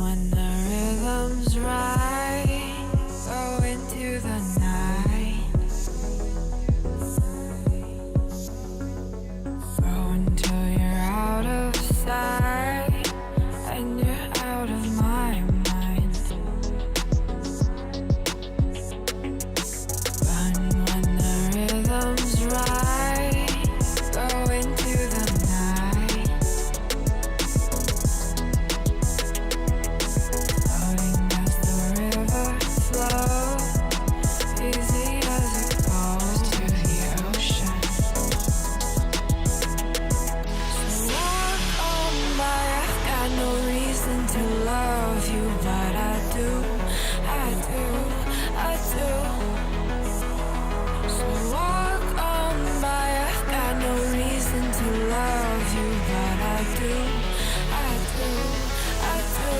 when the rhythm's right, go into the night, go until you're out of sight and you're out of my mind. Run when the rhythm's right, go into the night, floating as the river flows, easy as it goes to the ocean. So walk on by, I've got no reason to love you, but I do, I do, I do. So walk on by, I've got no reason to love you, but I do, I do, I do.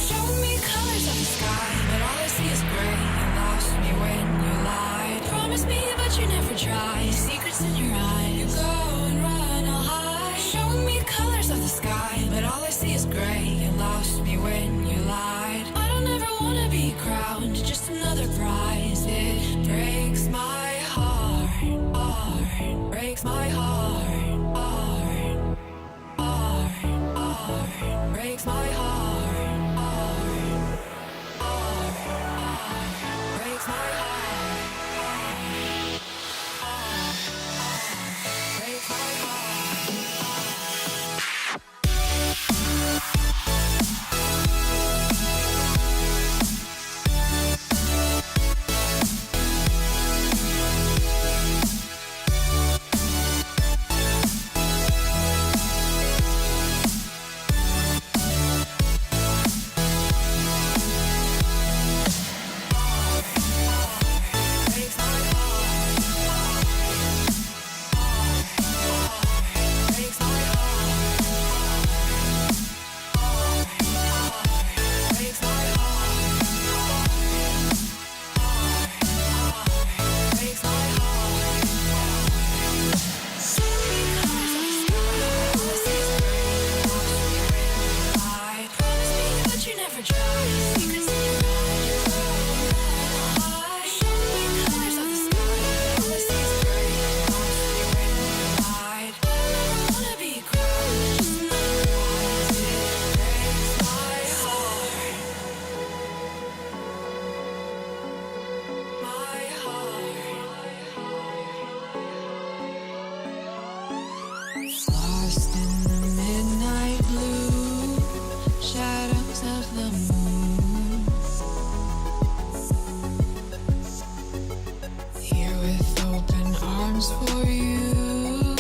Show me colors of the sky, but all I see is gray. You lost me when you lied. Promise me, but you never try. Secrets in your eyes. You go and run, I'll hide. Show me colors of the sky, but all I see is gray. You lost me when you lied. I don't ever wanna be crowned, just another prize. It breaks my heart, breaks my heart, breaks my heart, breaks my heart, breaks my lost in the midnight blue, shadows of the moon. Here with open arms for you,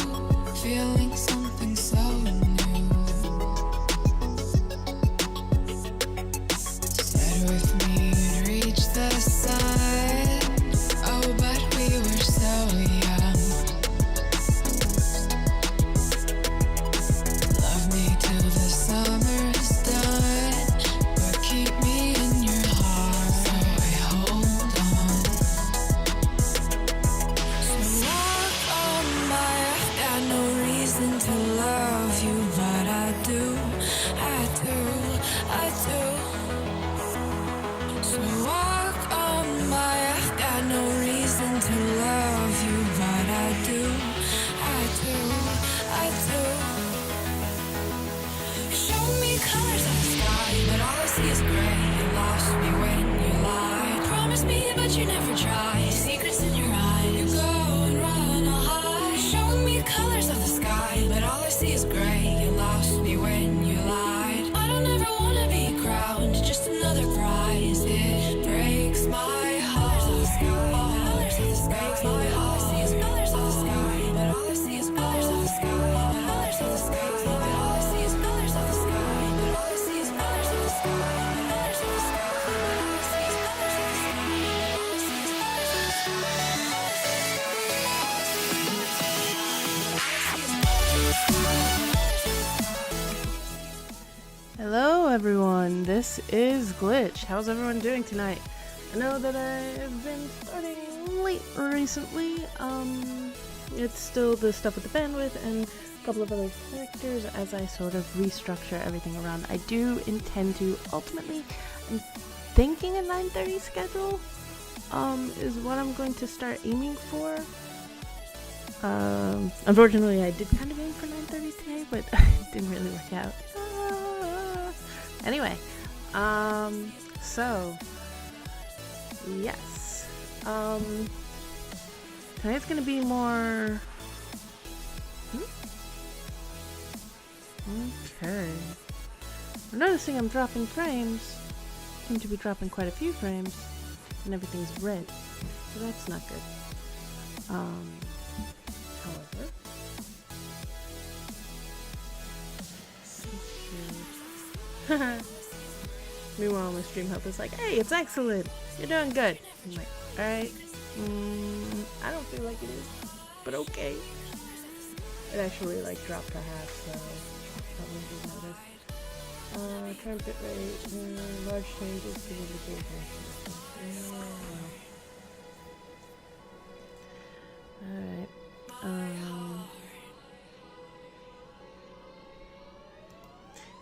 feeling something so new. Said with me you'd reach the sun, oh but we were so young. Love me till the summer's done, but keep me in your heart, so I hold on. So walk on by, I've got no reason to love you, but I do, I do, I do. So walk on by, I've got no reason to love you, but I do, I do, I do. Show me colors of the sky, but all I see is gray. You lost me when you lied. Promise me, but you never try. Secrets in your eyes. You go and run, I'll hide. Show me colors of the sky, but all I see is gray. You lost me when you lied. I don't ever wanna be crowned, just another prize. It breaks my heart. Colors of the sky, breaks my heart. All I see is colors of the sky, but all I see is colors of the sky. Colors of the sky, but all I see is colors of the sky. But all I see is colors of the sky. Colors of the sky, but all I see is colors of the sky. All I see is colors of the sky. Hello everyone, this is Glitch. How's everyone doing tonight? I know that I've been starting late recently, it's still the stuff with the bandwidth and a couple of other characters as I sort of restructure everything around. I do intend to ultimately, I'm thinking a 9:30 schedule is what I'm going to start aiming for. Unfortunately, I did kind of aim for 9:30 today, but it didn't really work out. Anyway, so yes, tonight's gonna be more. Okay. I'm noticing I'm dropping frames. Seem to be dropping quite a few frames, and everything's red, so that's not good. However, meanwhile, my stream help is like, "Hey, it's excellent. You're doing good." I'm like, "All right. I don't feel like it is, but okay." It actually like dropped to half, so probably didn't notice. Current bit rate, large changes to the indication. Alright.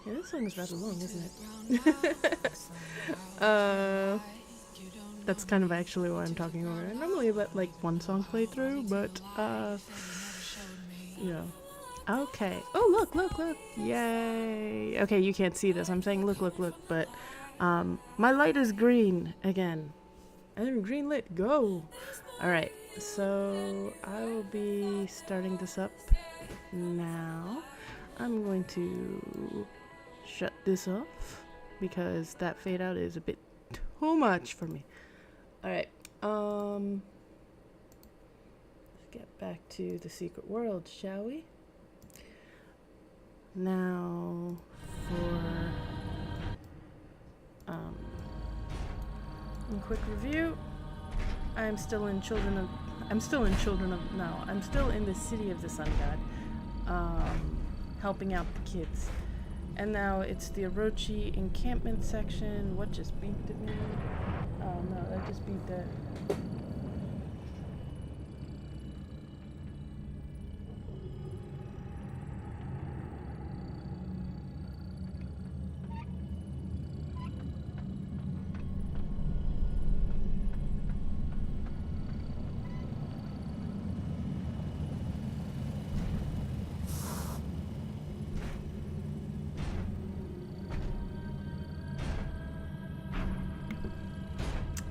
Yeah, this song is rather long, isn't it? That's kind of actually why I'm talking over it. I normally let like one song play through, but you know. Okay. Oh, look, look, look. Yay. Okay, you can't see this. I'm saying look, look, look, but my light is green again. And green lit, go. All right. So, I will be starting this up now. I'm going to shut this off because that fade out is a bit too much for me. All right. Let's get back to the secret world, shall we? Now for a quick review. I'm still in the City of the Sun God, helping out the kids. And now it's the Orochi encampment section. What just beeped at me? Oh no, that just beeped at.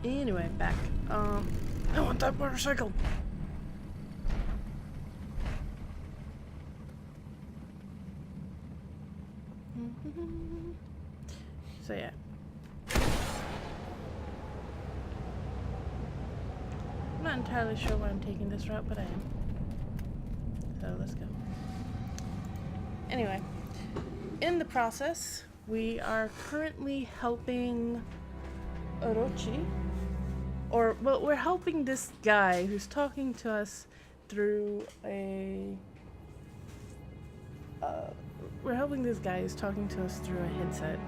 Anyway, back. I want that motorcycle. So yeah. I'm not entirely sure why I'm taking this route, but I am. So let's go. Anyway, in the process, we are currently helping Orochi. Or, well, we're helping this guy who's talking to us through a... we're helping this guy who's talking to us through a headset.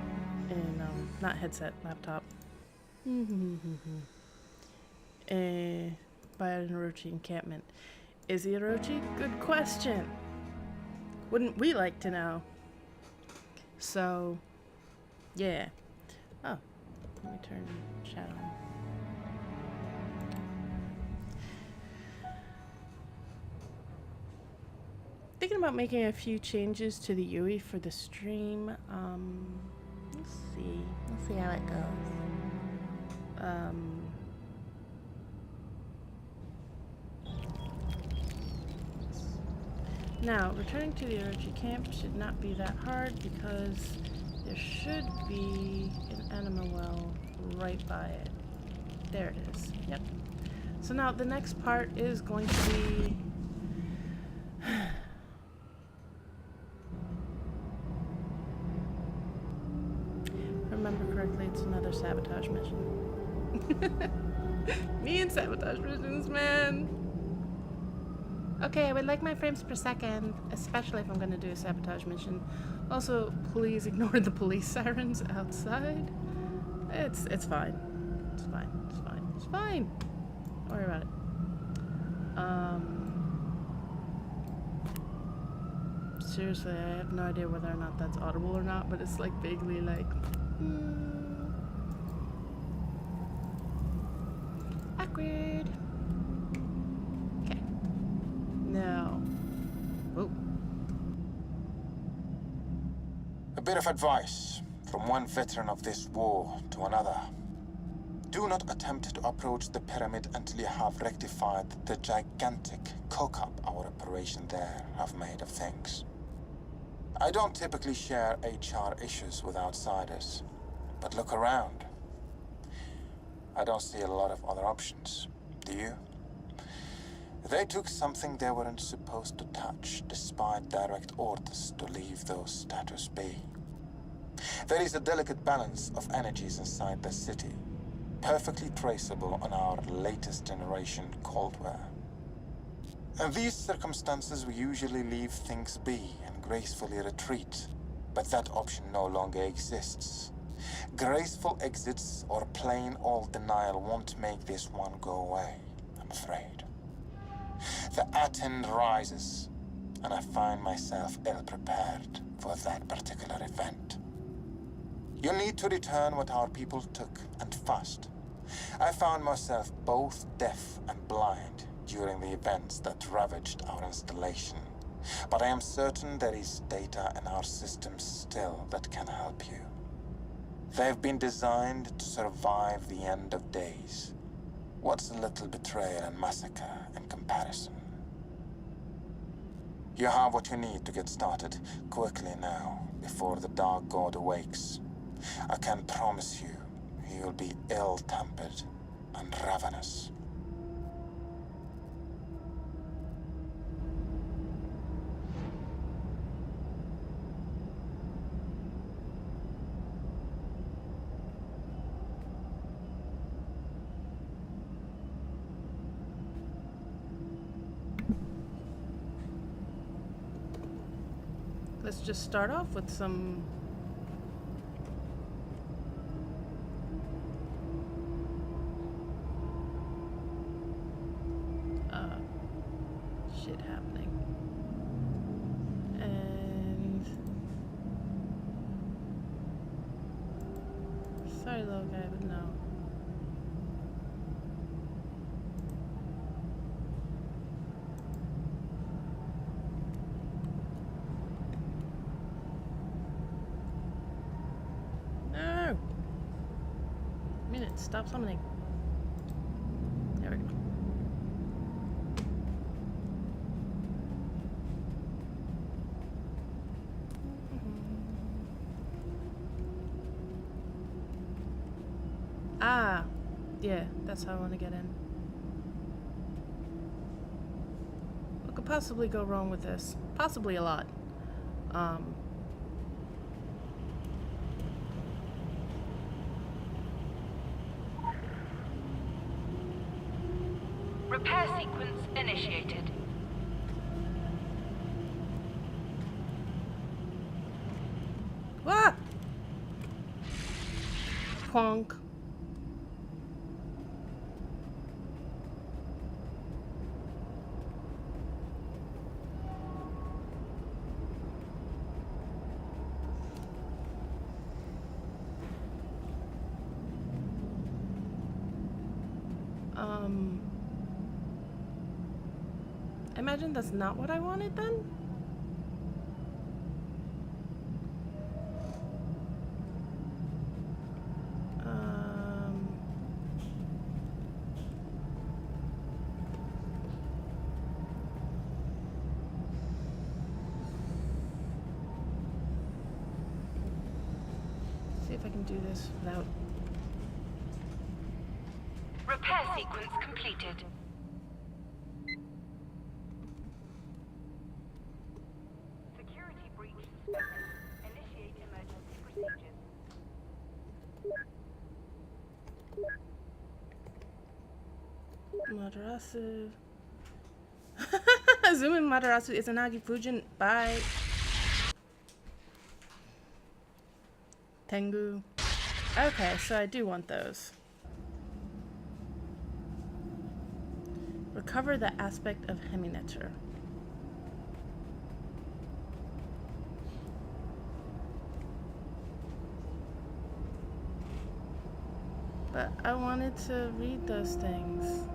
And, not headset, laptop. By an Orochi encampment. Is he Orochi? Good question. Wouldn't we like to know? So, yeah. Oh, let me turn chat on. Thinking about making a few changes to the UI for the stream. Let's see. Let's see how it goes. Now, returning to the Orochi camp should not be that hard because there should be an anima well right by it. There it is. Yep. So now the next part is going to be... remember correctly, it's another sabotage mission. Me and sabotage missions, man. Okay, I would like my frames per second, especially if I'm going to do a sabotage mission. Also, please ignore the police sirens outside. It's fine. It's fine. It's fine. It's fine. Don't worry about it. Seriously, I have no idea whether or not that's audible or not, but it's like vaguely like... Awkward. Okay. Now... Oh. A bit of advice from one veteran of this war to another. Do not attempt to approach the pyramid until you have rectified the gigantic cock-up our operation there have made of things. I don't typically share HR issues with outsiders, but look around. I don't see a lot of other options, do you? They took something they weren't supposed to touch, despite direct orders to leave those statues be. There is a delicate balance of energies inside the city, perfectly traceable on our latest generation Coldware. In these circumstances, we usually leave things be and gracefully retreat, but that option no longer exists. Graceful exits or plain old denial won't make this one go away, I'm afraid. The attend rises, and I find myself ill-prepared for that particular event. You need to return what our people took, and fast. I found myself both deaf and blind during the events that ravaged our installation, but I am certain there is data in our systems still that can help you. They've been designed to survive the end of days. What's a little betrayal and massacre in comparison? You have what you need to get started quickly now, before the Dark God awakes. I can promise you, you'll be ill-tempered and ravenous. Let's just start off with some... shit happening. And... sorry, little guy, but no. No! Minute, stop summoning. There we go. Ah, yeah, that's how I want to get in. What could possibly go wrong with this? Possibly a lot. Repair sequence initiated. Ah! Plonk. I imagine that's not what I wanted then? See if I can do this without... Repair sequence completed. Security breach suspected. Initiate emergency procedures. Madarasu. Zoom Madarasu is Izanagi Fujin. Bye. Tengu. Okay, so I do want those. Recover the aspect of Heminetter. But I wanted to read those things.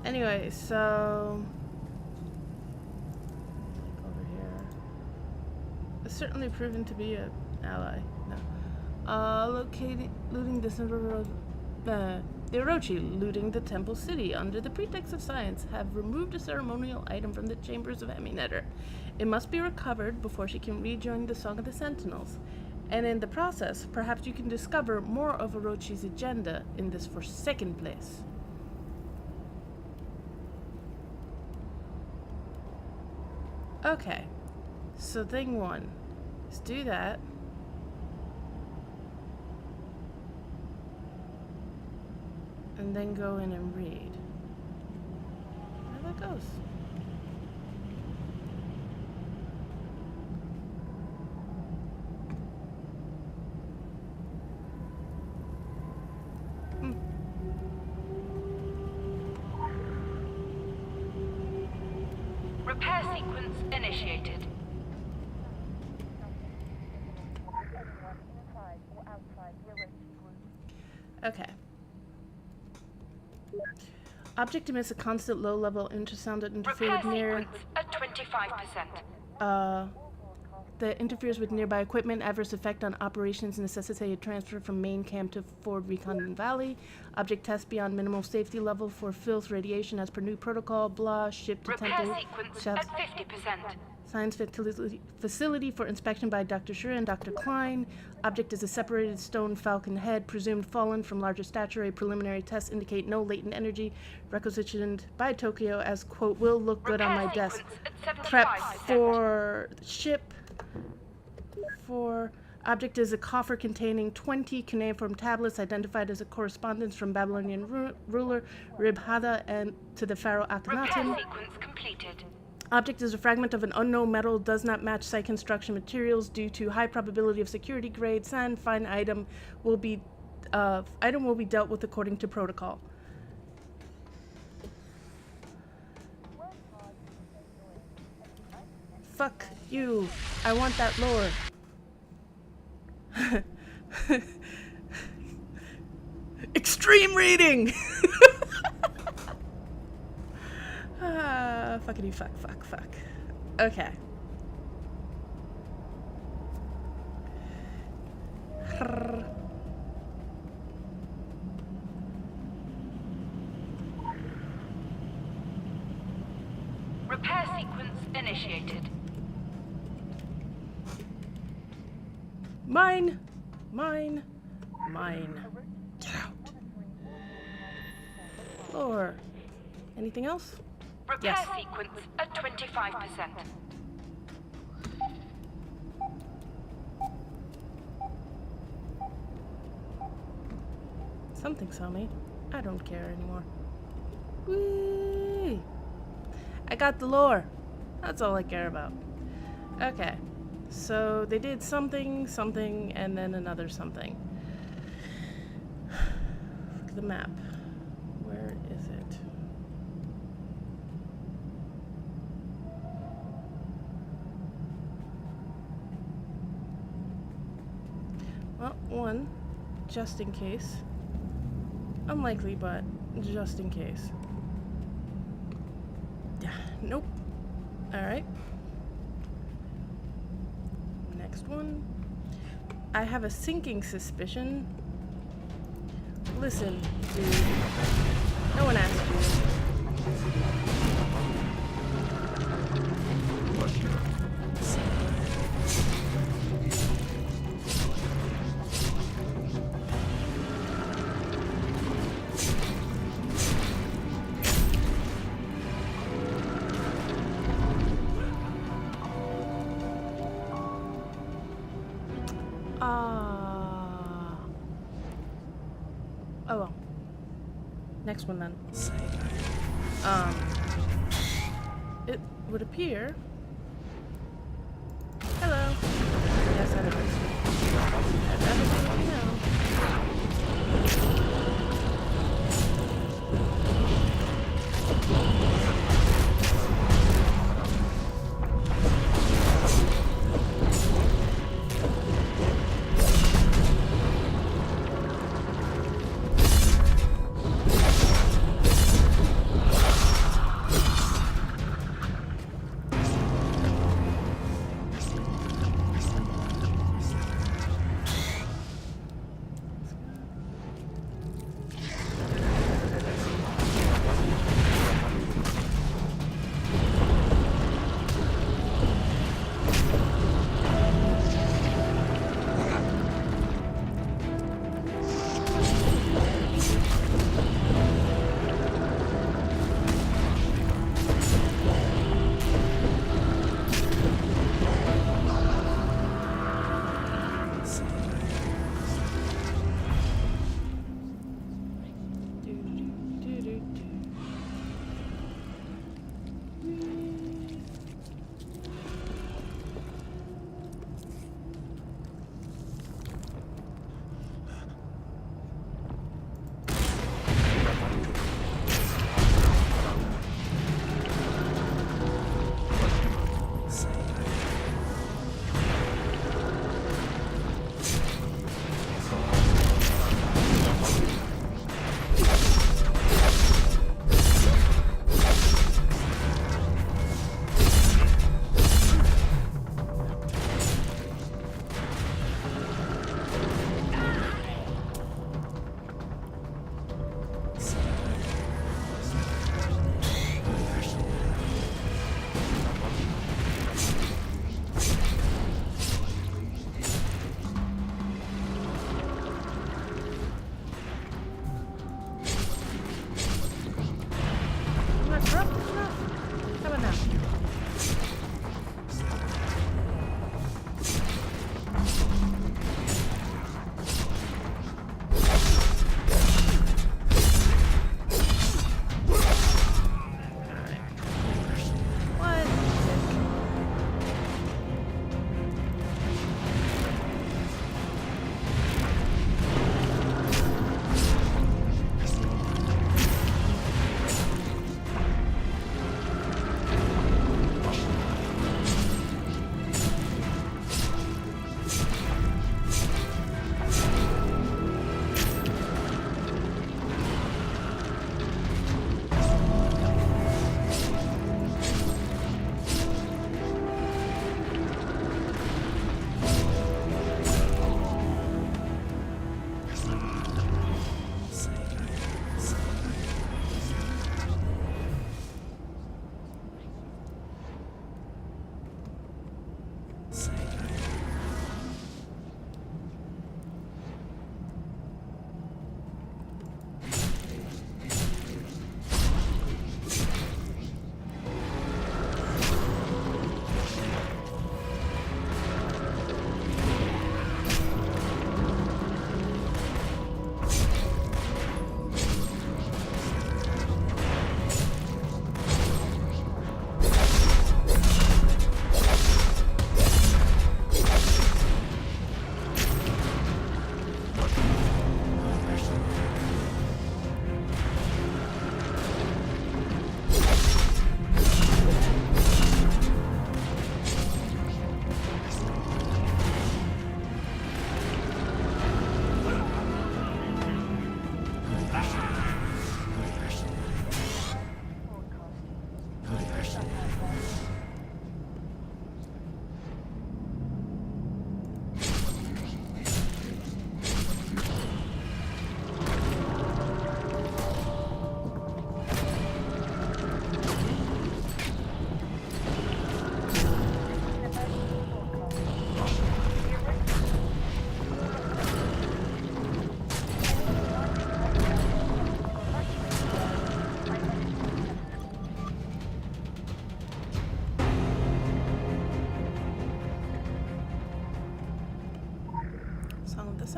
Anyway, so over here, it's certainly proven to be an ally. No, looting the Orochi, looting the temple city under the pretext of science, have removed a ceremonial item from the chambers of Eminetter. It must be recovered before she can rejoin the Song of the Sentinels. And in the process, perhaps you can discover more of Orochi's agenda in this forsaken place. Okay, so thing one is do that. And then go in and read. How that goes. Repair sequence initiated. Okay. Object emits a constant low-level ultrasound that interferes Repair with near. sequence at 25%. That interferes with nearby equipment. Adverse effect on operations necessitated transfer from main camp to Ford Recon Valley. Object test beyond minimal safety level for filth radiation as per new protocol. Blah. Ship to Repair temple. sequence at 50%. Science facility for inspection by Dr. Shura and Dr. Klein. Object is a separated stone falcon head, presumed fallen from larger stature. A preliminary tests indicate no latent energy. Requisitioned by Tokyo as, quote, will look good on my desk. Prep for ship. For object is a coffer containing 20 cuneiform tablets identified as a correspondence from Babylonian ruler Ribhada and to the pharaoh Akhenaten. Repair sequence completed. Object is a fragment of an unknown metal, does not match site construction materials due to high probability of security grade. San fine item will be dealt with according to protocol. Fuck you. I want that lore. Extreme reading! Fuckity fuck. Okay. Repair sequence initiated. Mine. Get out. Lore. Anything else? Repair Yes. sequence at 25%. Something saw me. I don't care anymore. Whee! I got the lore. That's all I care about. Okay. So they did something, and then another something. Look at the map. Where is it? Well, one, just in case. Unlikely, but just in case. Nope. Alright. Next one. I have a sinking suspicion. Listen, dude. No one asked you. Oh well. Next one then. It would appear. Hello. Yes, I know. I'd rather you know.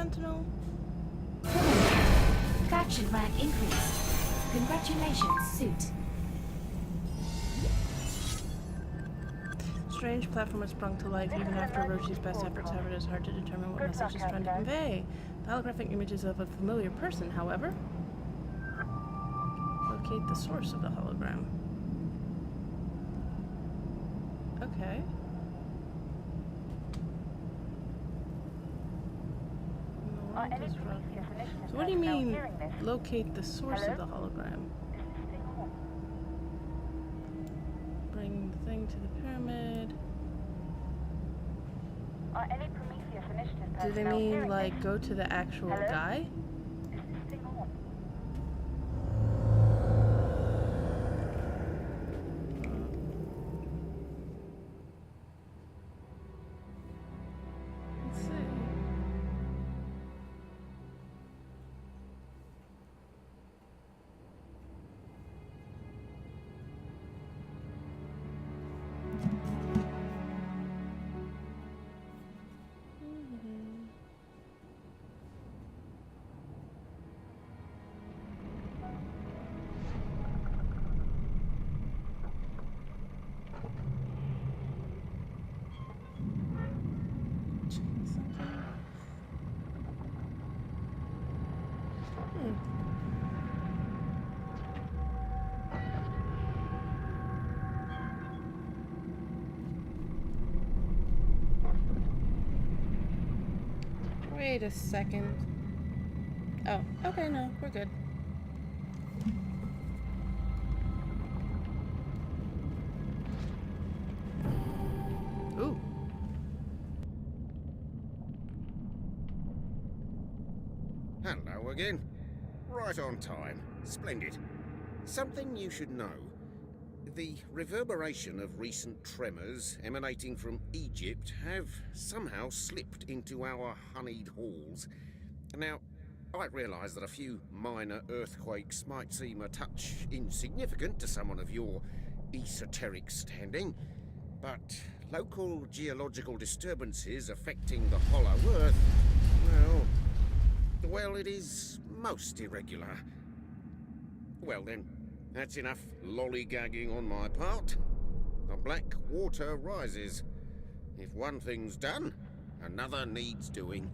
Sentinel? Faction rank increased. Congratulations, suit. Strange platform has sprung to life even after Orochi's best efforts. However, it is hard to determine what message it's trying to convey. The holographic images of a familiar person, however. Locate the source of the hologram. Okay. So what do you mean, locate the source of the hologram? Bring the thing to the pyramid. Do they mean, like, go to the actual guy? Let's see. Wait a second. Oh, okay, no, we're good. Ooh. Hello again. Right on time. Splendid. Something you should know. The reverberation of recent tremors emanating from Egypt have somehow slipped into our honeyed halls. Now, I realise that a few minor earthquakes might seem a touch insignificant to someone of your esoteric standing, but local geological disturbances affecting the hollow earth, well, it is most irregular. Well then, that's enough lollygagging on my part. The black water rises. If one thing's done, another needs doing.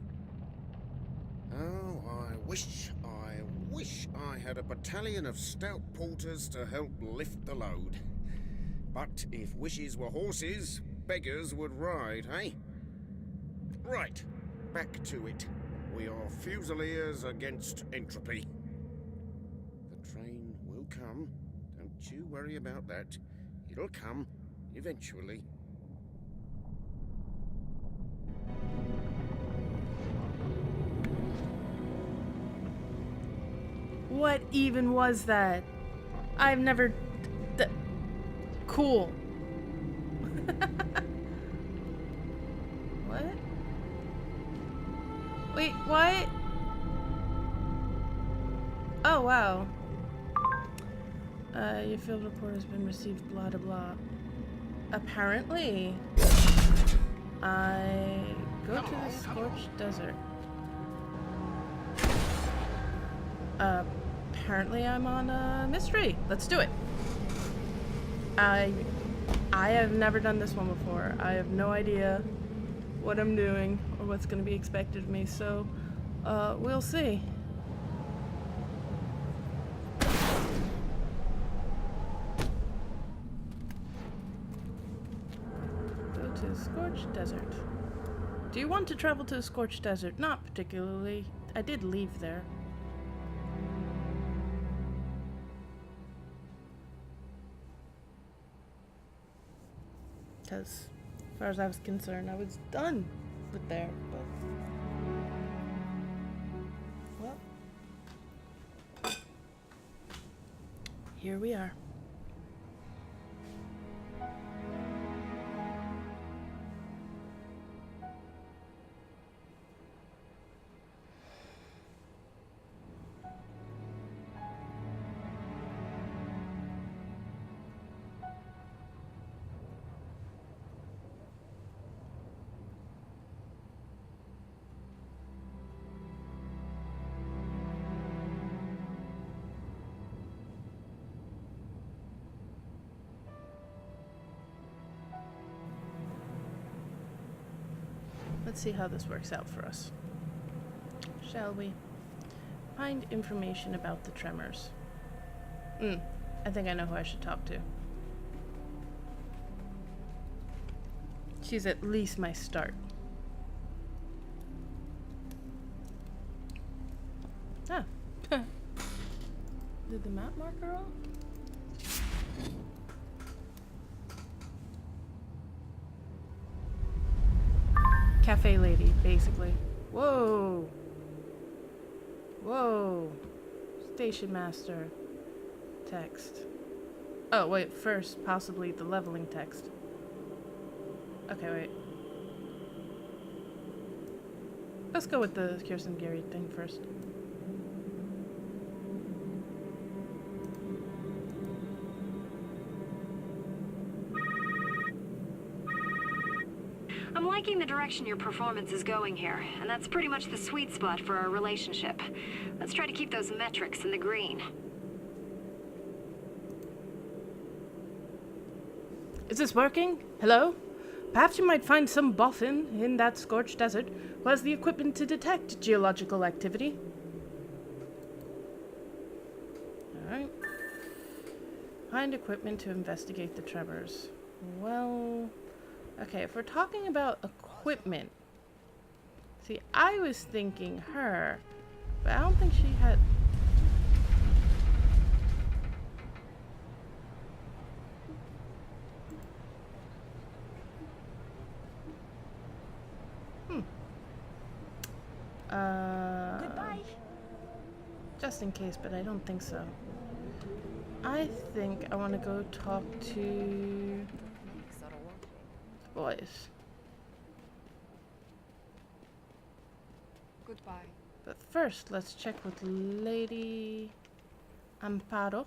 Oh, I wish I had a battalion of stout porters to help lift the load. But if wishes were horses, beggars would ride, eh? Right, back to it. We are Fusiliers against entropy. The train will come. Don't you worry about that. It'll come, eventually. What even was that? I've never... Cool. What? Wait, what? Oh, wow. Your field report has been received, blah, blah, blah. Apparently, I go to the scorched desert. Apparently I'm on a mystery. Let's do it. I have never done this one before. I have no idea what I'm doing or what's going to be expected of me, so we'll see. Go to the scorched desert. Do you want to travel to the scorched desert? Not particularly. I did leave there. Because, as far as I was concerned, I was done with there, but... Well... Here we are. Let's see how this works out for us. Shall we? Find information about the tremors. I think I know who I should talk to. She's at least my start. Ah. Did the map marker roll? Cafe lady, basically. Whoa. Whoa. Station master. Text. Oh, wait, first, possibly the leveling text. Okay, wait. Let's go with the Kirsten Gary thing first. I'm liking the direction your performance is going here, and that's pretty much the sweet spot for our relationship. Let's try to keep those metrics in the green. Is this working? Hello? Perhaps you might find some boffin in that scorched desert who has the equipment to detect geological activity. Alright. Find equipment to investigate the tremors. Well... Okay, if we're talking about equipment... See, I was thinking her, but I don't think she had... Goodbye. Just in case, but I don't think so. I think I want to go talk to the boys. Goodbye. But first, let's check with Lady Amparo.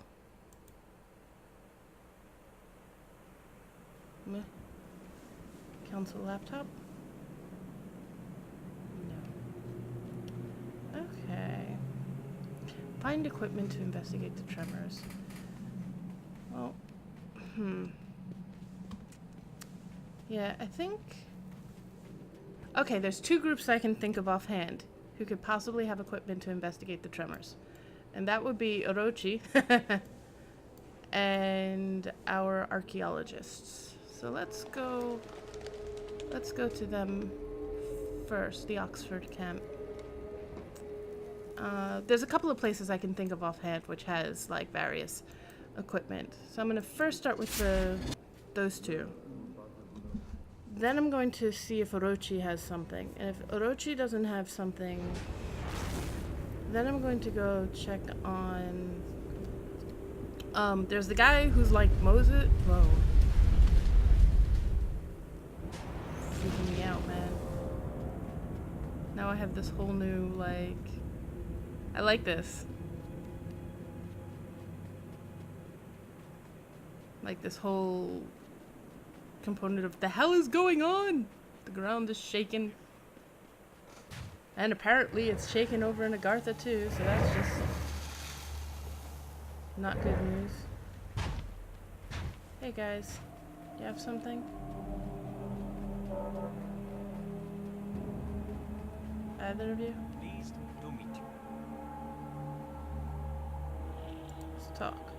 Meh. Council laptop? No. Okay. Find equipment to investigate the tremors. Well, yeah, I think... Okay, there's two groups I can think of offhand who could possibly have equipment to investigate the tremors. And that would be Orochi and our archaeologists. So let's go to them first, the Oxford camp. There's a couple of places I can think of offhand which has like various equipment. So I'm gonna first start with those two. Then I'm going to see if Orochi has something. And if Orochi doesn't have something, then I'm going to go check on... there's the guy who's like Moses. Whoa. Freaking me out, man. Now I have this whole new, like... I like this. Like this whole... component of the hell is going on? The ground is shaking. And apparently it's shaking over in Agartha too, so that's just not good news. Hey guys, you have something? Either of you? Pleased to meet you. Let's talk.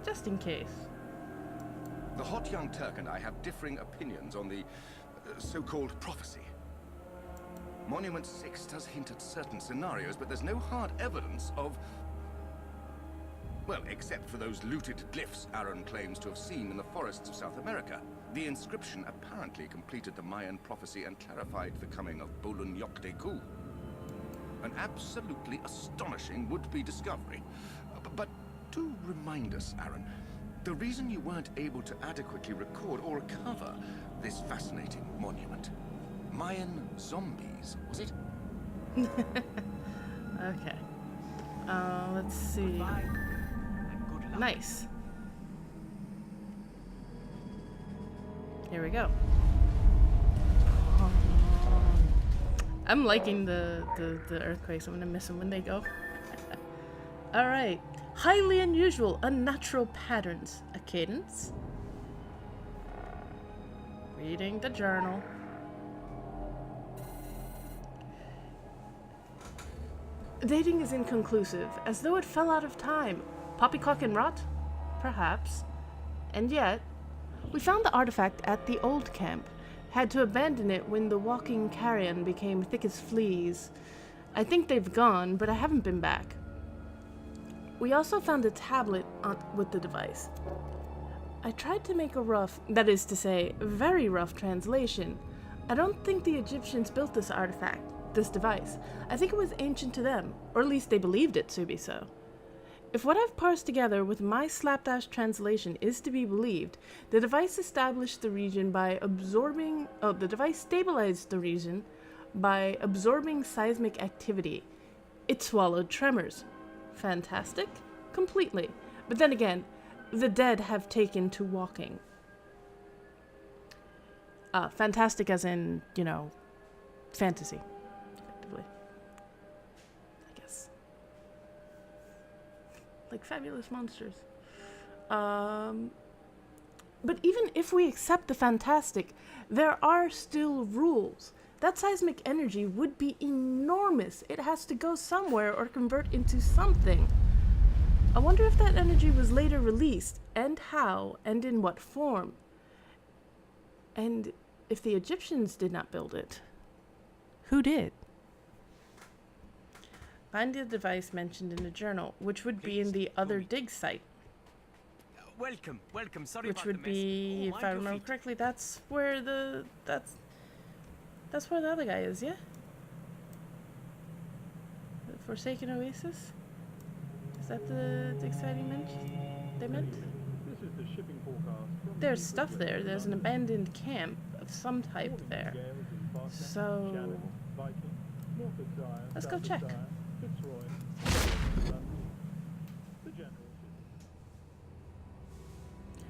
Just in case. The hot young Turk and I have differing opinions on the so-called prophecy. Monument 6 does hint at certain scenarios, but there's no hard evidence of... Well, except for those looted glyphs Aaron claims to have seen in the forests of South America. The inscription apparently completed the Mayan prophecy and clarified the coming of Bolun Yokteku. An absolutely astonishing would-be discovery. But do remind us, Aaron, the reason you weren't able to adequately record or recover this fascinating monument. Mayan zombies, was it? Okay. Let's see. Goodbye, and good luck. Nice. Here we go. I'm liking the earthquakes. I'm gonna miss them when they go. Alright. Highly unusual, unnatural patterns. A cadence? Reading the journal. Dating is inconclusive, as though it fell out of time. Poppycock and rot? Perhaps. And yet, we found the artifact at the old camp. Had to abandon it when the walking carrion became thick as fleas. I think they've gone, but I haven't been back. We also found a tablet with the device. I tried to make a rough, that is to say, very rough translation. I don't think the Egyptians built this artifact, this device. I think it was ancient to them, or at least they believed it to be so. If what I've parsed together with my slapdash translation is to be believed, the device established the region by absorbing... Oh, the device stabilized the region by absorbing seismic activity. It swallowed tremors. Fantastic? Completely. But then again, the dead have taken to walking. Fantastic as in, you know, fantasy, effectively. I guess. Like fabulous monsters. But even if we accept the fantastic, there are still rules. That seismic energy would be enormous. It has to go somewhere or convert into something. I wonder if that energy was later released, and how, and in what form. And if the Egyptians did not build it, who did? Find the device mentioned in the journal, which would be in the other dig site. Welcome. Sorry Which about would the mess. be, Oh, if I mind your remember feet. correctly, that's where that's where the other guy is, yeah? The Forsaken Oasis? Is that the dig site they meant? This is the shipping forecast. There's stuff there. There's an abandoned camp of some type there. So let's go check.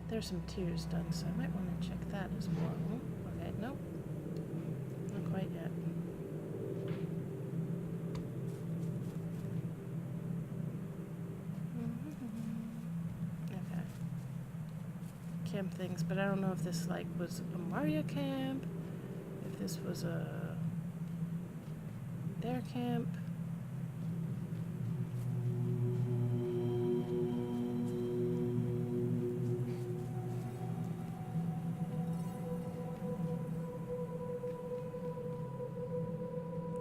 There's some tiers done, so I might want to check that as well. Okay, nope. Not quite yet. Okay. Camp things, but I don't know if this like was a Maria camp, if this was their camp.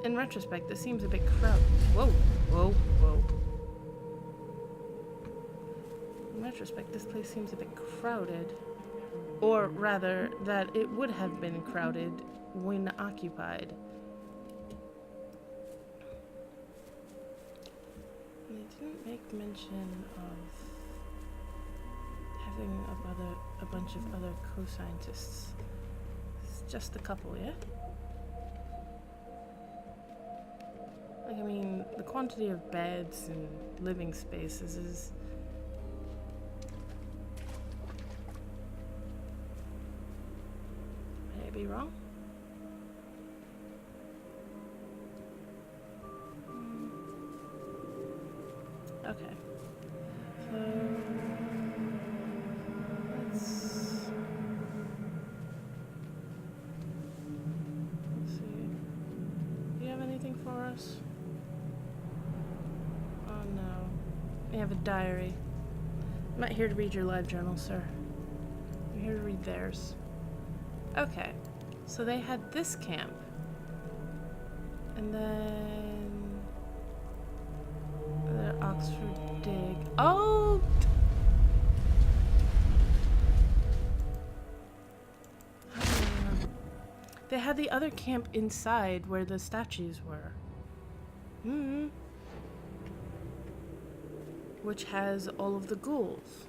In retrospect, this seems a bit crowded. Whoa. In retrospect, this place seems a bit crowded. Or rather, that it would have been crowded when occupied. And they didn't make mention of having a bunch of other co-scientists. It's just a couple, yeah? Like, I mean, the quantity of beds and living spaces is... May I be wrong? Okay. So... Let's see. Do you have anything for us? Oh no. We have a diary. I'm not here to read your live journal, sir. I'm here to read theirs. Okay. So they had this camp. And then... the Oxford dig. Oh! They had the other camp inside where the statues were. Hmm. Which has all of the ghouls.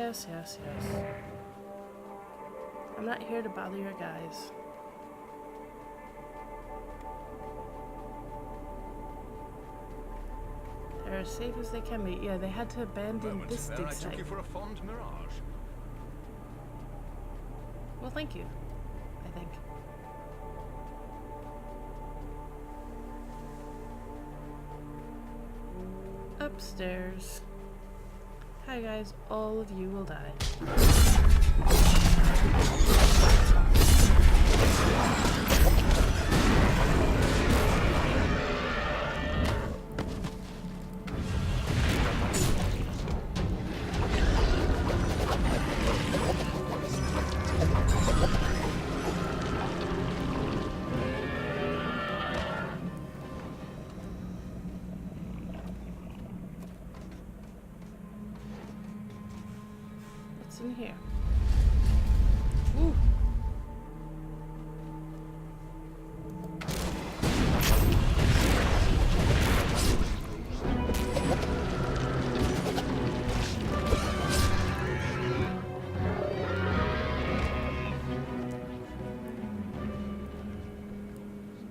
Yes. I'm not here to bother your guys. They're as safe as they can be. Yeah, they had to abandon this dig I site. took you for a fond mirage. Well, thank you, I think. Upstairs. Hi guys, all of you will die. What's in here? Ooh.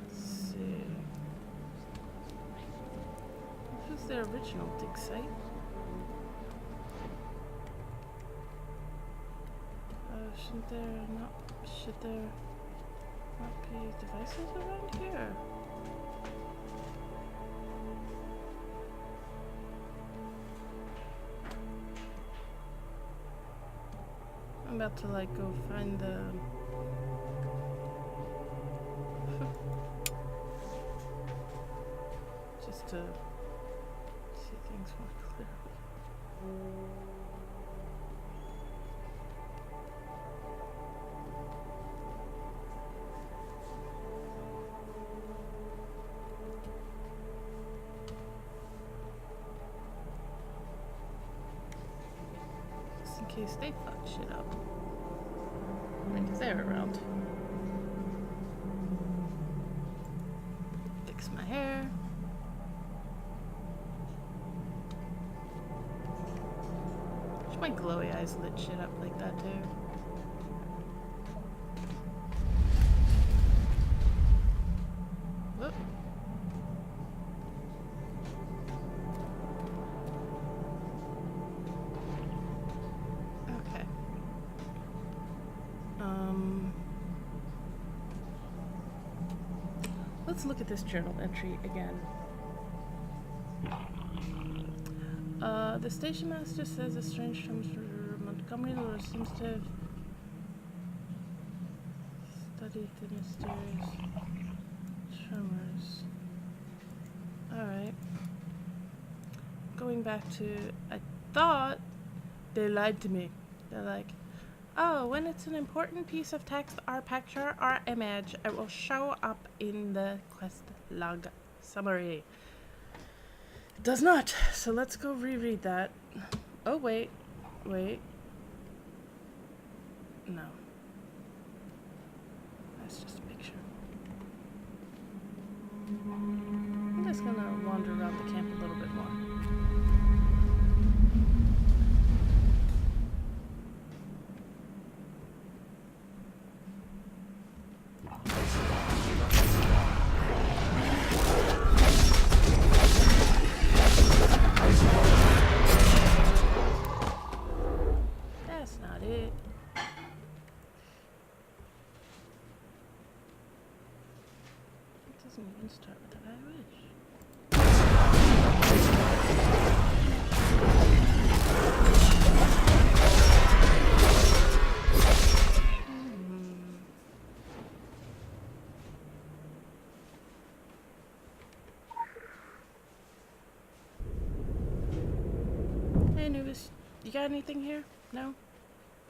Let's see. This is the original dig site. Should there not be devices around here? I'm about to like go find the just to see things more clearly. In case they fuck shit up. Like if they're around. Fix my hair. Wish my glowy eyes lit shit up like that too. Whoop. Let's look at this journal entry again. The station master says a strange tremor from Montgomery Lewis seems to have studied the mysterious tremors. Alright. Going back to, I thought they lied to me. They're like, oh, when it's an important piece of text or picture or image, it will show up in the quest log summary. It does not. So let's go reread that. Oh, wait. Wait. No. That's just a picture. I'm just gonna wander around the camp a little bit more. Start with that, I wish. Hey Anubis, you got anything here? No?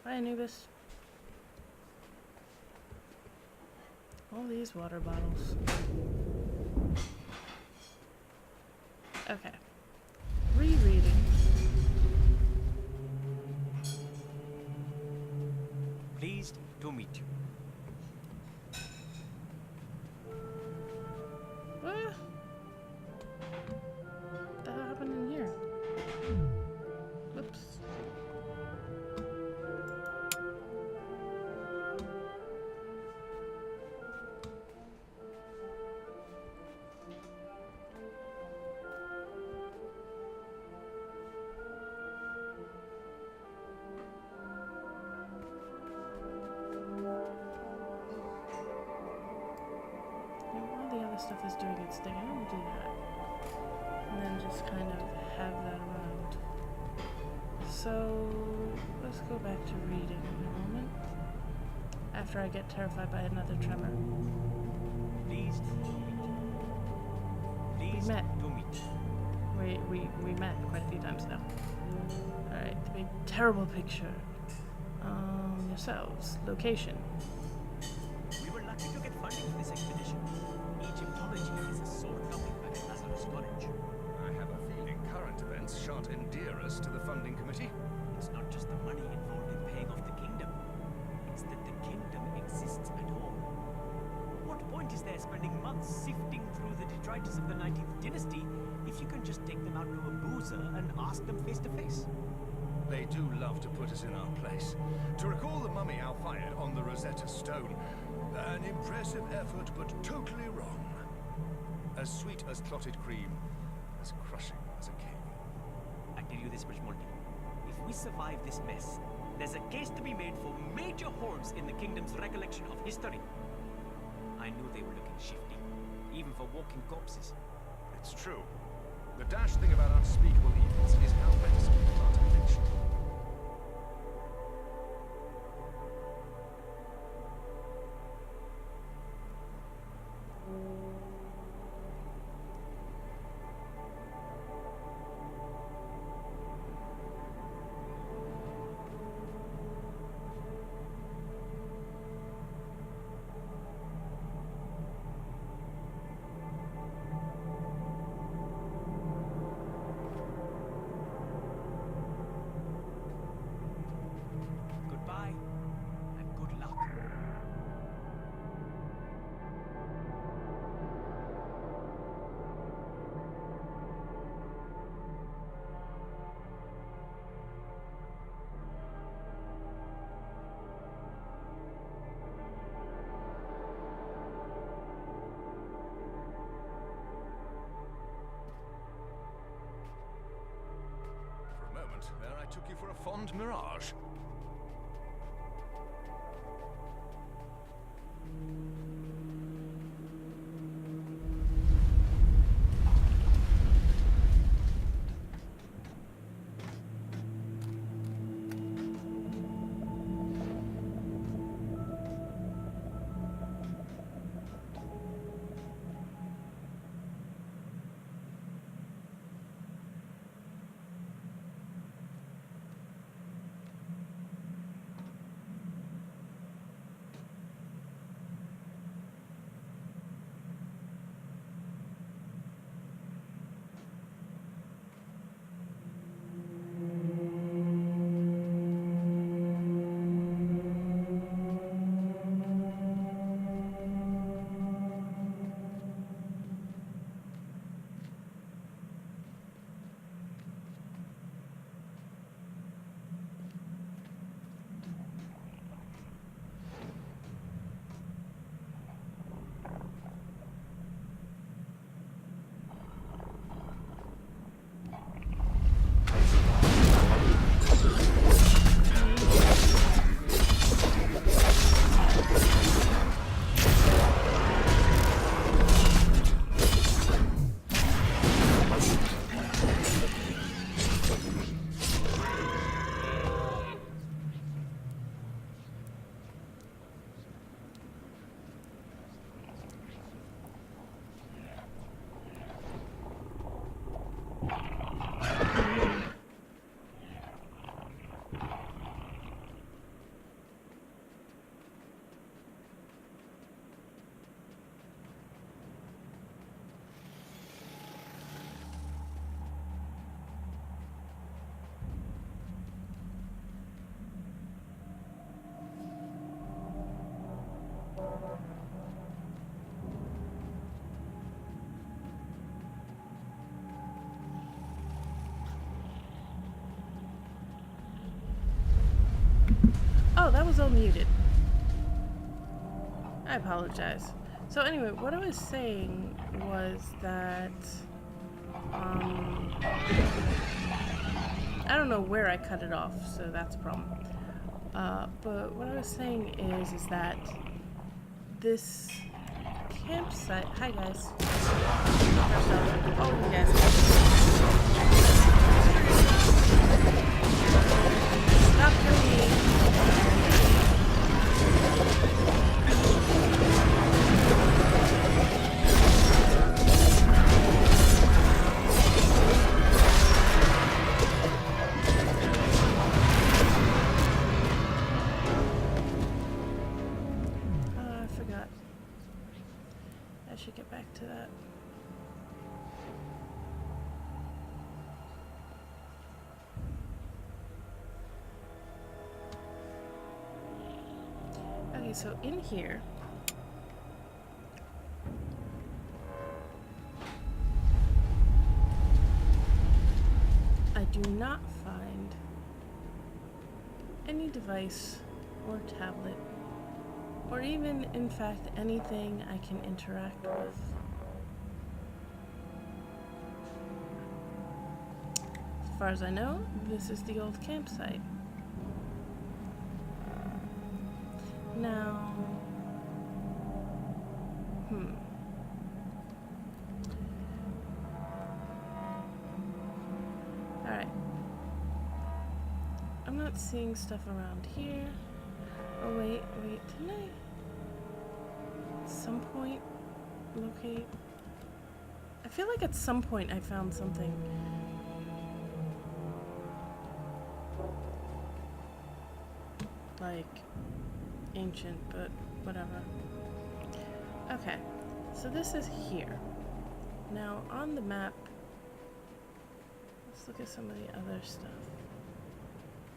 Hi Anubis. All these water bottles. Okay. Rereading. Pleased to meet you. What the hell happened in here? Whoops. this stuff is doing its thing. I don't do that. And then just kind of have that around. So let's go back to reading in a moment. After I get terrified by another tremor. Pleased to meet you. Pleased met. to meet you. We met quite a few times now. Alright, the big terrible picture. Yourselves. Location. We were lucky to get funding for this expedition. Egyptology is a sore topic at Lazarus College. I have a feeling current events shan't endear us to the funding committee. It's not just the money involved in paying off the kingdom. It's that the kingdom exists at all. What point is there spending months sifting through the detritus of the 19th dynasty if you can just take them out to a boozer and ask them face to face? They do love to put us in our place. To recall the mummy Al-Fayed on the Rosetta Stone, an impressive effort, but totally wrong. As sweet as clotted cream, as crushing as a king. I tell you this much, Monty. If we survive this mess, there's a case to be made for major holes in the kingdom's recollection of history. I knew they were looking shifty, even for walking corpses. It's true. The dash thing about unspeakable evils is how medicine can't mention. Goodbye, and good luck. For a moment, there I took you for a fond mirage. Oh, that was all muted. I apologize. So anyway, what I was saying was that I don't know where I cut it off, so that's a problem. But what I was saying is that this campsite campsite. Hi, guys. Oh, you guys. Stop killing me. Oh, I forgot. I should get back to that. Okay, so in here, I do not find any device or tablet, or even, in fact, anything I can interact with. As far as I know, this is the old campsite. Now, Alright. I'm not seeing stuff around here. Oh, wait, didn't I at some point locate? I feel like at some point I found something. Like, ancient, but whatever. Okay, so this is here. Now, on the map, let's look at some of the other stuff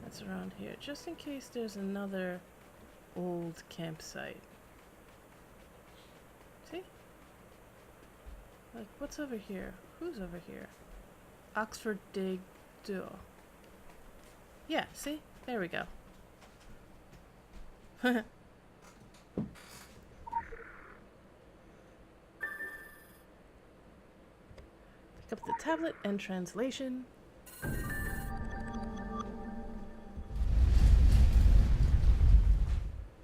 that's around here, just in case there's another old campsite. See? Like, what's over here? Who's over here? Oxford Dig Duo. Yeah, see? There we go. Pick up the tablet and translation.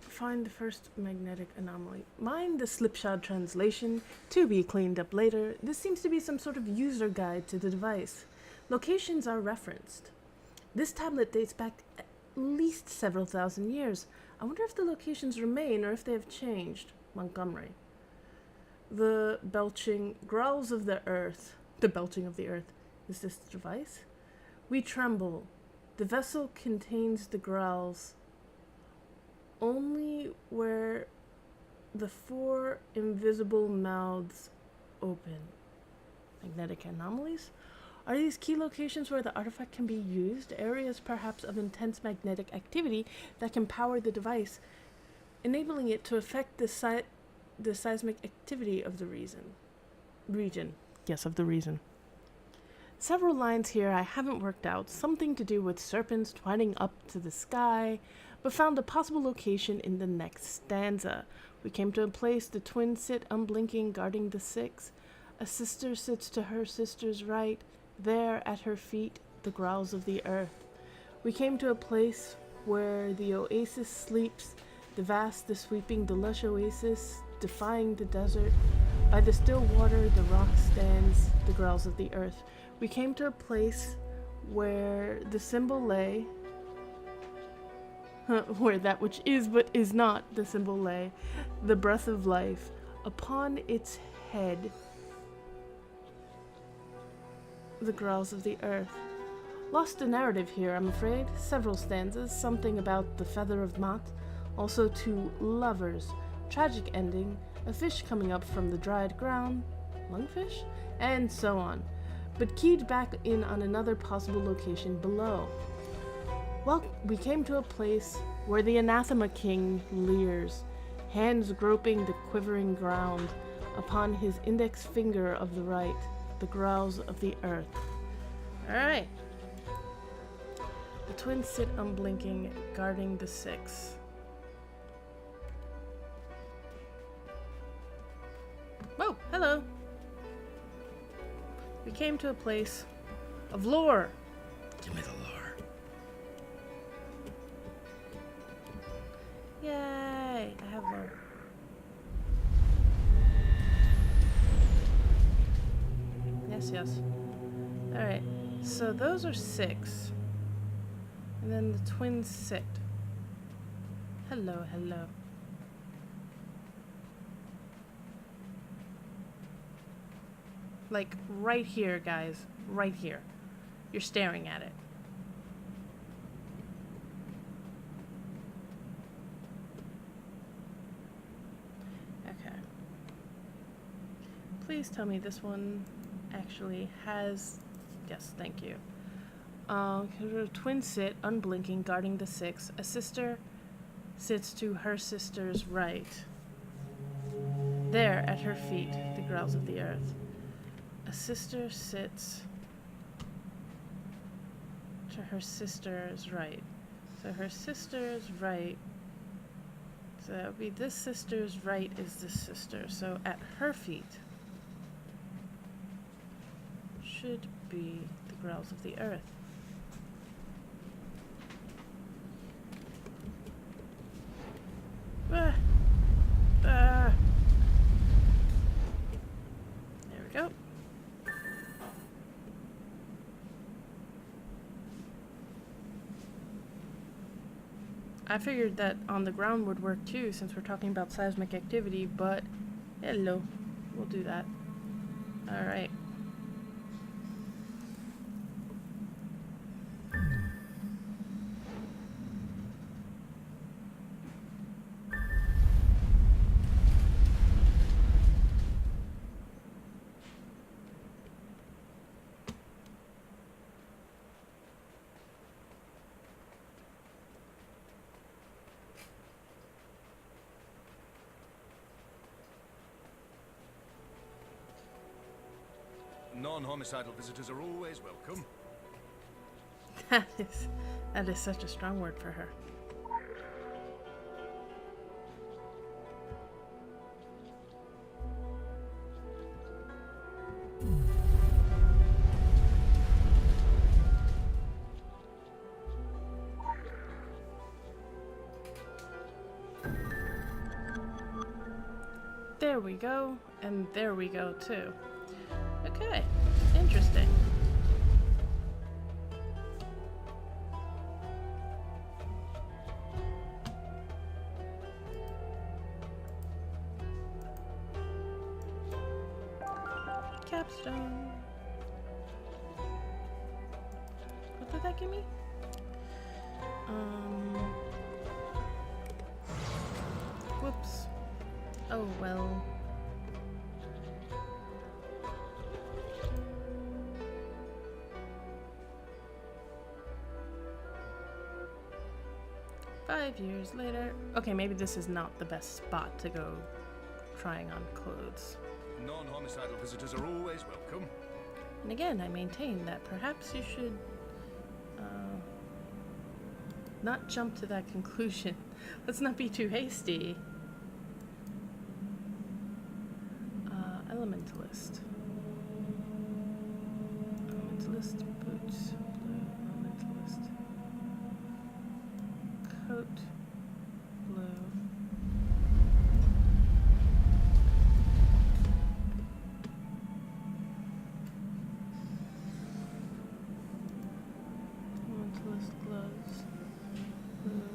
Find the first magnetic anomaly. Mind the slipshod translation, to be cleaned up later. This seems to be some sort of user guide to the device. Locations are referenced. This tablet dates back at least several thousand years. I wonder if the locations remain or if they have changed. Montgomery. The belching growls of the earth. The belching of the earth. Is this the device? We tremble. The vessel contains the growls only where the 4 invisible mouths open. Magnetic anomalies? Are these key locations where the artifact can be used? Areas perhaps of intense magnetic activity that can power the device, enabling it to affect the seismic activity of the region. Yes, of the region. Several lines here I haven't worked out, something to do with serpents twining up to the sky, but found a possible location in the next stanza. We came to a place the twins sit unblinking, guarding the 6. A sister sits to her sister's right, there at her feet, the growls of the earth. We came to a place where the oasis sleeps, the vast, the sweeping, the lush oasis, defying the desert. By the still water, the rock stands, the growls of the earth. We came to a place where the symbol lay, where that which is but is not the symbol lay, the breath of life. Upon its head, the growls of the earth. Lost a narrative here, I'm afraid. Several stanzas, something about the feather of Mat, also 2 lovers, tragic ending, a fish coming up from the dried ground, lungfish, and so on. But keyed back in on another possible location below. Well, we came to a place where the anathema king leers, hands groping the quivering ground, upon his index finger of the right, the growls of the earth. Alright. The twins sit unblinking, guarding the 6. Oh, hello. We came to a place of lore. Give me the lore. Yay! I have lore. Yes, yes. Alright, so those are 6. And then the twins sit. Hello, hello. Like, right here, guys. Right here. You're staring at it. Okay. Please tell me this one actually has... Yes, thank you. Twin sit, unblinking, guarding the 6. A sister sits to her sister's right. There, at her feet, the growls of the earth. A sister sits to her sister's right. So her sister's right. So that would be this sister's right is this sister. So at her feet should be the growls of the earth. Ah. Ah. There we go. I figured that on the ground would work too, since we're talking about seismic activity, but hello, we'll do that. Alright. Non-homicidal visitors are always welcome. That is such a strong word for her. There we go, and there we go too. Okay, interesting. Capstone. What did that give me? Whoops. Oh well. Years later. Okay, maybe this is not the best spot to go trying on clothes. Non-homicidal visitors are always welcome. And again, I maintain that perhaps you should not jump to that conclusion. Let's not be too hasty. Elementalist. Elementalist boots. Blue elementalist. Coat. Blue. Elementalist gloves. Blue.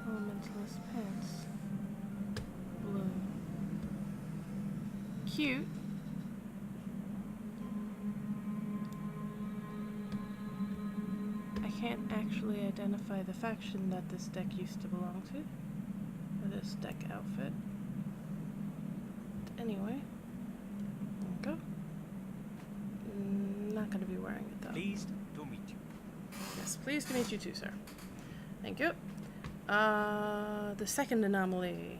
Elementalist pants. Blue. Cute. I can't actually identify the faction that this deck used to belong to. Or this deck outfit. But anyway. There we go. Not gonna be wearing it though. Pleased to meet you. Yes, pleased to meet you too, sir. Thank you. The second anomaly.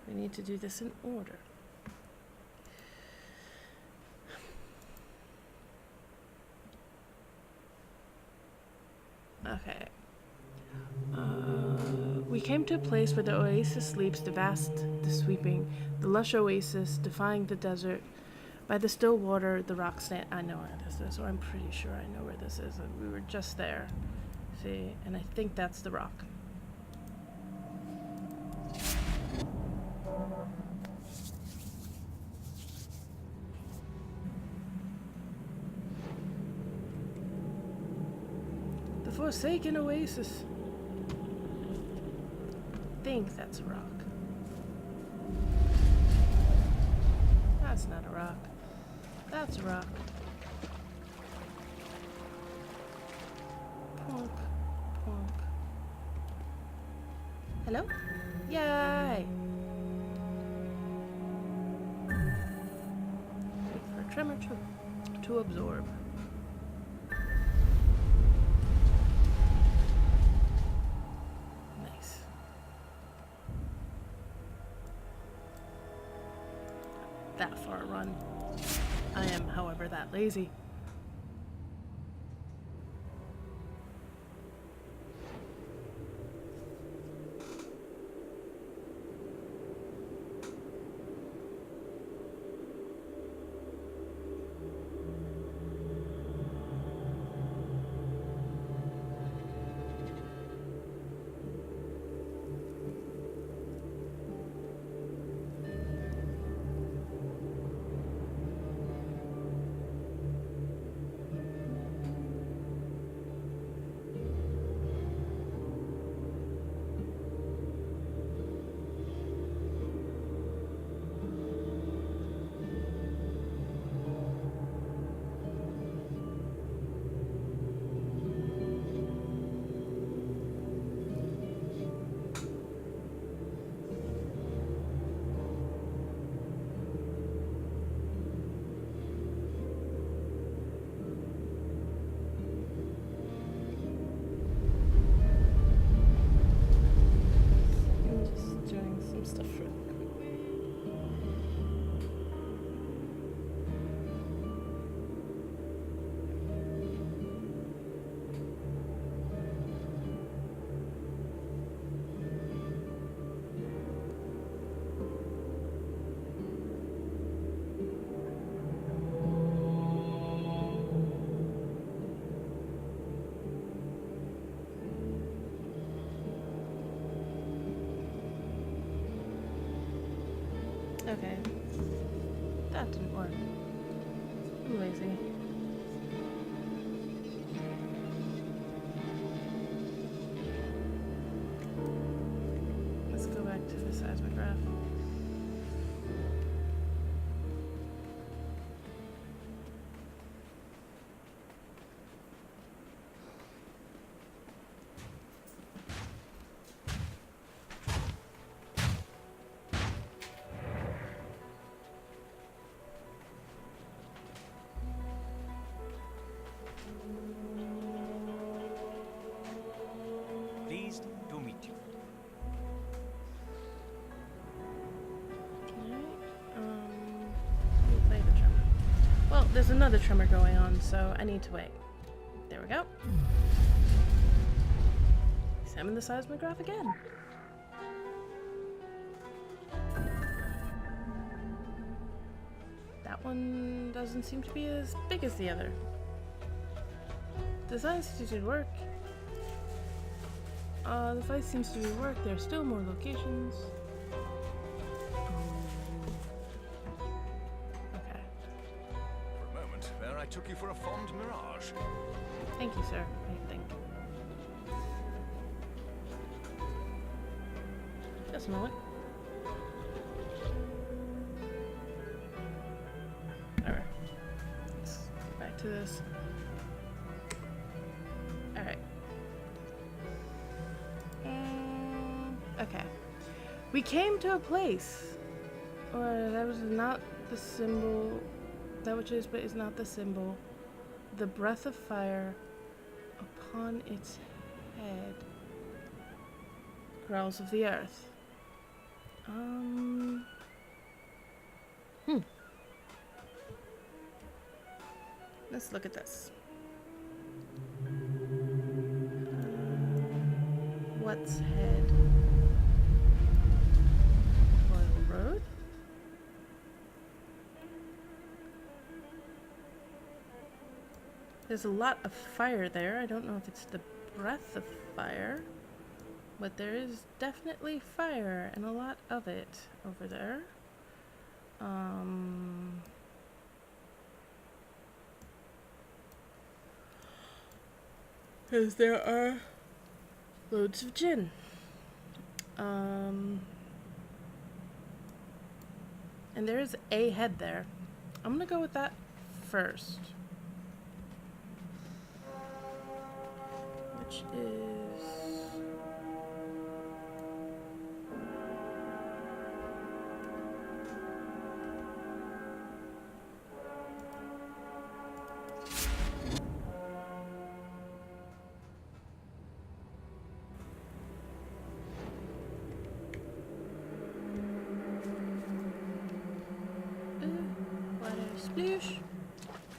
We need to do this in order. Okay. We came to a place where the oasis sleeps, the vast, the sweeping, the lush oasis, defying the desert. By the still water, the rock stand. I know where this is, or I'm pretty sure I know where this is. We were just there. See, and I think that's the rock. The Forsaken Oasis. I think that's a rock. That's not a rock. That's a rock. Plonk, plonk. Hello? Yay! Wait for a tremor to absorb. Nice. That far run. I am, however, that lazy. Okay. That didn't work. I'm lazy. Let's go back to the seismograph. Pleased to meet you. We'll play the tremor. Well, there's another tremor going on, so I need to wait. There we go. Examine the seismograph again. That one doesn't seem to be as big as the other. The science institute work. The device seems to be work. There are still more locations. Okay. For a moment, there I took you for a fond mirage. Thank you, sir. I think. Just a moment. Alright. Let's go back to this. Alright. Okay. We came to a place. Or that was not the symbol. That which is, but is not the symbol. The breath of fire upon its head. Growls of the earth. Let's look at this. What's head? Royal Road? There's a lot of fire there. I don't know if it's the breath of fire, but there is definitely fire and a lot of it over there. Because there are loads of gin. And there is a head there. I'm gonna go with that first. Which is... Sploosh.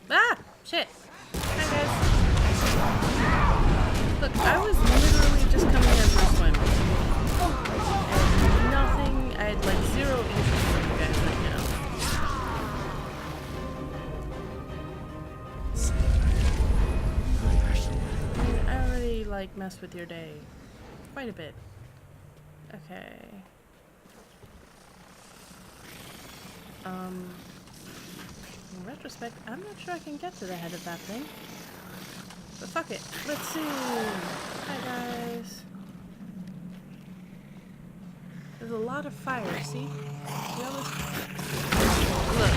Ah! Shit! Hi guys. Look, I was literally just coming here for a swim. And nothing, I had like zero interest in you guys right now. I already like messed with your day. Quite a bit. Okay. In retrospect, I'm not sure I can get to the head of that thing. But fuck it. Let's see. Hi guys. There's a lot of fire, see? See all this? Look.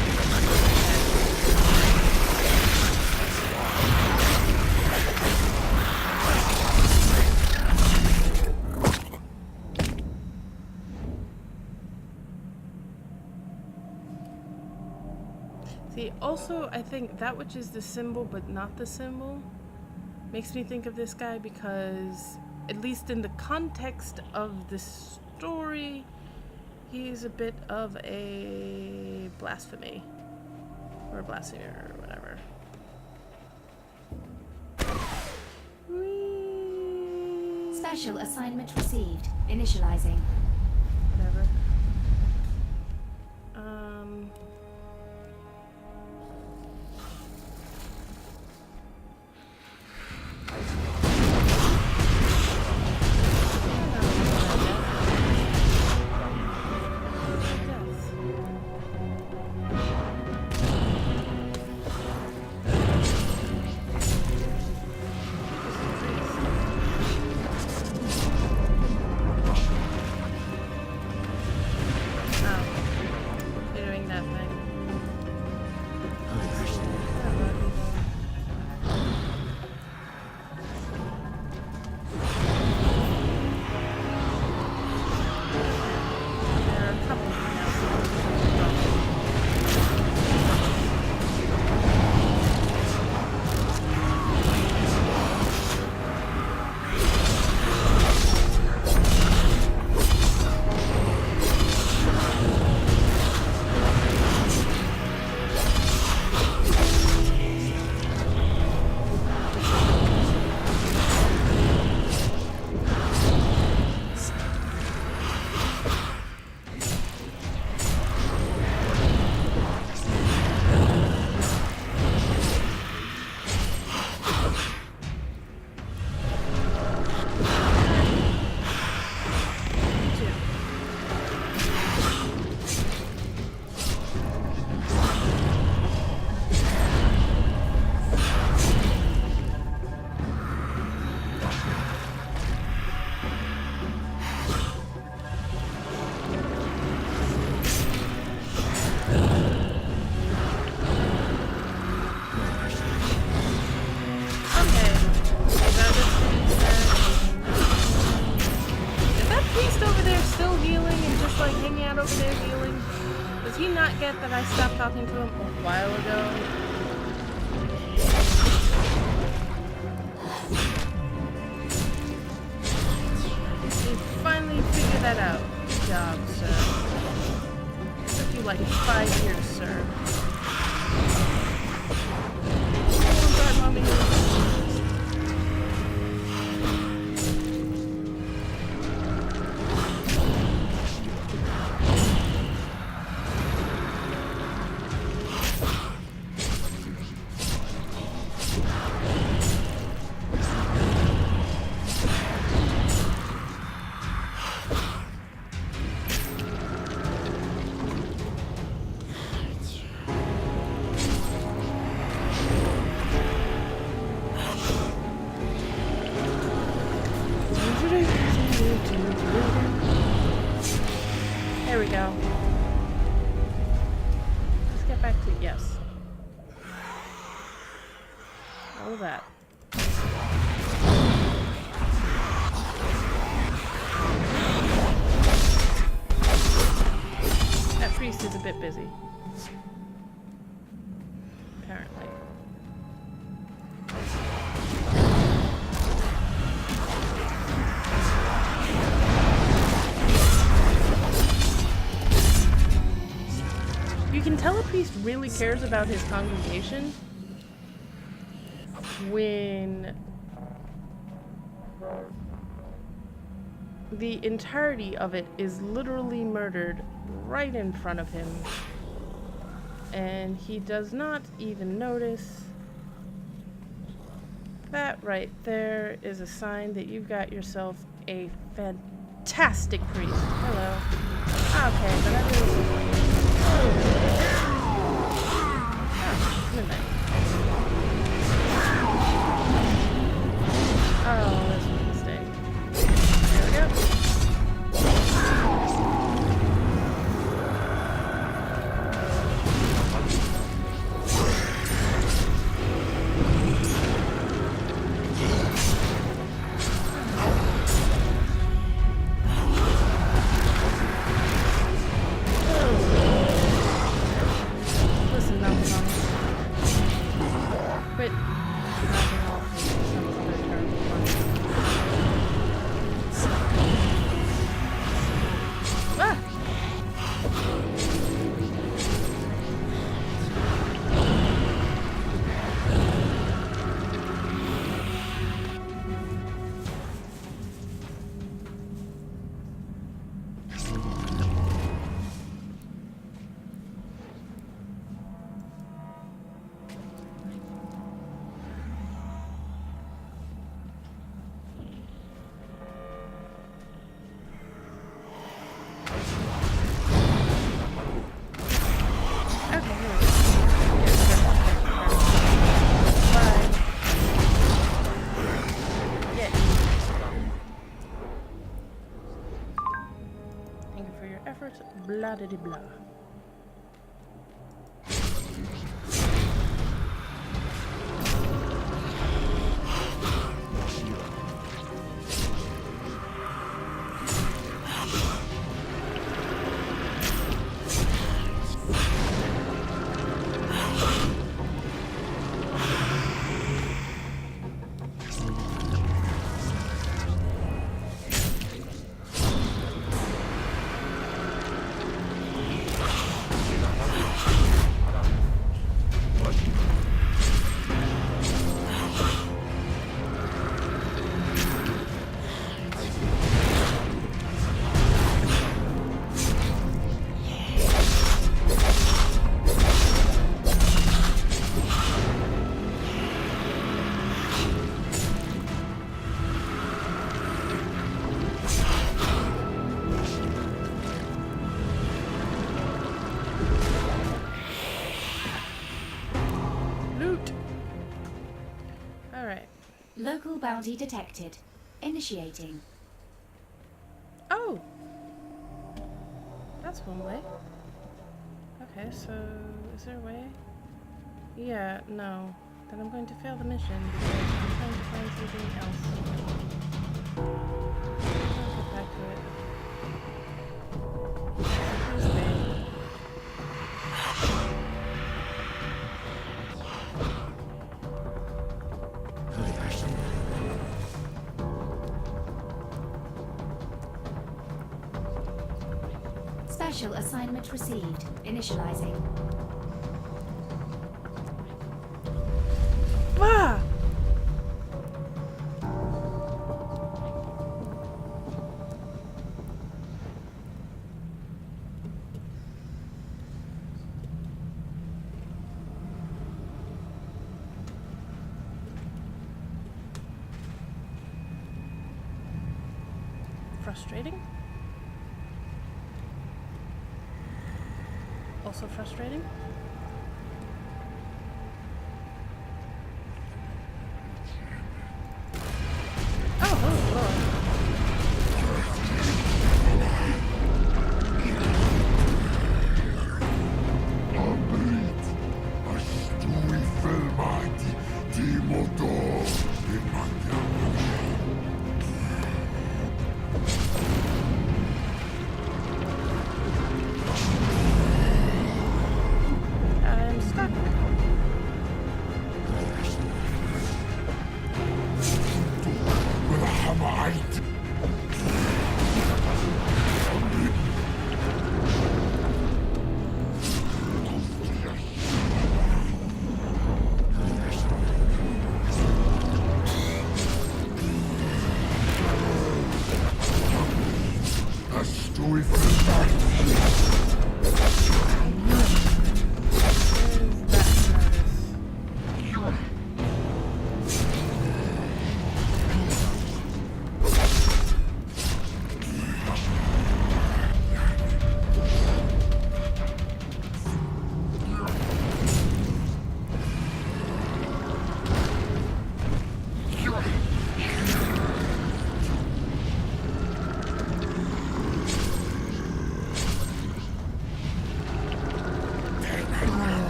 See, also, I think that which is the symbol but not the symbol makes me think of this guy because, at least in the context of the story, he's a bit of a blasphemy. Or a blasphemer, or whatever. Whee! Special assignment received. Initializing. Whatever. That I stopped talking to him a while ago. You finally figured that out. Good job, sir. It took you like 5 years, sir. Oh, God, Mommy. kill that. That priest is a bit busy. Apparently. You can tell a priest really cares about his congregation when the entirety of it is literally murdered right in front of him, and he does not even notice. That right there is a sign that you've got yourself a fantastic priest. Hello. Okay, but I really... midnight. Oh, that's a mistake. There we go. Listen, Malcolm. Quit knocking off some other terrible fun. Ah! Blah de blah. Local bounty detected. Initiating. Oh! That's one way. Okay, so is there a way? Yeah, no. Then I'm going to fail the mission because I'm trying to find something else. I'll get back to it. This way. Special assignment received. Initializing. Ah! Frustrating? Also frustrating? Oh, Lord. Abrit, a stui felmati, timoto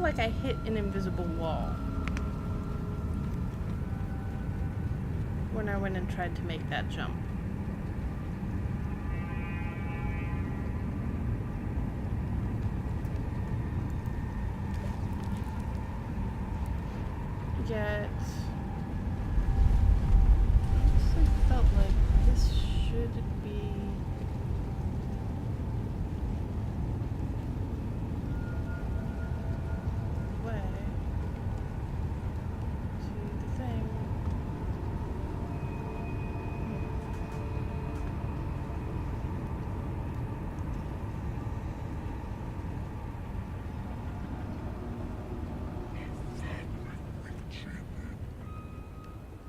feel like I hit an invisible wall when I went and tried to make that jump. Yet, I honestly felt like this should be the way to the thing.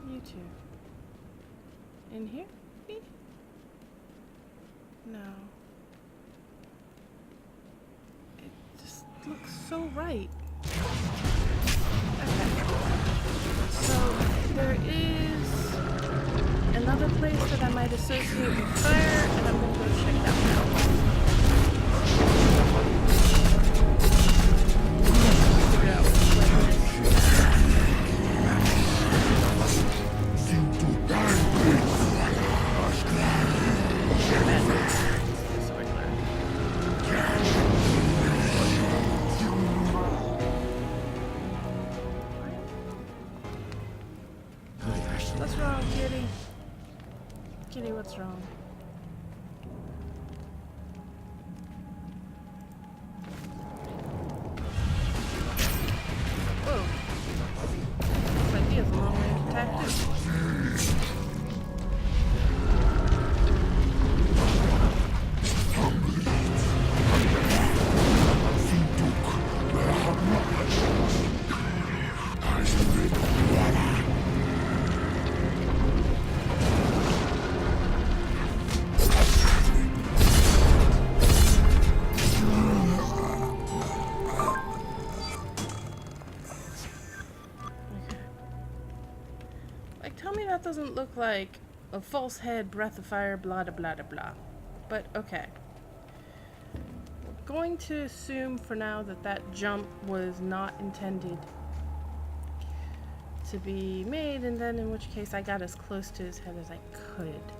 You two. In here? Me? No. It just looks so right. Okay. So there is another place that I might associate with fire, and I'm gonna go check that one out. Figure out which way it is. What's wrong, Kitty? Kitty, what's wrong? Whoa. Looks like he has a long range attack too. Tell me that doesn't look like a false head, breath of fire, blah blah blah blah. But okay. We're going to assume for now that that jump was not intended to be made, and then in which case I got as close to his head as I could.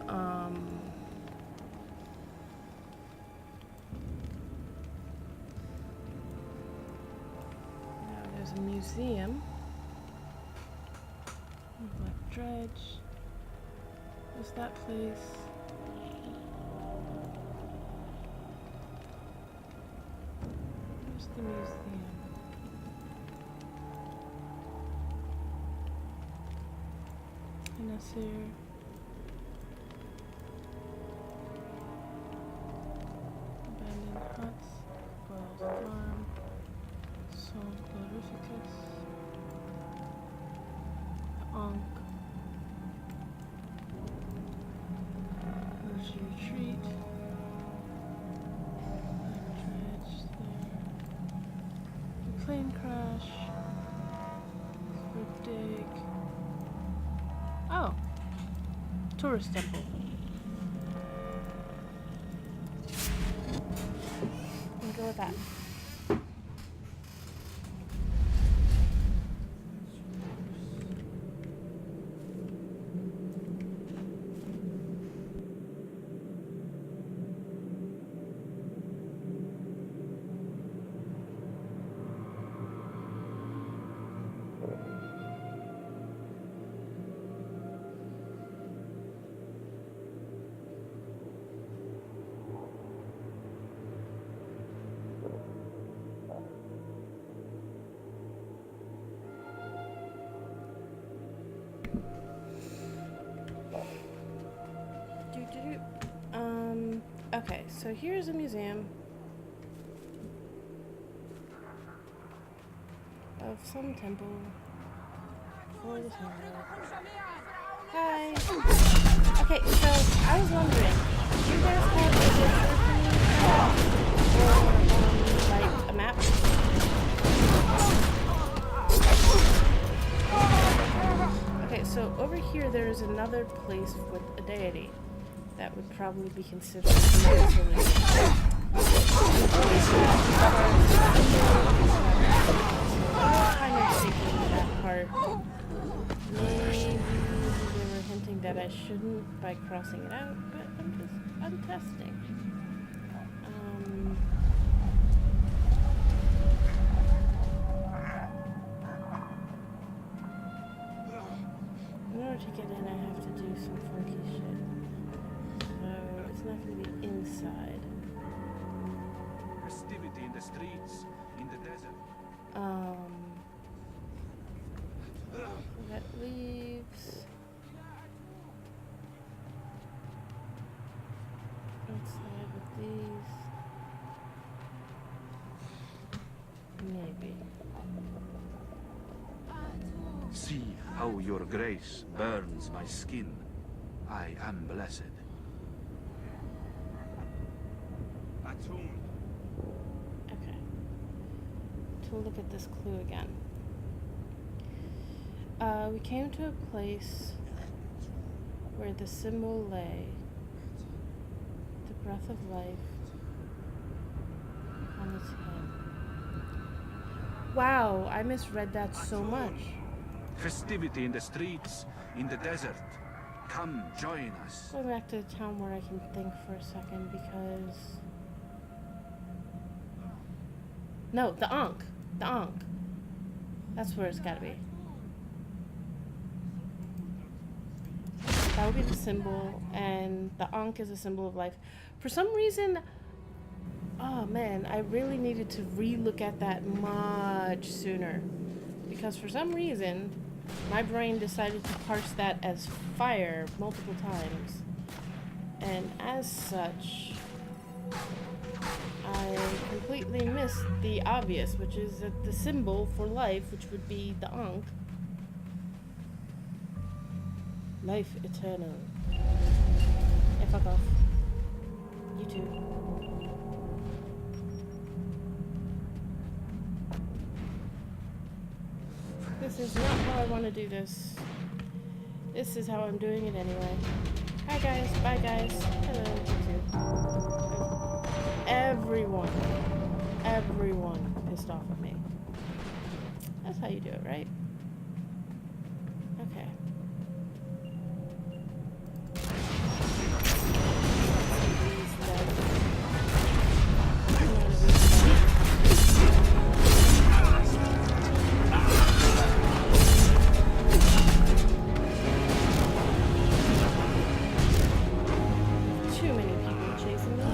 Now there's a museum. Left dredge. What's that place? Where's the museum? Nasir. Abandoned huts. Boyle's farm. Sol Glorificus. Ankh. Orochi retreat. Dredge there. The plane crash. Squid dig. Oh. Tourist temple. We'll go with that. Okay, so here's a museum of some temple for the temple. Hi. Okay, so I was wondering, do you guys have a or like a map? Okay, so over here there is another place with a deity that would probably be considered a utility. kind of thinking that part. Maybe they were hinting that I shouldn't by crossing it out, but I'm testing. In order to get in, I have to do some funky shit. So it's not going to be inside. Festivity in the streets, in the desert. That leaves. Outside with these. Maybe. See how your grace burns my skin. I am blessed. Attuned. Okay. To look at this clue again. We came to a place where the symbol lay, the breath of life on its head. Wow, I misread that so much. Festivity in the streets, in the desert. Come join us. Go back to the town where I can think for a second because... No, the Ankh. The Ankh. That's where it's gotta be. That would be the symbol, and the Ankh is a symbol of life. For some reason, oh man, I really needed to re-look at that much sooner. Because for some reason, my brain decided to parse that as fire multiple times. And as such, I completely missed the obvious, which is that the symbol for life, which would be the Ankh, life eternal. Hey, fuck off. You too. This is not how I want to do this. This is how I'm doing it anyway. Hi guys, bye guys. Hello, you too. Everyone pissed off at me. That's how you do it, right? Okay. Too many people chasing me.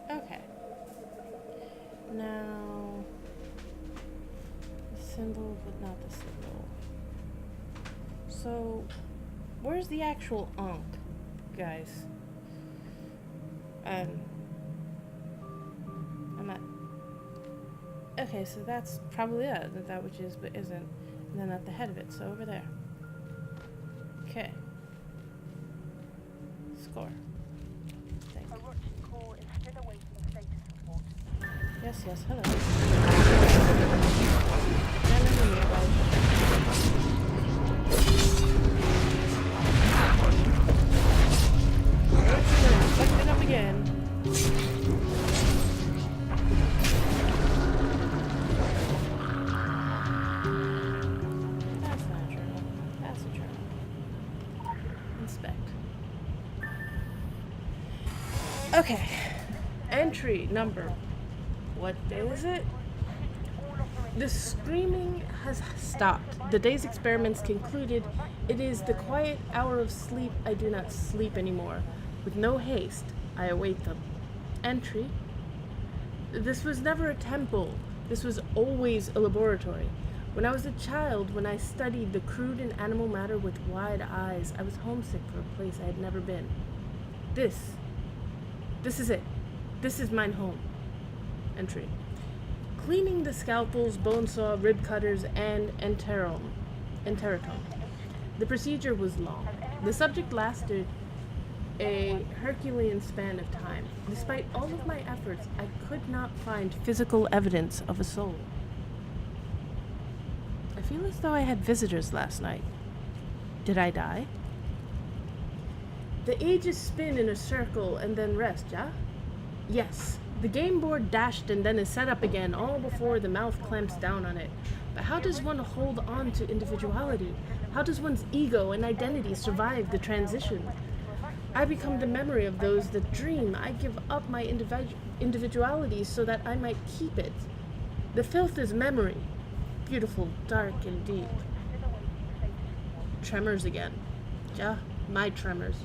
Okay. Now, the symbol, but not the symbol. So, where's the actual Ankh, guys? I'm not. Okay, so that's probably it. That which is but isn't. And then at the head of it, so over there. Okay. Score. Thank you. Orochi core is still awaiting status report. Yes, yes, hello. Yeah, no, no, no, fucked it up again. That's not a journal. That's a journal. Inspect. Okay. Entry number. What day is it? The screaming has stopped. The day's experiments concluded. It is the quiet hour of sleep. I do not sleep anymore. With no haste, I await them. Entry. This was never a temple. This was always a laboratory. When I was a child, when I studied the crude and animal matter with wide eyes, I was homesick for a place I had never been. This is it. This is mine home. Entry. Cleaning the scalpels, bone saw, rib cutters, and enteratome. The procedure was long. The subject lasted a Herculean span of time. Despite all of my efforts, I could not find physical evidence of a soul. I feel as though I had visitors last night. Did I die? The ages spin in a circle and then rest, yeah? Yes. The game board dashed and then is set up again, all before the mouth clamps down on it. But how does one hold on to individuality? How does one's ego and identity survive the transition? I become the memory of those that dream. I give up my individuality so that I might keep it. The filth is memory. Beautiful, dark, and deep. Tremors again. Yeah, my tremors.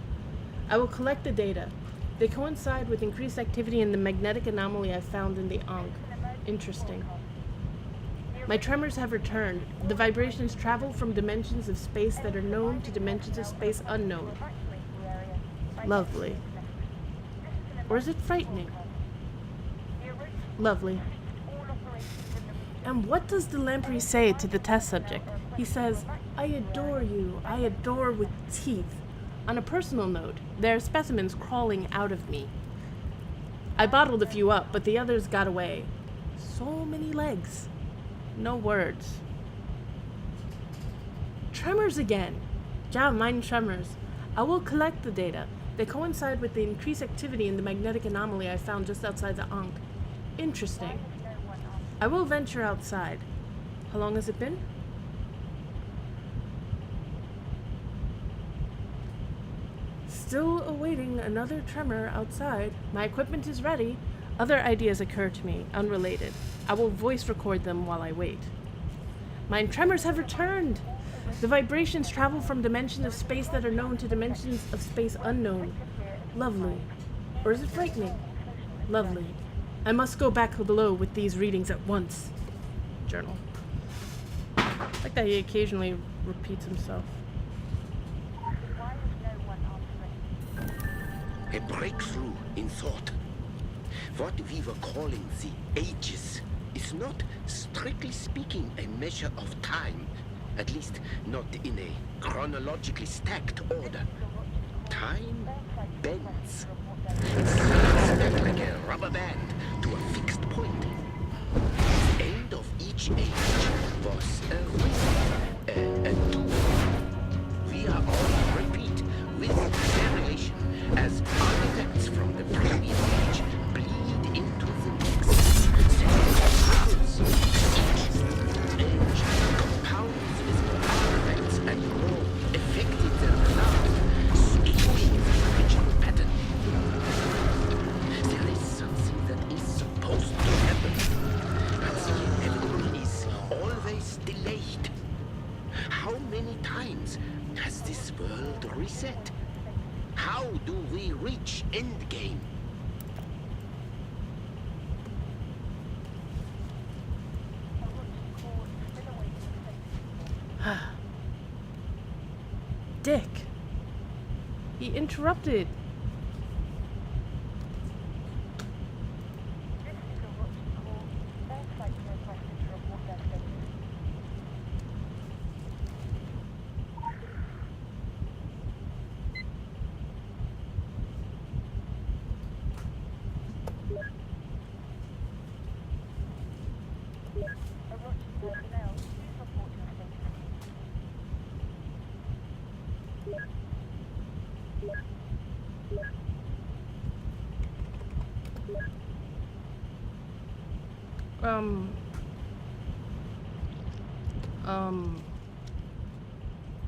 I will collect the data. They coincide with increased activity in the magnetic anomaly I found in the Ankh. Interesting. My tremors have returned. The vibrations travel from dimensions of space that are known to dimensions of space unknown. Lovely. Or is it frightening? Lovely. And what does the lamprey say to the test subject? He says, I adore you. I adore with teeth. On a personal note, there are specimens crawling out of me. I bottled a few up, but the others got away. So many legs. No words. Tremors again. Ja, mine tremors. I will collect the data. They coincide with the increased activity in the magnetic anomaly I found just outside the Ankh. Interesting. I will venture outside. How long has it been? Still awaiting another tremor outside. My equipment is ready. Other ideas occur to me, unrelated. I will voice record them while I wait. Mine tremors have returned! The vibrations travel from dimensions of space that are known to dimensions of space unknown. Lovely. Or is it frightening? Lovely. I must go back below with these readings at once. Journal. I like that he occasionally repeats himself. A breakthrough in thought. What we were calling the ages is not, strictly speaking, a measure of time. At least not in a chronologically stacked order. Time bends. It snaps back like a rubber band to a fixed point. The end of each age was a rhythm, a duel. We are all repeat with variation as artifacts from the previous age bleed into the next. Each age compounds with artifacts and more affected than another, skewing the original pattern. There is something that is supposed to happen, but the inevitable is always delayed. How many times has this world reset? How do we reach endgame? Dick. He interrupted.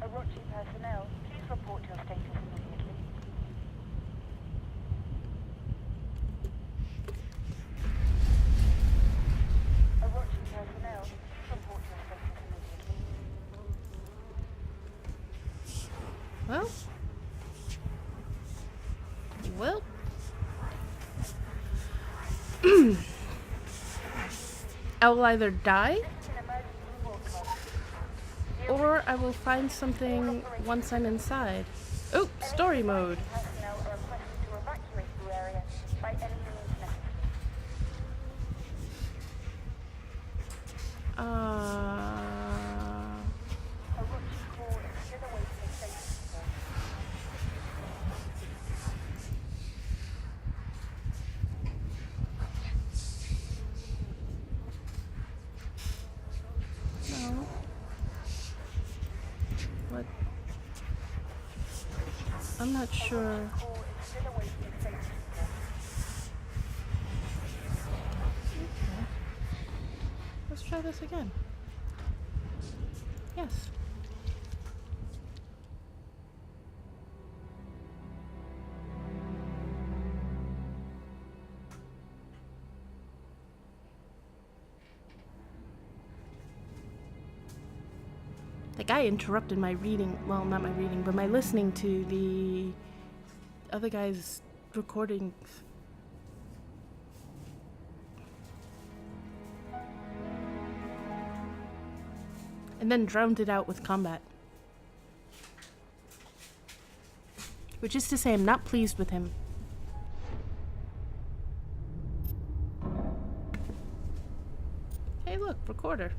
Orochi personnel, please report your status immediately. Orochi personnel, please report your status immediately. Well. I will either die, or I will find something once I'm inside. Oh, story mode. Personnel are requested to evacuate the area by any means necessary. Orochi core is still awaiting a status report. No. I'm not sure. Okay. Let's try this again. Yes. The guy interrupted my reading, well, not my reading, but my listening to the other guy's recordings. And then drowned it out with combat. Which is to say, I'm not pleased with him. Hey, look, recorder.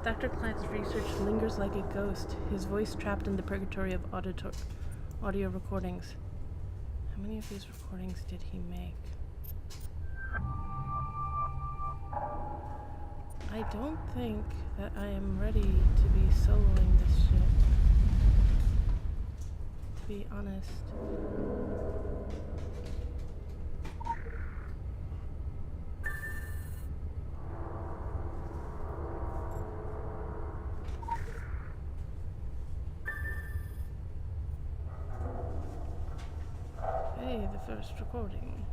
Dr. Klein's research lingers like a ghost, his voice trapped in the purgatory of audio recordings. How many of these recordings did he make? I don't think that I am ready to be soloing this shit. To be honest. Hey, the first recording.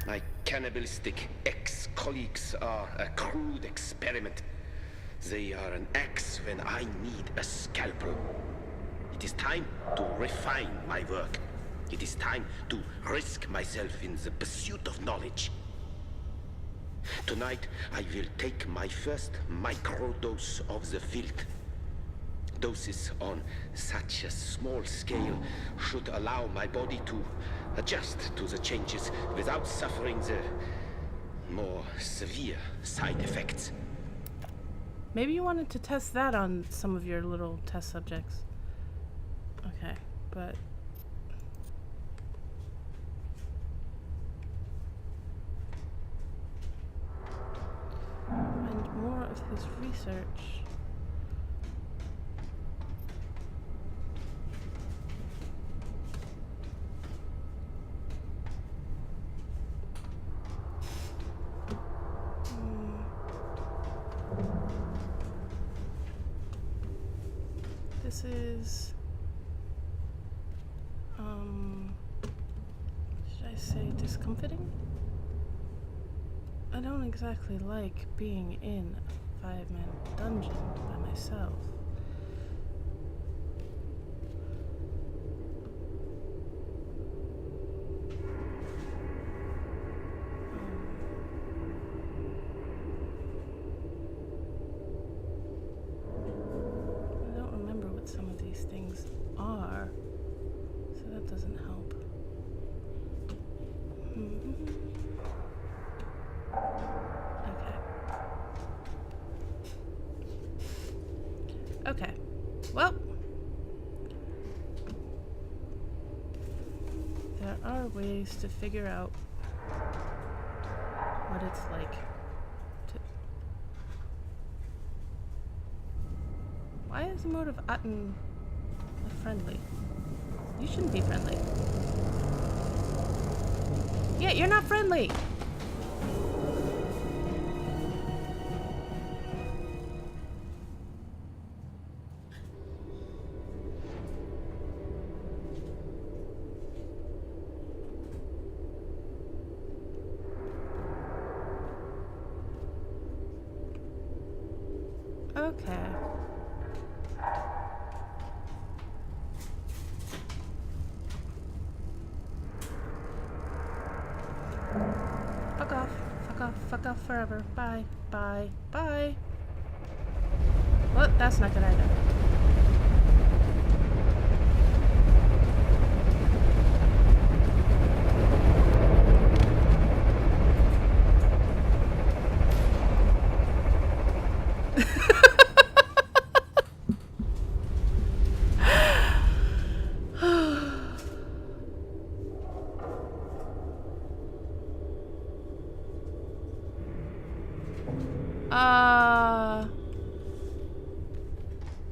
My cannibalistic ex-colleagues are a crude experiment. They are an axe when I need a scalpel. It is time to refine my work. It is time to risk myself in the pursuit of knowledge. Tonight, I will take my first microdose of the filth. Doses on such a small scale should allow my body to adjust to the changes without suffering the more severe side effects. Maybe you wanted to test that on some of your little test subjects. Okay, but... and more of his research. This is, should I say discomforting? I don't exactly like being in a 5-man dungeon by myself. Some of these things are, so that doesn't help. Okay. Well, there are ways to figure out what it's like to... Why is the mode of Atten friendly? You shouldn't be friendly. Yeah, you're not friendly! Okay. Fuck off. Fuck off. Fuck off forever. Bye. Bye. Bye. Well, that's not good either.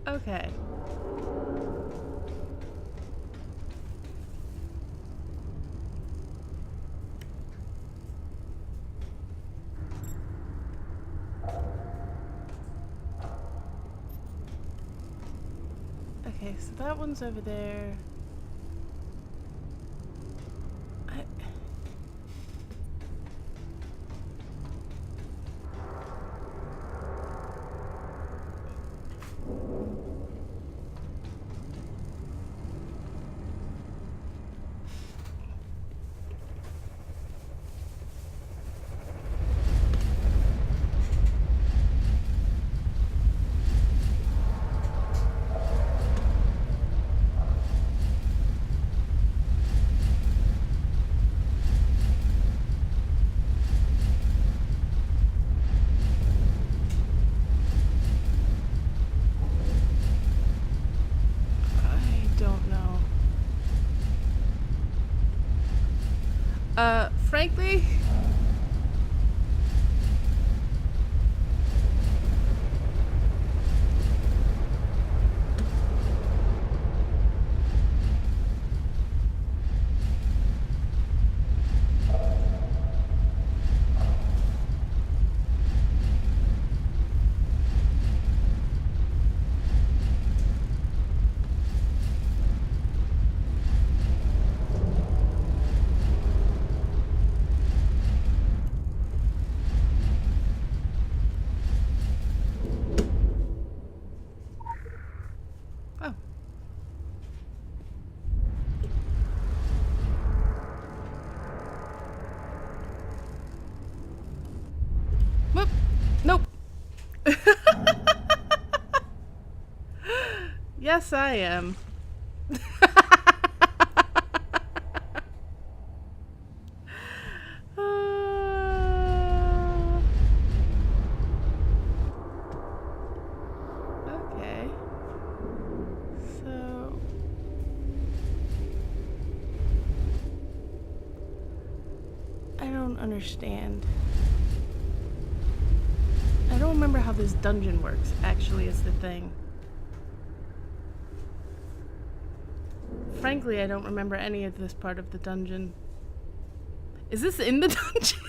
Okay. Okay, so that one's over there. Frankly, yes, I am. Okay. So I don't understand. I don't remember how this dungeon works, actually, is the thing. Frankly, I don't remember any of this part of the dungeon. Is this in the dungeon?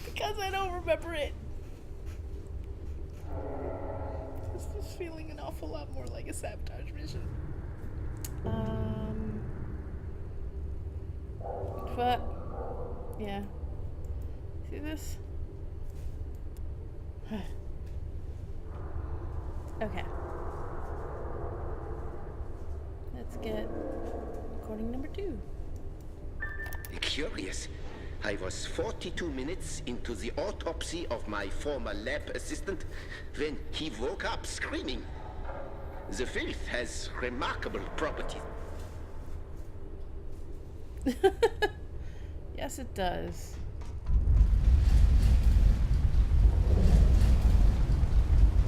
Because I don't remember it. This is feeling an awful lot more like a sabotage mission. But, yeah. See this? Okay. Let's get recording number 2. Curious. I was 42 minutes into the autopsy of my former lab assistant when he woke up screaming. The filth has remarkable properties. Yes, it does.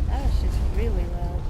That was just really loud.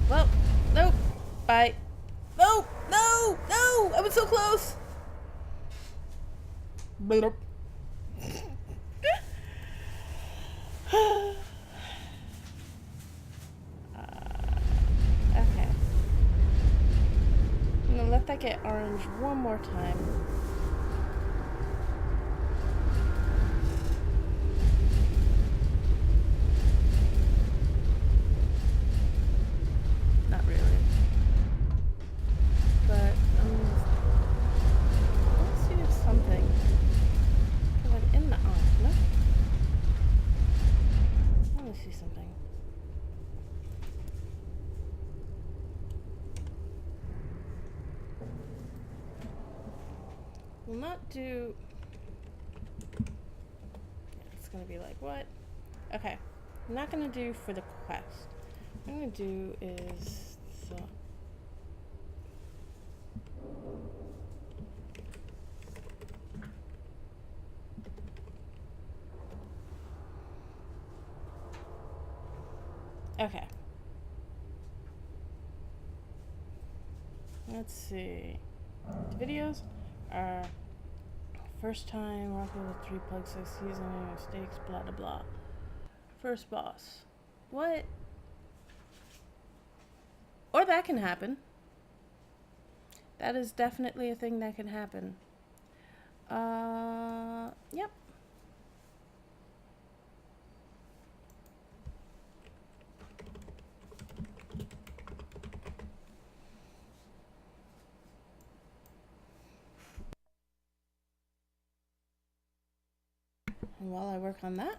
Well, nope. Bye. No, no, no! I was so close. Blurp. Okay. I'm gonna let that get orange one more time. Not really. But let's see if something. Because I'm in the no? will not do... It's gonna be like, what? Okay. I'm not gonna do for the quest. What I'm gonna do is... Okay. Let's see. The videos are first time walking with 3 plugs, 6 season mistakes, blah blah blah. First boss. What? Or that can happen. That is definitely a thing that can happen. Yep. And while I work on that,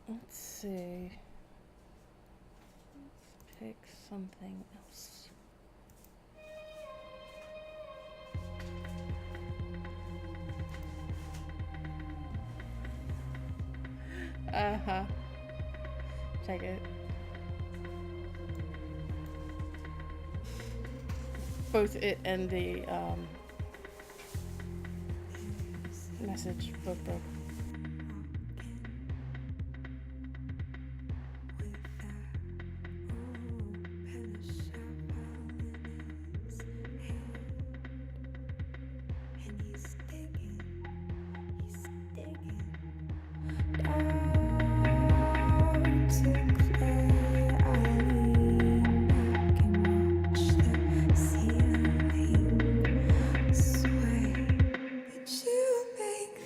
let's see. Let's pick something else. Uh-huh. Check it. Both it and the message book broke.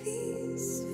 These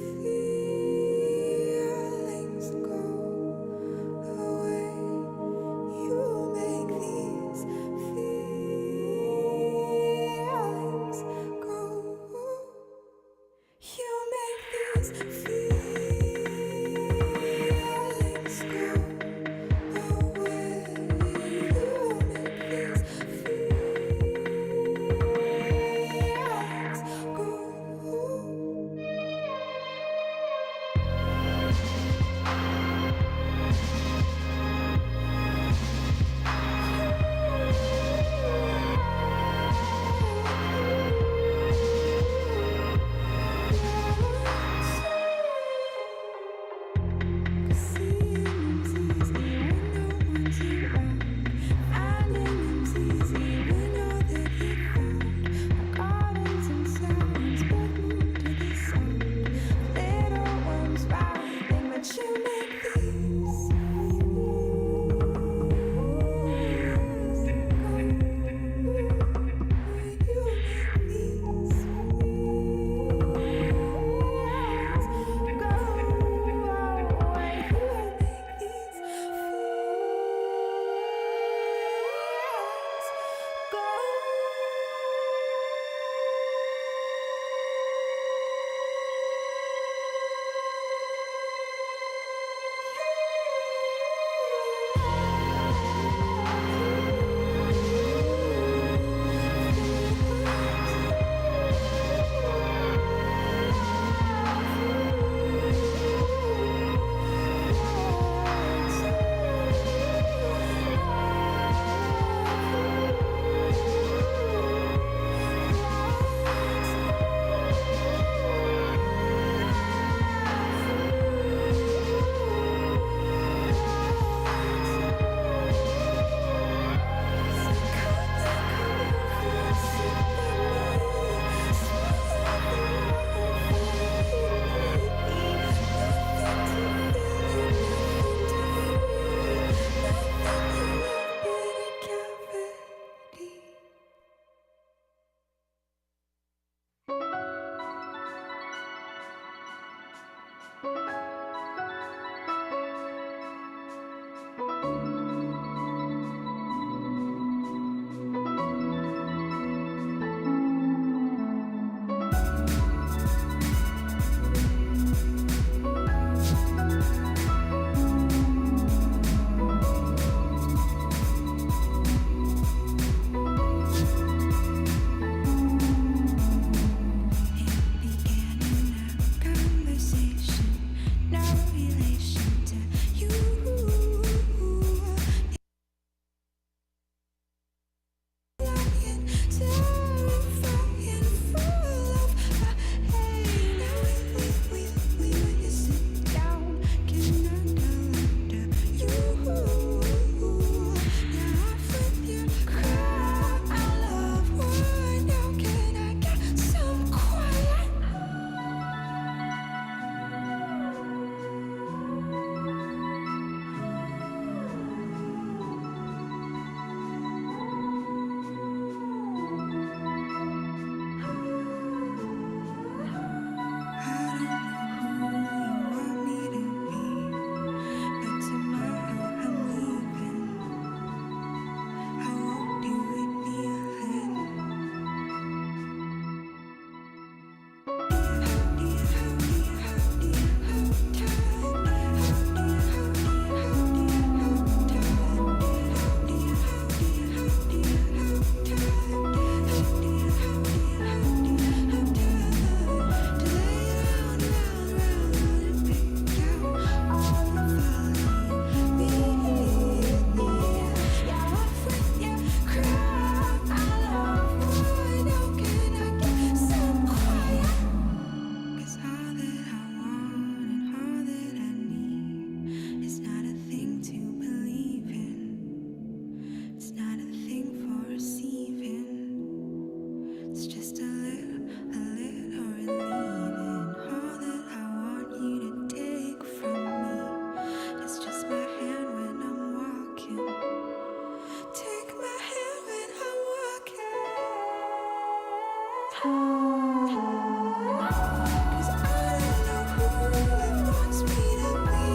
It's just a little relieving. All that I want you to take from me. It's just my hand when I'm walking. Take my hand when I'm walking. 'Cause I don't know who it wants me to be.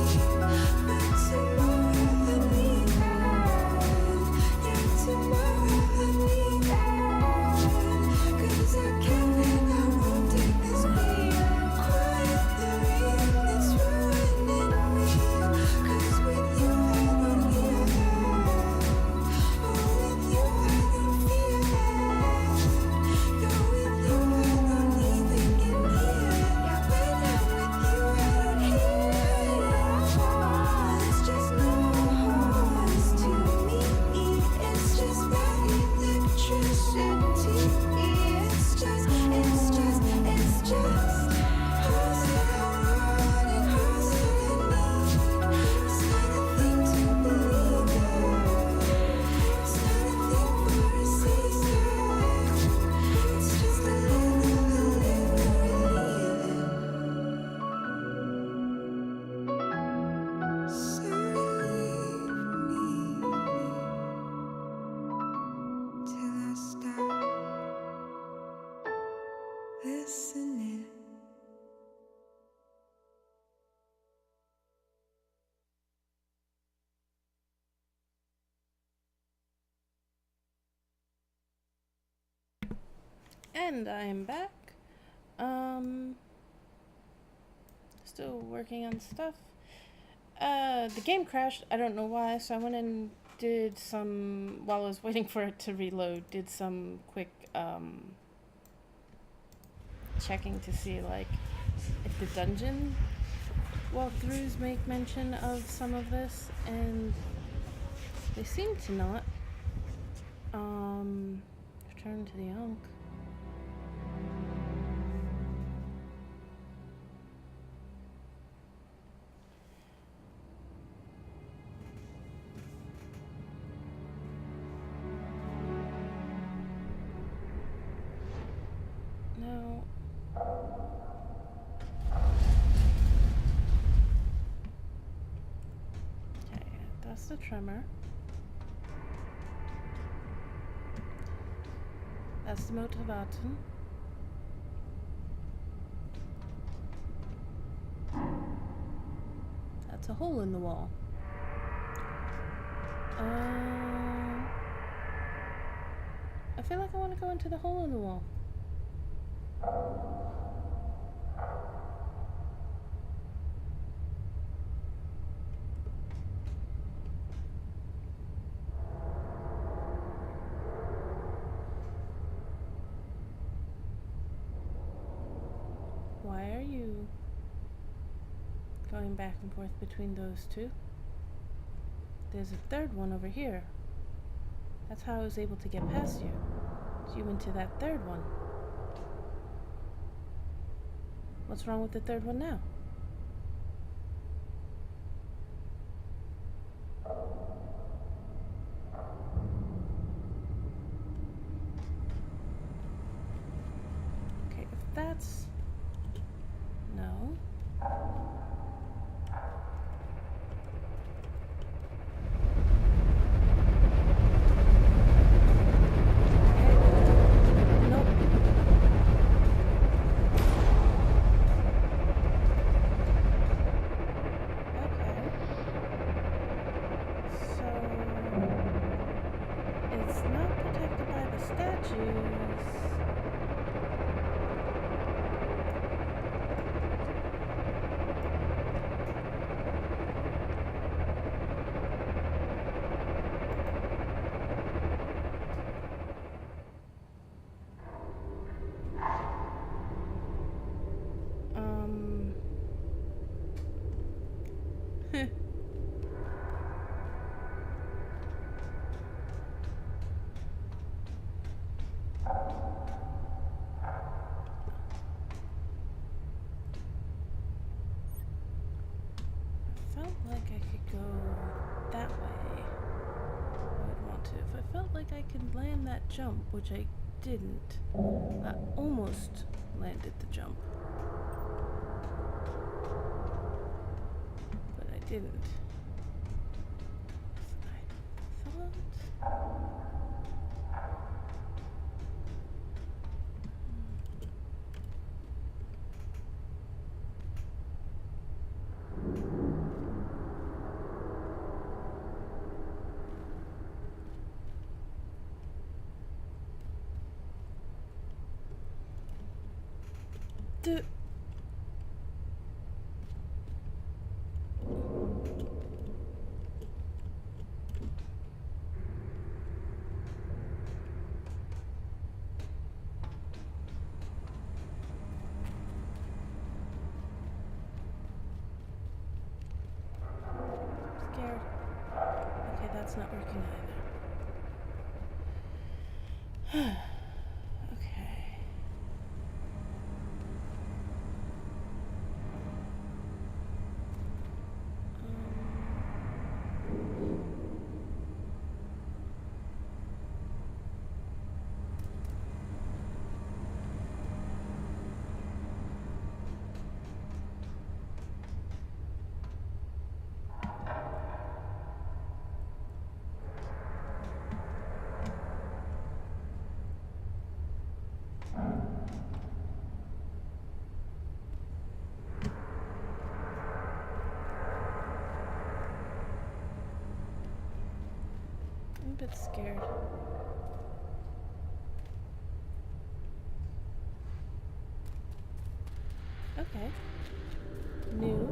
But tomorrow I need God. Yeah, tomorrow I need God. 'Cause I can't and I won't take this beat. Quiet the rhythm that's ruining me. 'Cause with you I don't hear that. Oh, with you I don't feel that. No, with you I don't even get near it. When I'm with you I don't hear it. It's just no voice to me. It's just that electricity. It's just hustle running, hustle need. It's not a thing to believe in. It's not a thing for a season. It's just a little relieving. So relieve me till I stop listening. And I am back. Still working on stuff. The game crashed. I don't know why, so I went and did some, while I was waiting for it to reload, did some quick, checking to see, like, if the dungeon walkthroughs make mention of some of this, and they seem to not. Return to the Ankh. No. Okay, that's the tremor. That's the motivatum. That's a hole in the wall. I feel like I want to go into the hole in the wall. Why are you going back and forth between those two? There's a third one over here. That's how I was able to get past you. So you went to that third one. What's wrong with the third one now? Okay, if that's... No. Jump, which I didn't. I almost landed the jump. But I didn't. I thought... Dude. Scared. Okay, that's not working either. I'm a bit scared. Okay. New.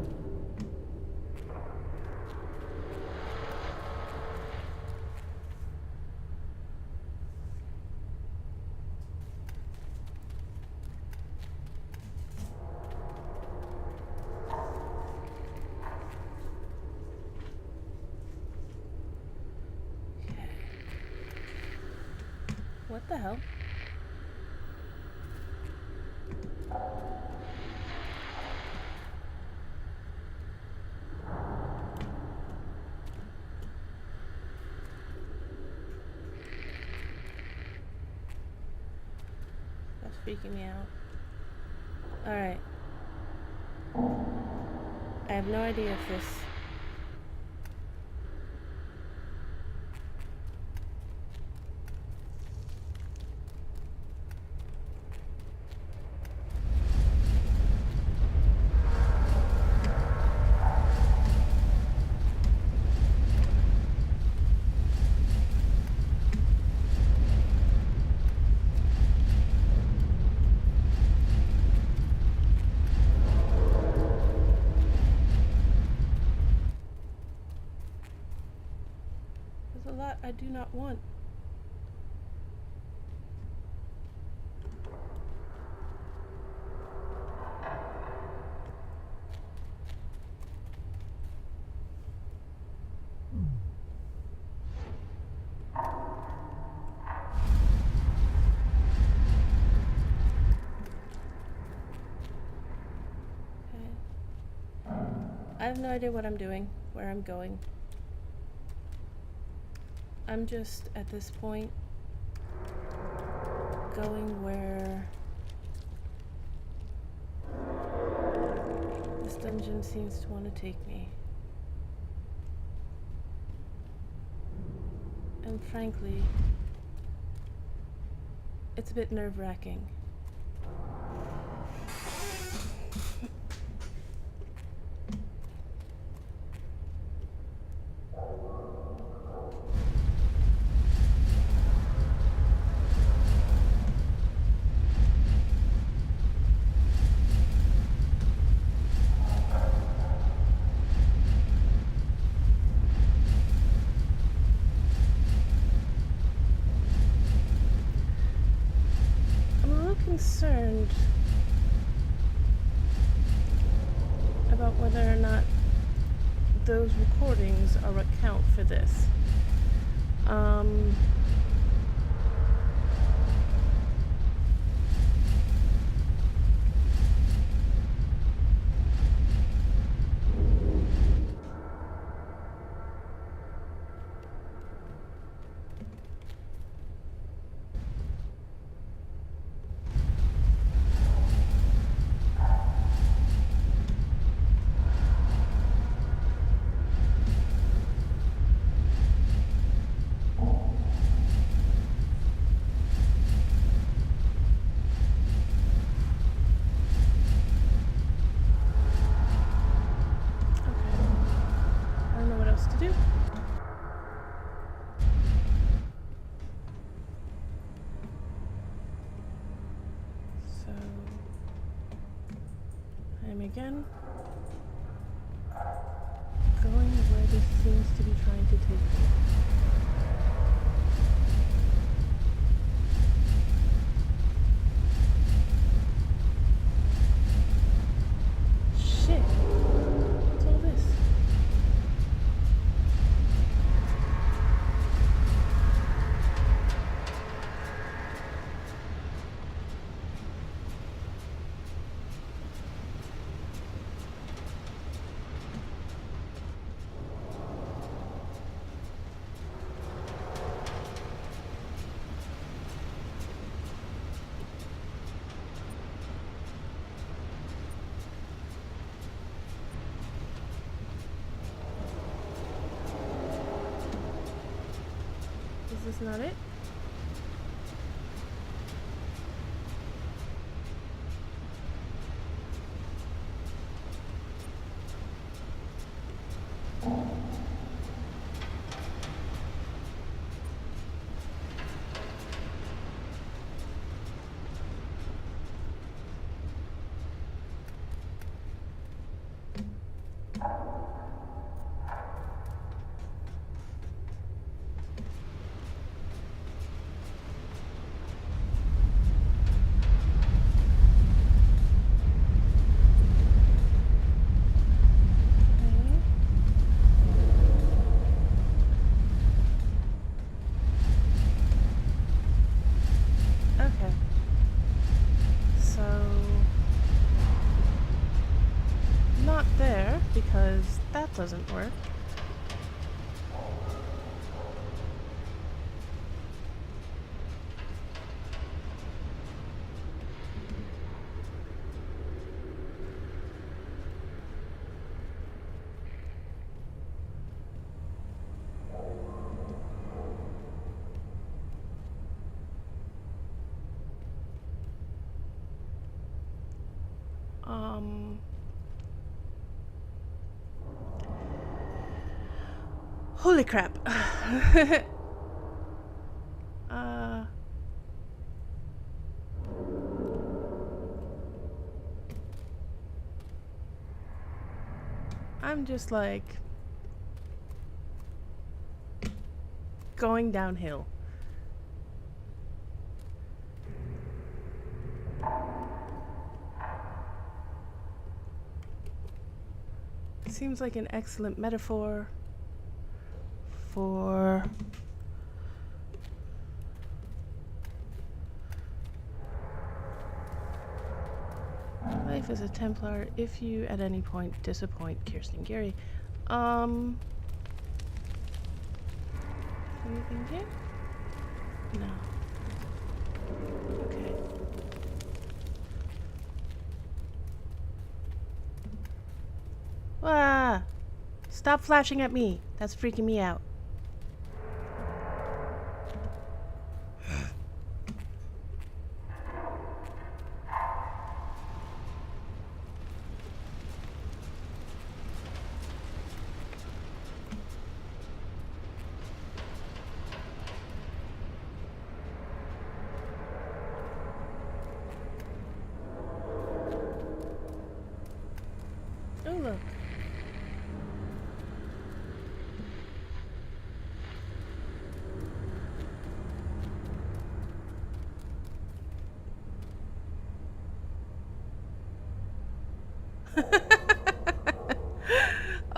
What the hell? That's freaking me out. Alright. I have no idea if this... There's a lot I do not want. I have no idea what I'm doing, where I'm going. I'm just, at this point, going where this dungeon seems to want to take me. And frankly, it's a bit nerve-wracking. Concerned about whether or not those recordings are what count for this. So I'm again going where this seems to be trying to take me. Shit! What's all this? Is this not it? Okay. So, not there, because that doesn't work. Holy crap. I'm just like going downhill. Seems like an excellent metaphor for life as a Templar if you at any point disappoint Kirsten Gary. Anything here? No. Okay. Ah! Stop flashing at me. That's freaking me out. Oh, look.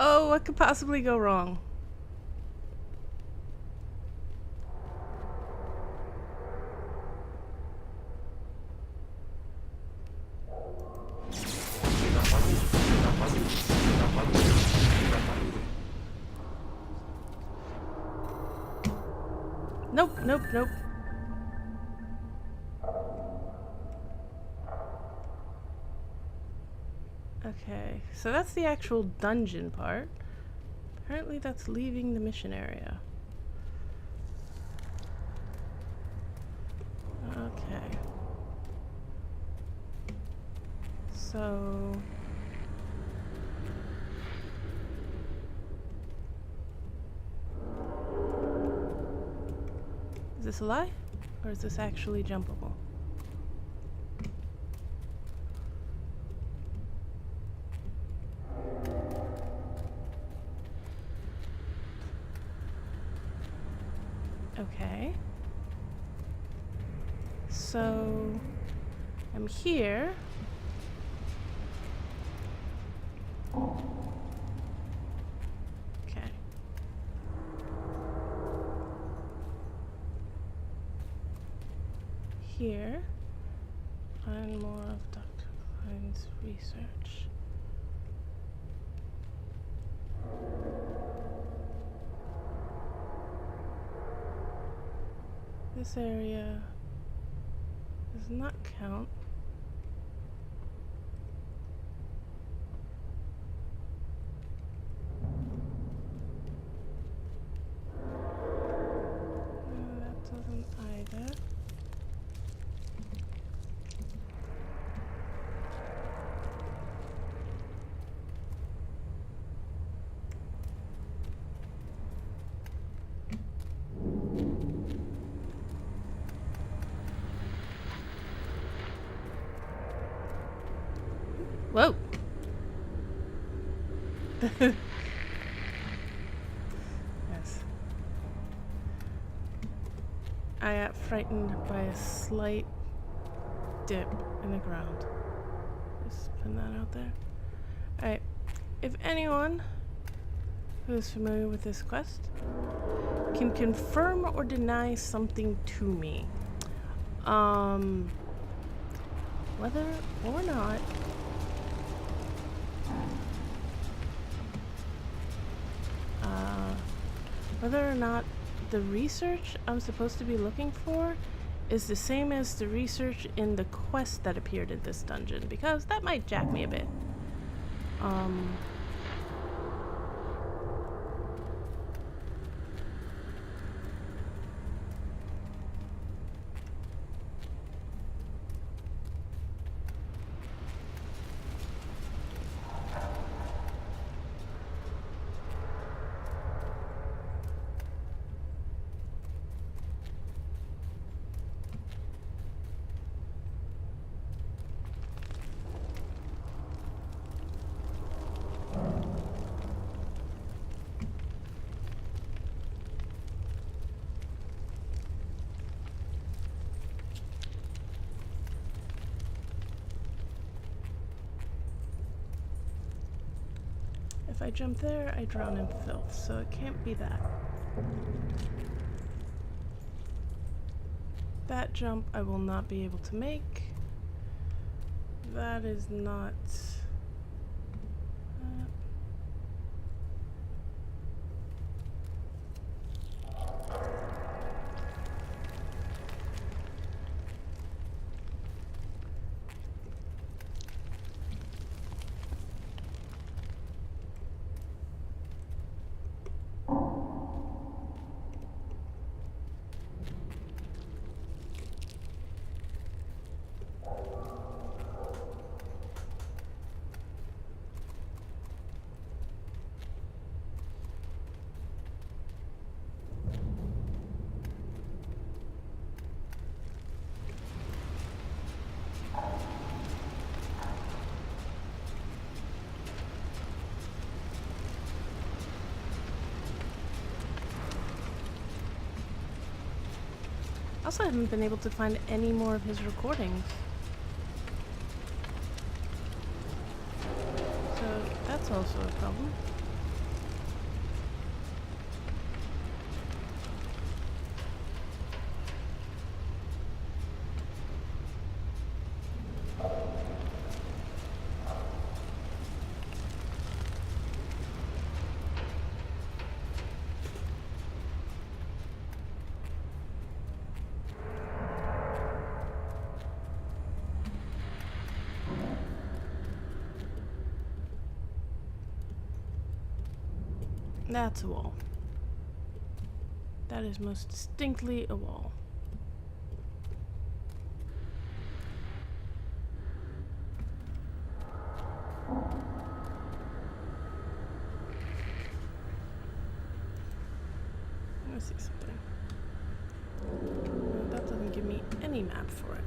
Oh, what could possibly go wrong? Nope, nope, nope. Okay, so that's the actual dungeon part. Apparently that's leaving the mission area. Okay. So... is this a lie? Or is this actually jumpable? Okay. So I'm here. Okay. Here. Find more of Dr. Klein's research. This area does not count. No, that doesn't either. Whoa! Yes. I got frightened by a slight dip in the ground. Just putting that out there. Alright. If anyone who is familiar with this quest can confirm or deny something to me, whether or not the research I'm supposed to be looking for is the same as the research in the quest that appeared in this dungeon, because that might jack me a bit. If I jump there, I drown in filth, so it can't be that. That jump I will not be able to make. That is not... Also, I haven't been able to find any more of his recordings. So that's also a problem. That's a wall. That is most distinctly a wall. Let's see something. No, that doesn't give me any map for it.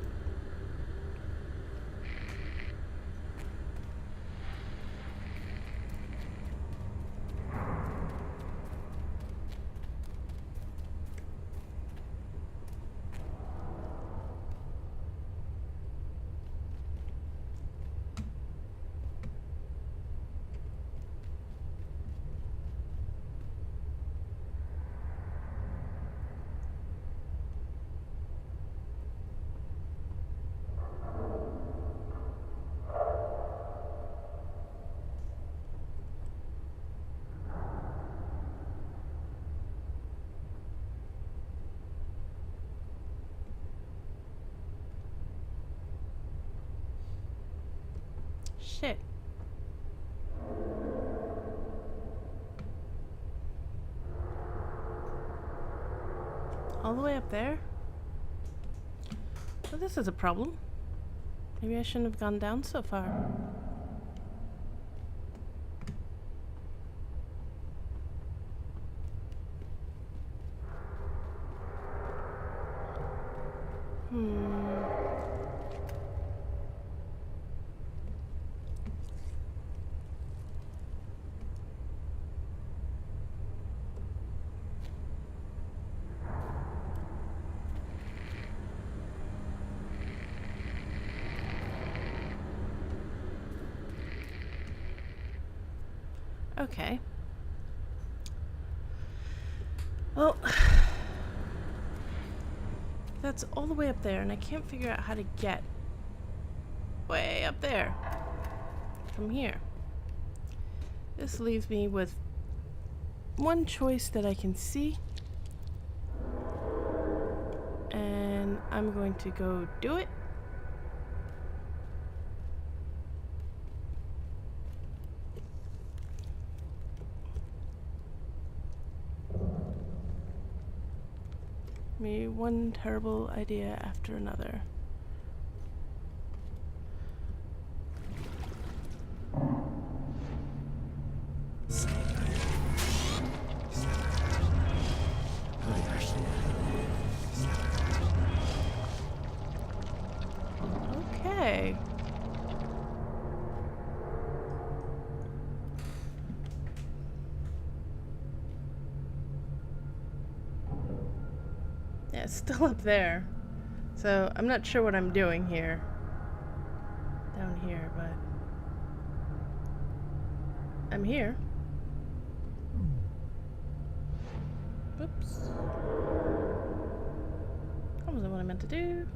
shit. All the way up there? Well, this is a problem. Maybe I shouldn't have gone down so far. Okay. Well, that's all the way up there, and I can't figure out how to get way up there from here. This leaves me with one choice that I can see, and I'm going to go do it. Me one terrible idea after another. Okay. Yeah, it's still up there. So I'm not sure what I'm doing here. Down here, but I'm here. Oops. That wasn't what I meant to do.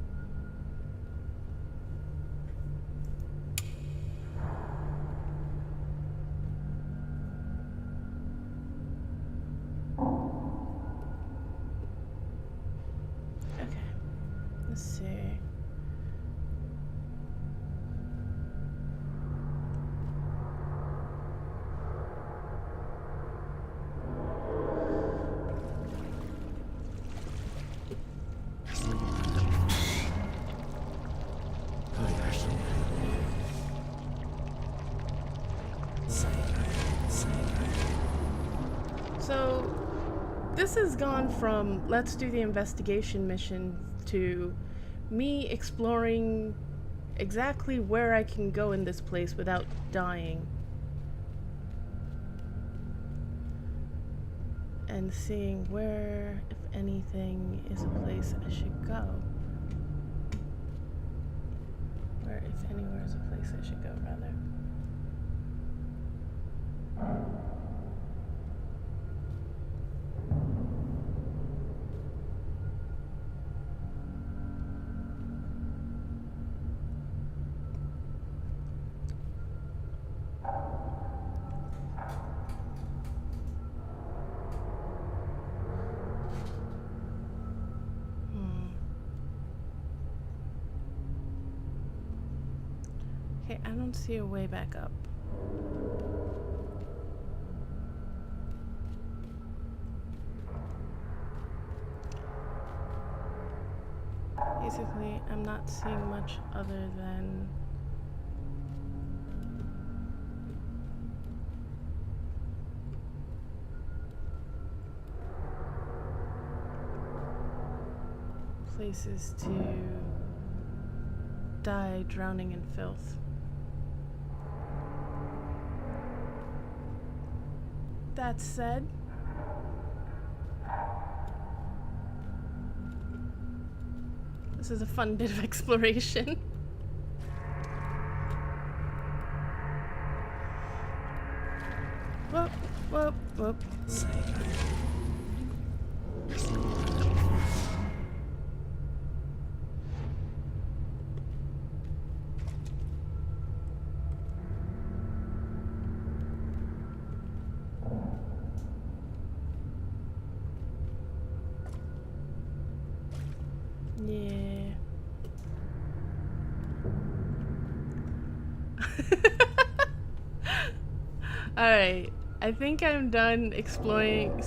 Let's see. So this has gone from let's do the investigation mission to me exploring exactly where I can go in this place without dying. And seeing where, if anything, is a place I should go. Where, if anywhere, is a place I should go, rather. Okay, I don't see a way back up. Basically, I'm not seeing much other than places to die drowning in filth. That said, this is a fun bit of exploration. Whoop, whoop, whoop. Yeah. Alright, I think I'm done exploring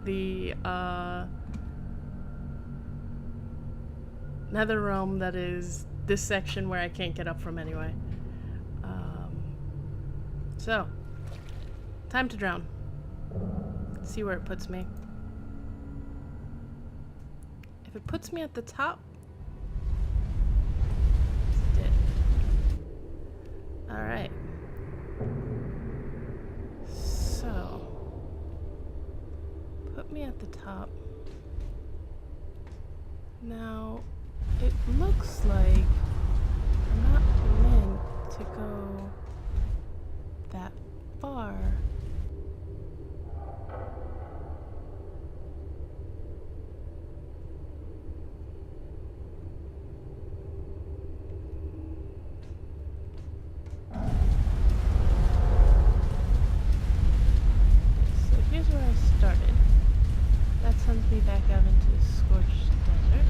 the nether realm that is this section where I can't get up from anyway. So, time to drown. See where it puts me. If it puts me at the top, it's dead. Alright. So, put me at the top. Now, it looks like I'm not meant to go that far. So here's where I started. That sends me back out into the scorched desert.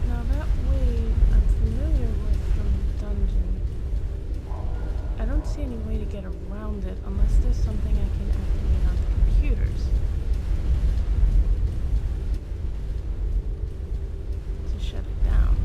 Now that way I'm familiar with from the dungeon. I don't see any way to get around it unless there's something I can activate on the computers to shut it down.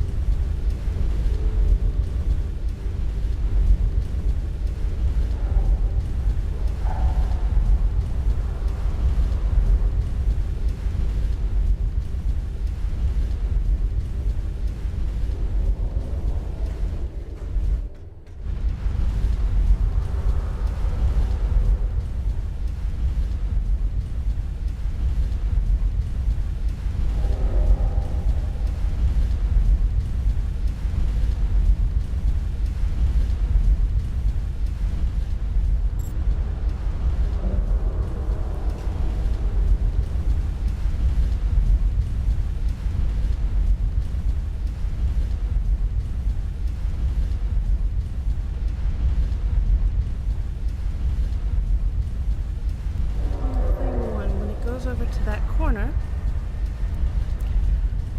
Over to that corner,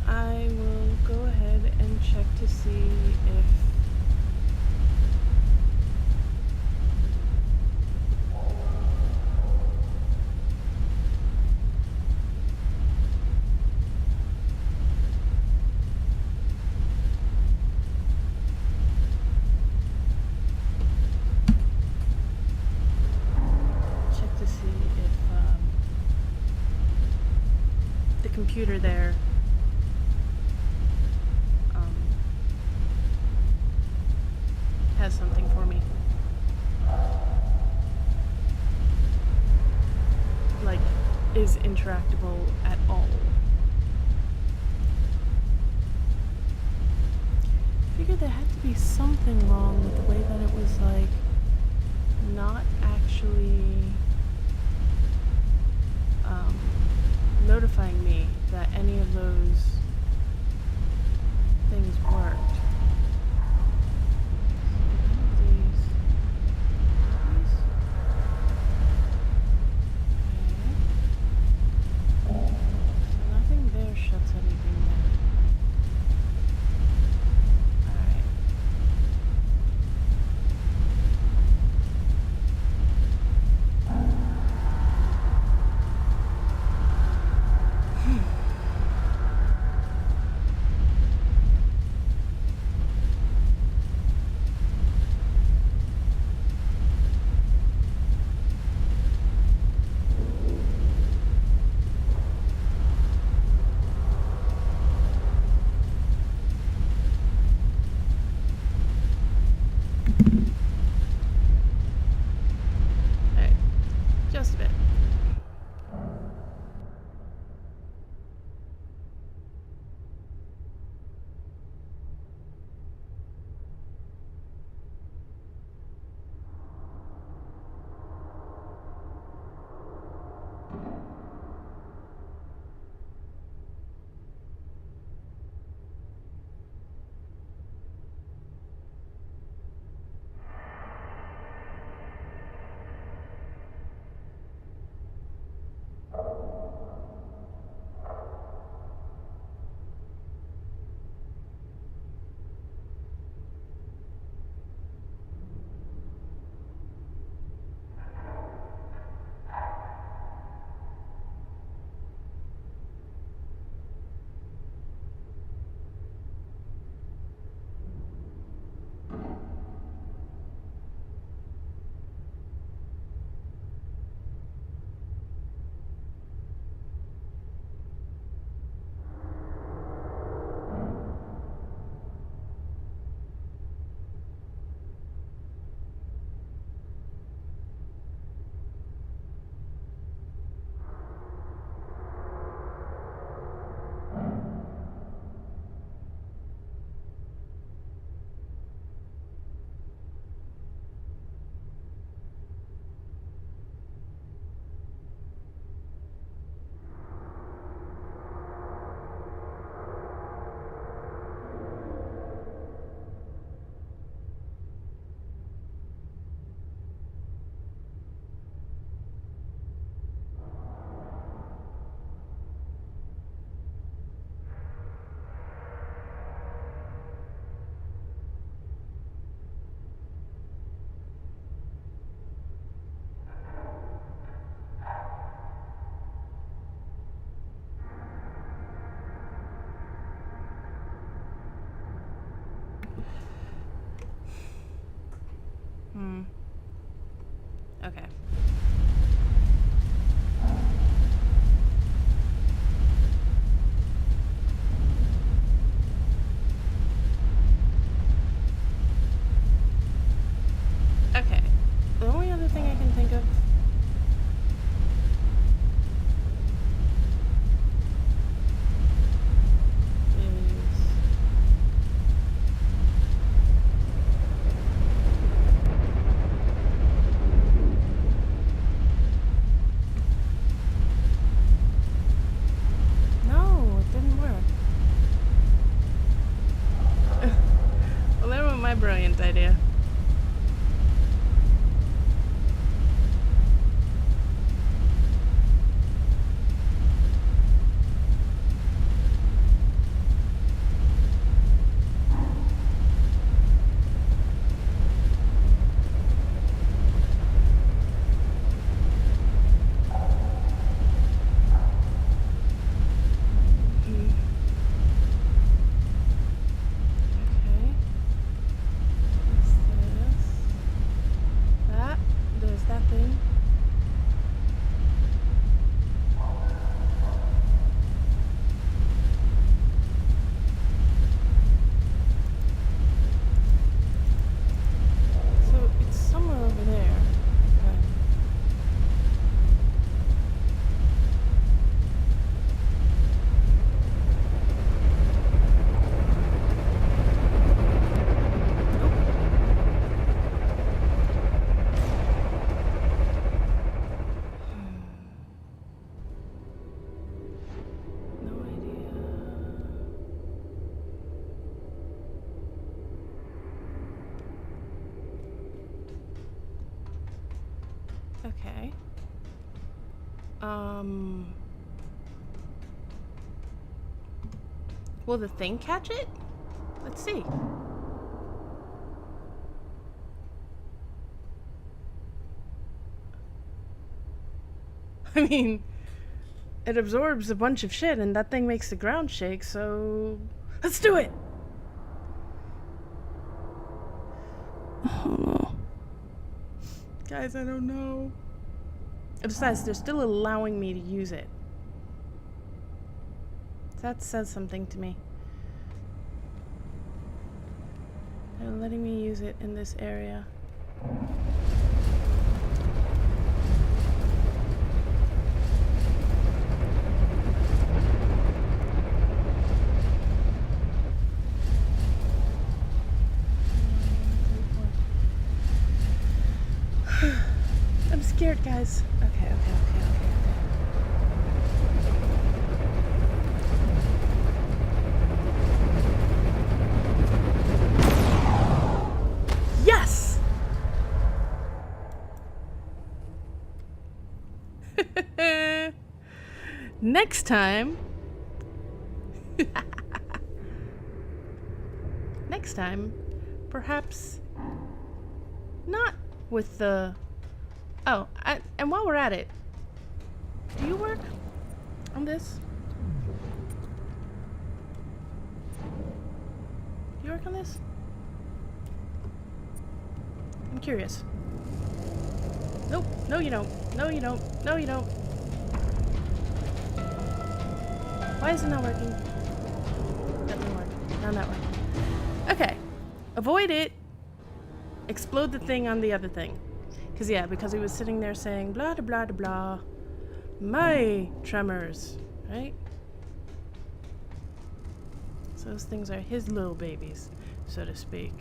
I will go ahead and check to see if computer there has something for me. Like, is interactable at all. Figured there had to be something wrong with the way that it was, like, not actually notifying me that any of those things worked. So nothing there shuts anything down. Alright. Okay. Will the thing catch it? Let's see. I mean, it absorbs a bunch of shit and that thing makes the ground shake, so let's do it! Oh no. Guys, I don't know. Besides, they're still allowing me to use it. That says something to me. They're letting me use it in this area. I'm scared, guys. Okay. Yes! Next time. Next time, perhaps not with the... Oh, and while we're at it, do you work on this? Do you work on this? I'm curious. Nope. No, you don't. No, you don't. No, you don't. Why is it not working? That didn't work. Now not working. Okay. Avoid it. Explode the thing on the other thing. Because he was sitting there saying blah blah blah blah. My tremors, right? So those things are his little babies, so to speak.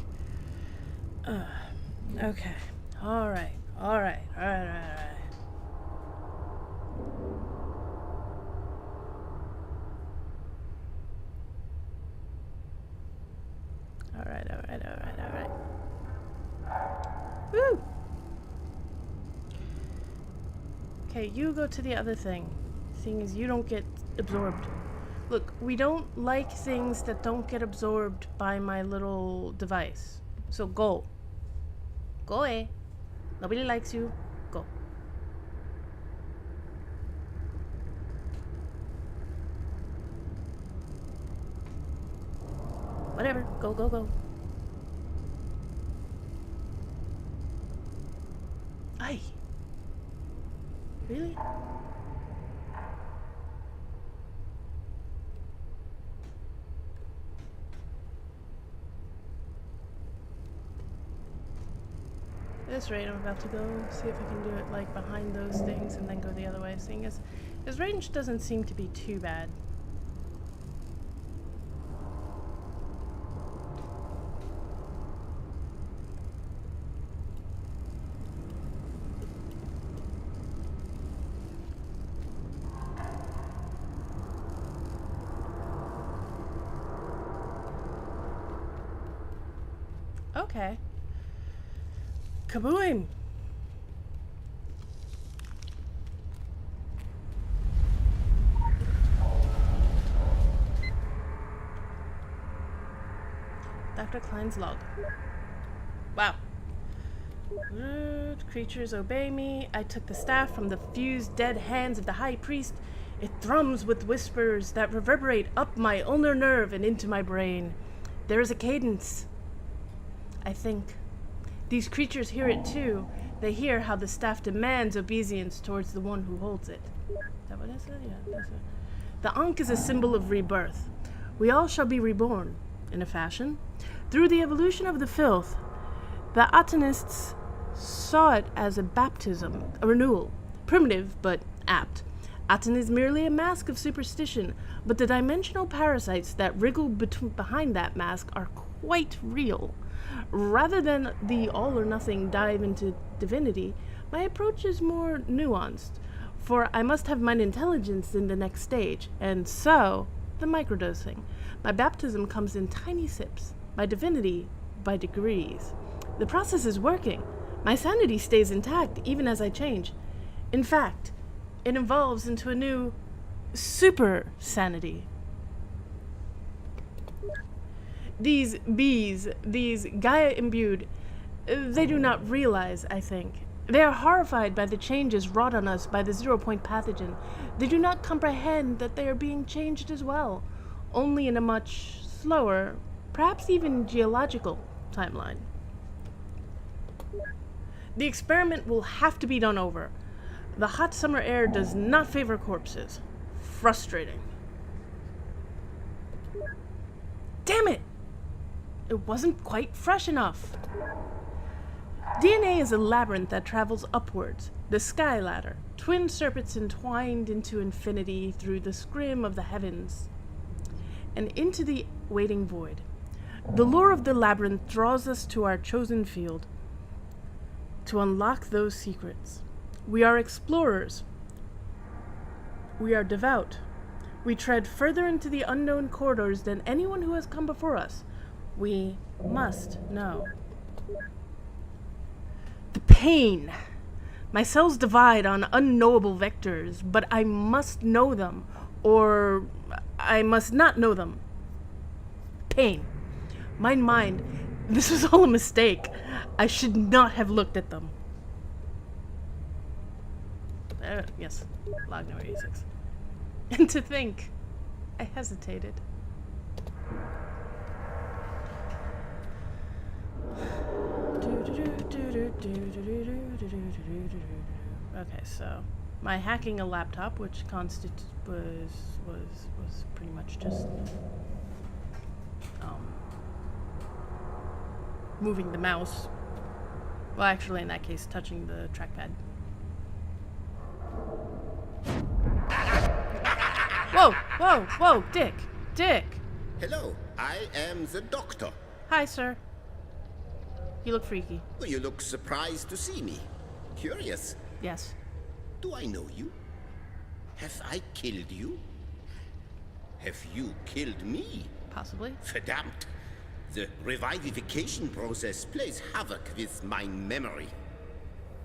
Okay. All right. Alright. Woo! Okay, you go to the other thing. Seeing as you don't get absorbed. Look, we don't like things that don't get absorbed by my little device. So go. Go away. Nobody likes you. Go. Whatever. Go. Aye. Really? At this rate, I'm about to go see if I can do it like behind those things and then go the other way, seeing as his range doesn't seem to be too bad. Okay. Kaboom! Dr. Klein's log. Wow. Creatures obey me. I took the staff from the fused dead hands of the high priest. It thrums with whispers that reverberate up my ulnar nerve and into my brain. There is a cadence. I think. These creatures hear it too. They hear how the staff demands obeisance towards the one who holds it. Is that what I said? Yeah, that's it. The Ankh is a symbol of rebirth. We all shall be reborn, in a fashion. Through the evolution of the filth, the Atonists saw it as a baptism, a renewal. Primitive, but apt. Aten is merely a mask of superstition, but the dimensional parasites that wriggle behind that mask are quite real. Rather than the all-or-nothing dive into divinity, my approach is more nuanced, for I must have mine intelligence in the next stage, and so, the microdosing. My baptism comes in tiny sips, my divinity by degrees. The process is working. My sanity stays intact even as I change. In fact, it evolves into a new super sanity. These bees, these Gaia-imbued, they do not realize, I think. They are horrified by the changes wrought on us by the zero-point pathogen. They do not comprehend that they are being changed as well, only in a much slower, perhaps even geological timeline. The experiment will have to be done over. The hot summer air does not favor corpses. Frustrating. Damn it! It wasn't quite fresh enough. DNA is a labyrinth that travels upwards, the sky ladder, twin serpents entwined into infinity through the scrim of the heavens, and into the waiting void. The lure of the labyrinth draws us to our chosen field, to unlock those secrets. We are explorers. We are devout. We tread further into the unknown corridors than anyone who has come before us. We must know. The pain. My cells divide on unknowable vectors, but I must know them, or I must not know them. Pain. My mind. This was all a mistake. I should not have looked at them. Yes, log number 86. And to think, I hesitated. Okay, so my hacking a laptop, which was pretty much just moving the mouse. Well, actually, in that case, touching the trackpad. Whoa, whoa, whoa, Dick, Dick. Hello, I am the doctor. Hi, sir. You look freaky. You look surprised to see me. Curious. Yes. Do I know you? Have I killed you? Have you killed me? Possibly. Verdammt. The revivification process plays havoc with my memory.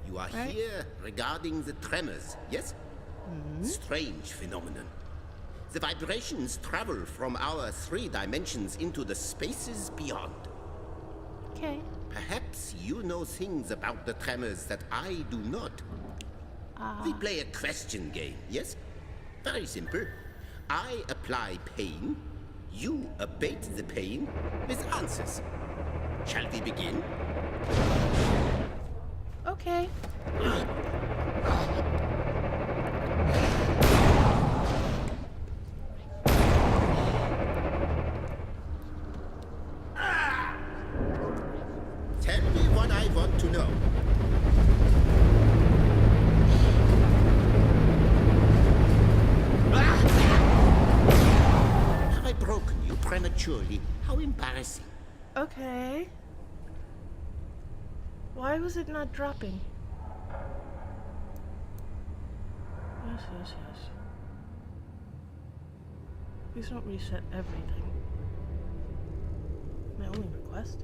You are here regarding the tremors, yes? Strange phenomenon. The vibrations travel from our 3 dimensions into the spaces beyond. Okay. Perhaps you know things about the tremors that I do not. We play a question game, yes? Very simple. I apply pain, you abate the pain with answers. Shall we begin? Okay. Tell me what I want to know. Have I broken you prematurely? How embarrassing. Okay. Why was it not dropping? Yes, yes, yes. Please don't reset everything. My only request?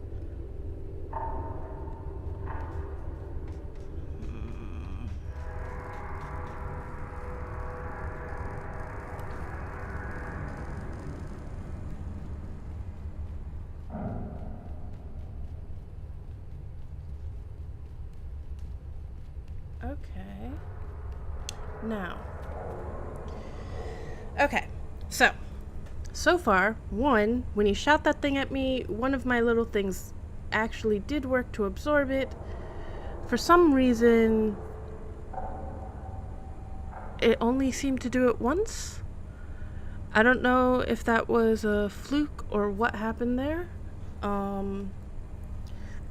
Okay. Now. Okay. So far, one, when you shot that thing at me, one of my little things actually did work to absorb it. For some reason, it only seemed to do it once. I don't know if that was a fluke or what happened there. I'm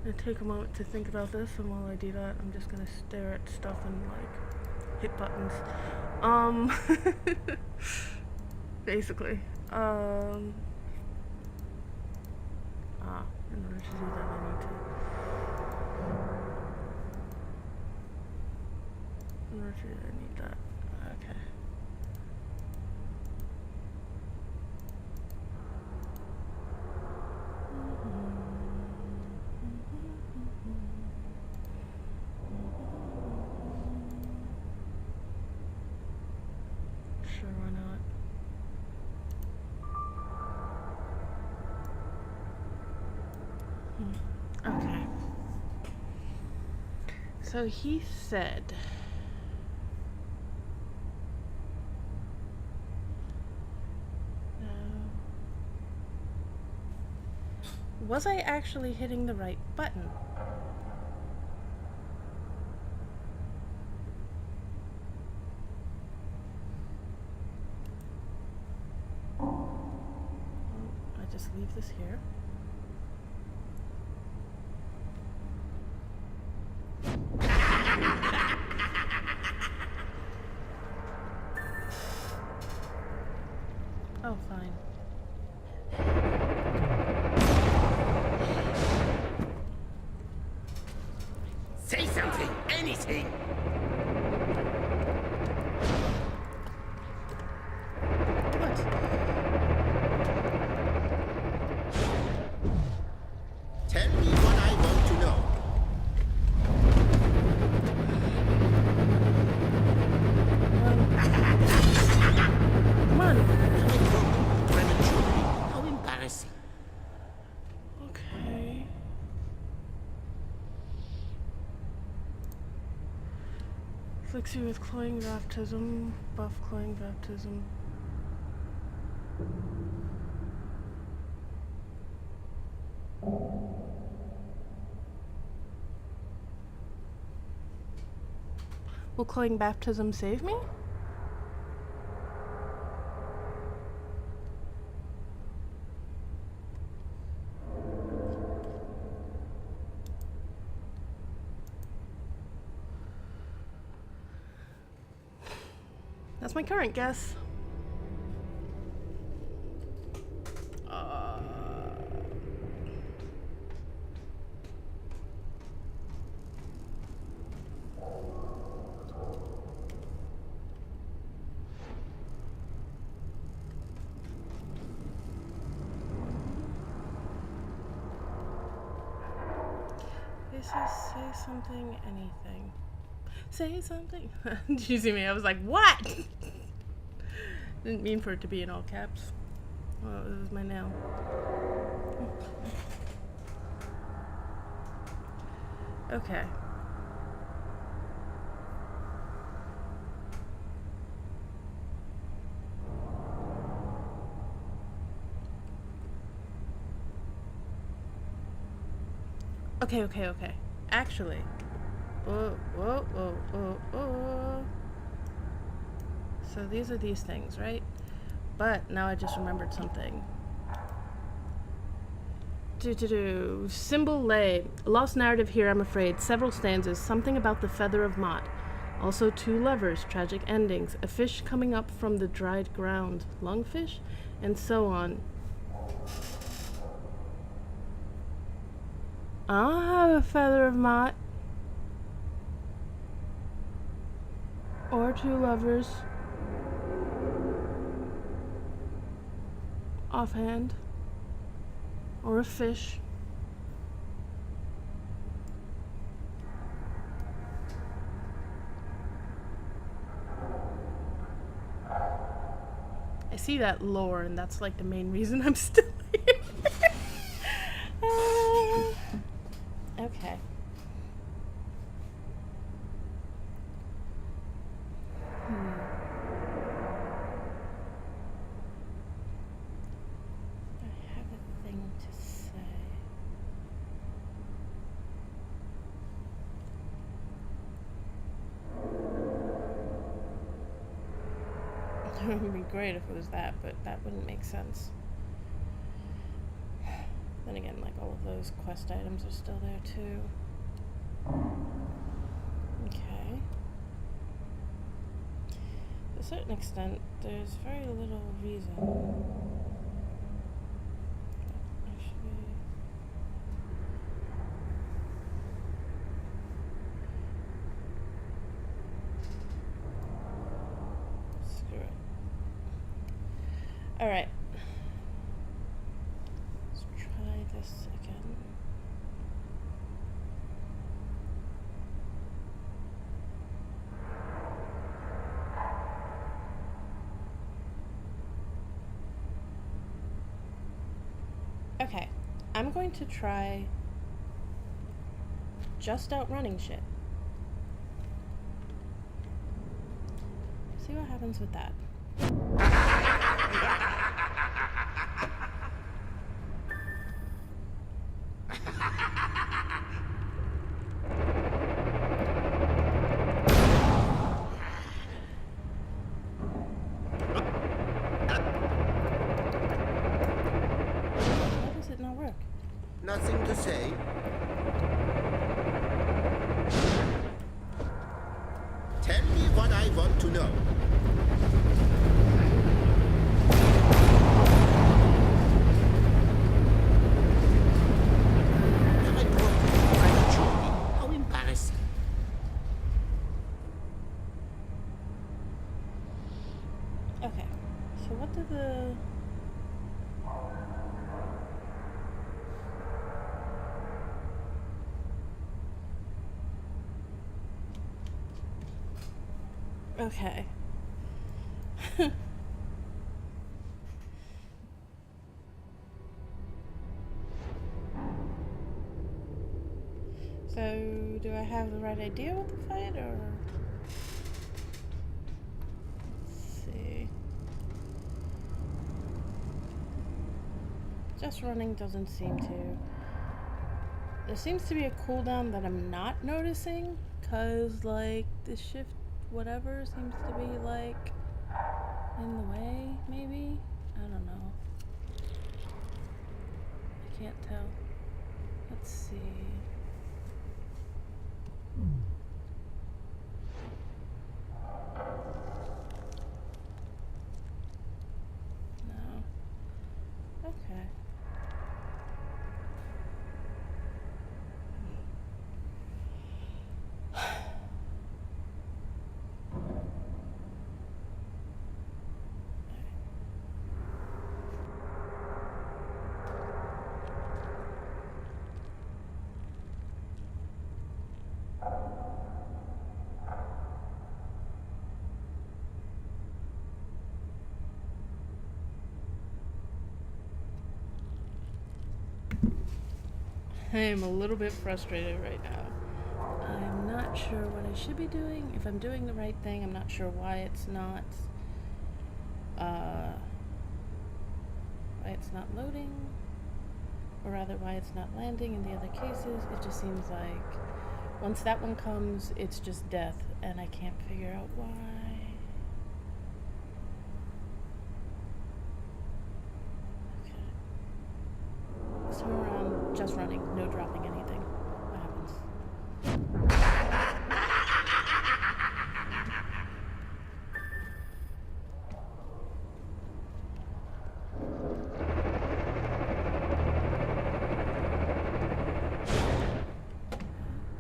gonna take a moment to think about this, and while I do that, I'm just gonna stare at stuff and like hit buttons. Basically. In order to do that, I need to. In order to do that, I need that. Okay. So he said... Was I actually hitting the right button? I just leave this here. Oh, fine. Say something! Anything! What? Tell me what I want to know. Come on. Prematurely. How embarrassing. Okay. Afflicts you with cloying baptism. Buff cloying baptism. Will cloying baptism save me? That's my current guess. This is say something, anything. Say something. Did you see me? I was like, what? Didn't mean for it to be in all caps. Oh, this is my nail. Okay. Okay. Actually. Whoa. So these are these things, right? But now I just remembered something. Symbol lay. Lost narrative here, I'm afraid. Several stanzas. Something about the feather of Mott. Also 2 lovers, tragic endings. A fish coming up from the dried ground. Lungfish? And so on. I'll have a feather of Mott. Or 2 lovers. Offhand. Or a fish. I see that lore, and that's like the main reason I'm still here. Okay. I have a thing to say. It would be great if it was that, but that wouldn't make sense. Then again, like, all of those quest items are still there too. Okay. To a certain extent, there's very little reason. Actually, screw it. Alright. Let's try this again. Okay, I'm going to try just outrunning shit. see what happens with that. Why does it not work? Nothing to say. Tell me what I want to know. I broke prematurely. How embarrassing. Okay, so what do the... Okay. So, do I have the right idea with the fight, or... Let's see. Just running doesn't seem to... There seems to be a cooldown that I'm not noticing, cause, like, the shift whatever seems to be, like, in the way, maybe? I don't know. I can't tell. Let's see. No. Okay. I am a little bit frustrated right now. I'm not sure what I should be doing. If I'm doing the right thing, I'm not sure why it's not loading, or rather why it's not landing in the other cases. It just seems like once that one comes, it's just death, and I can't figure out why. This time around, just running, no dropping anything. What happens?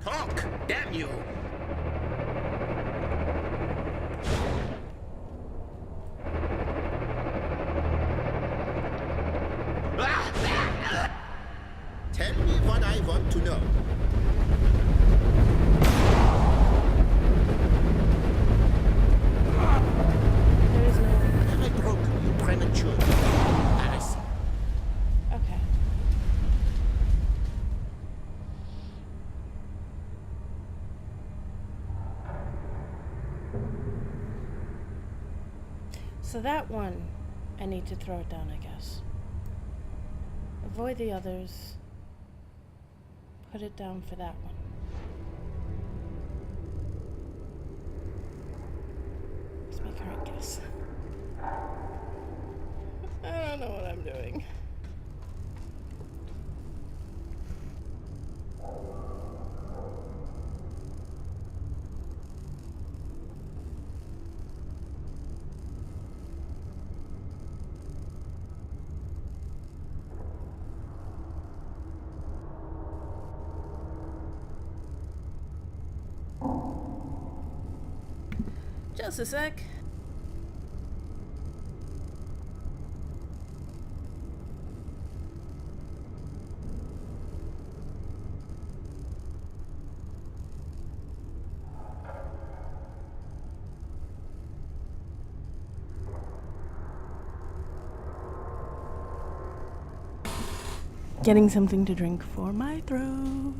Talk, damn you! Tell me what I want to know. There is no... I broke you prematurely. Embarrassing. Okay. So that one, I need to throw it down, I guess. Avoid the others. Put it down for that one. That's my current guess. I don't know what I'm doing. Just a sec. Getting something to drink for my throat.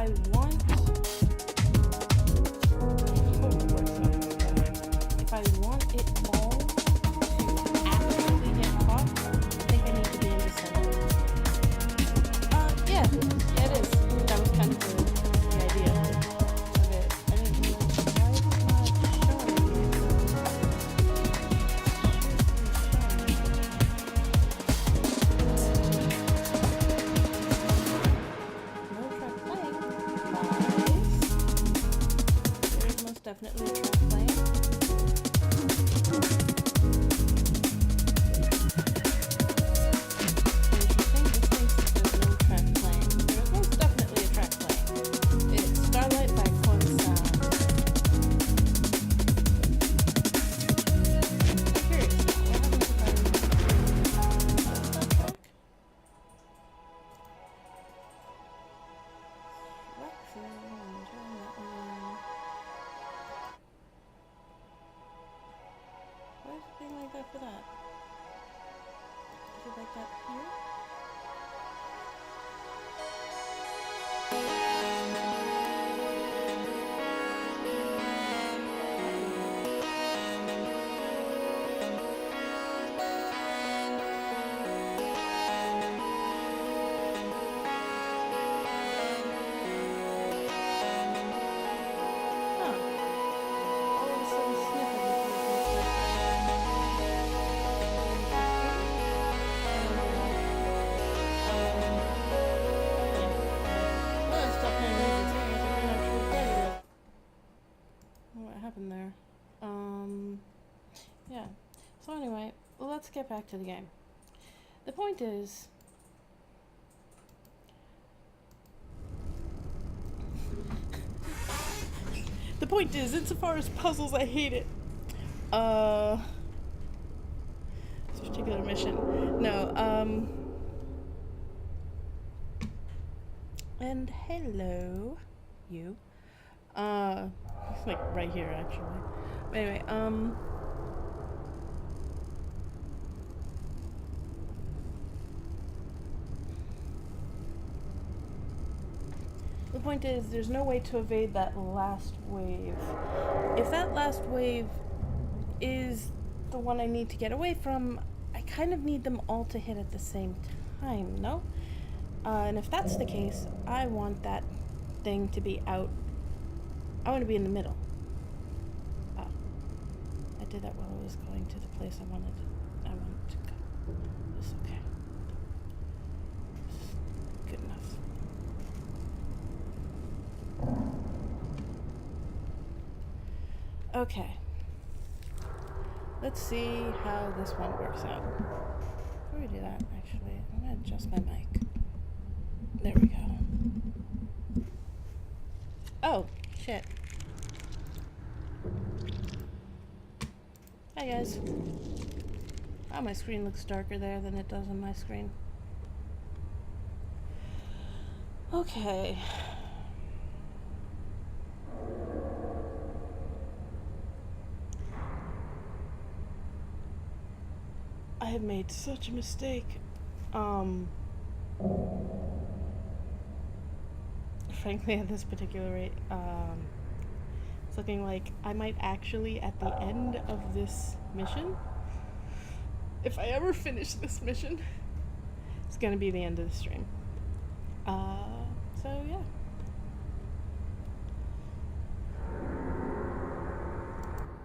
I want... If I want it all to actually get caught, I think I need to be in the center. Yeah, it is. That was kind of the idea of it. I didn't realize why is it not showing me. No track playing. Nice. There's most definitely a track playing. For that. Is it like that here? There. Yeah. So anyway, well, let's get back to the game. The point is, insofar as puzzles, I hate it. This particular mission. No, and hello, you. It's like right here, actually. But anyway, the point is, there's no way to evade that last wave. If that last wave is the one I need to get away from, I kind of need them all to hit at the same time, no? And if that's the case, I want that thing to be out. I want to be in the middle. Oh. I did that while I was going to the place I wanted to go. It's okay. It's good enough. Okay. Let's see how this one works out. Before we do that, actually, I'm going to adjust my mic. There we go. Oh, shit. Hi guys. Oh, my screen looks darker there than it does on my screen. Okay. I have made such a mistake. Frankly, at this particular rate, it's looking like I might actually, at the end of this mission, if I ever finish this mission, it's gonna be the end of the stream. So yeah.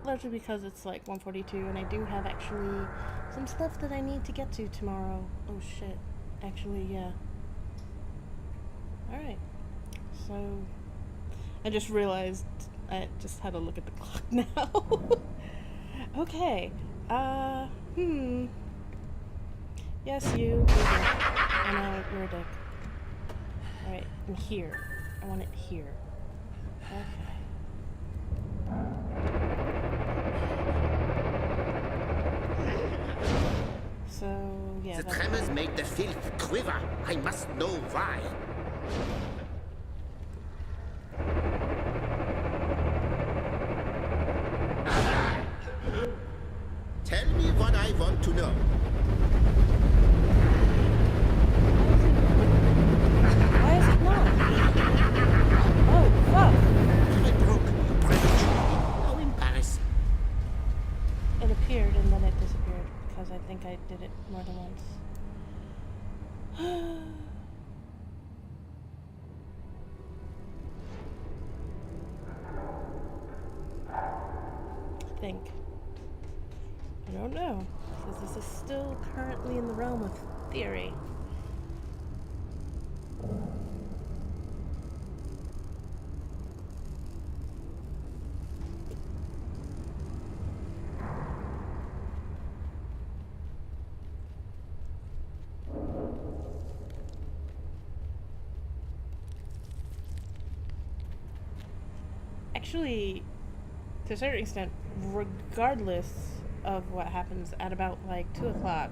Largely because it's like 1:42 and I do have actually some stuff that I need to get to tomorrow. Oh shit. Actually, yeah. Alright. So, I just realized I just had to look at the clock now. Okay. Yes, you're a dick. I know, you're a dick. Alright, and here. I want it here. Okay. So, yeah. The tremors make the filth quiver. I must know why. Tell me what I want to know. Why is it not? appeared and then it disappeared because I think I did it more than once. I think. I don't know, because this is still currently in the realm of theory. Actually, to a certain extent, regardless of what happens at about like 2 o'clock,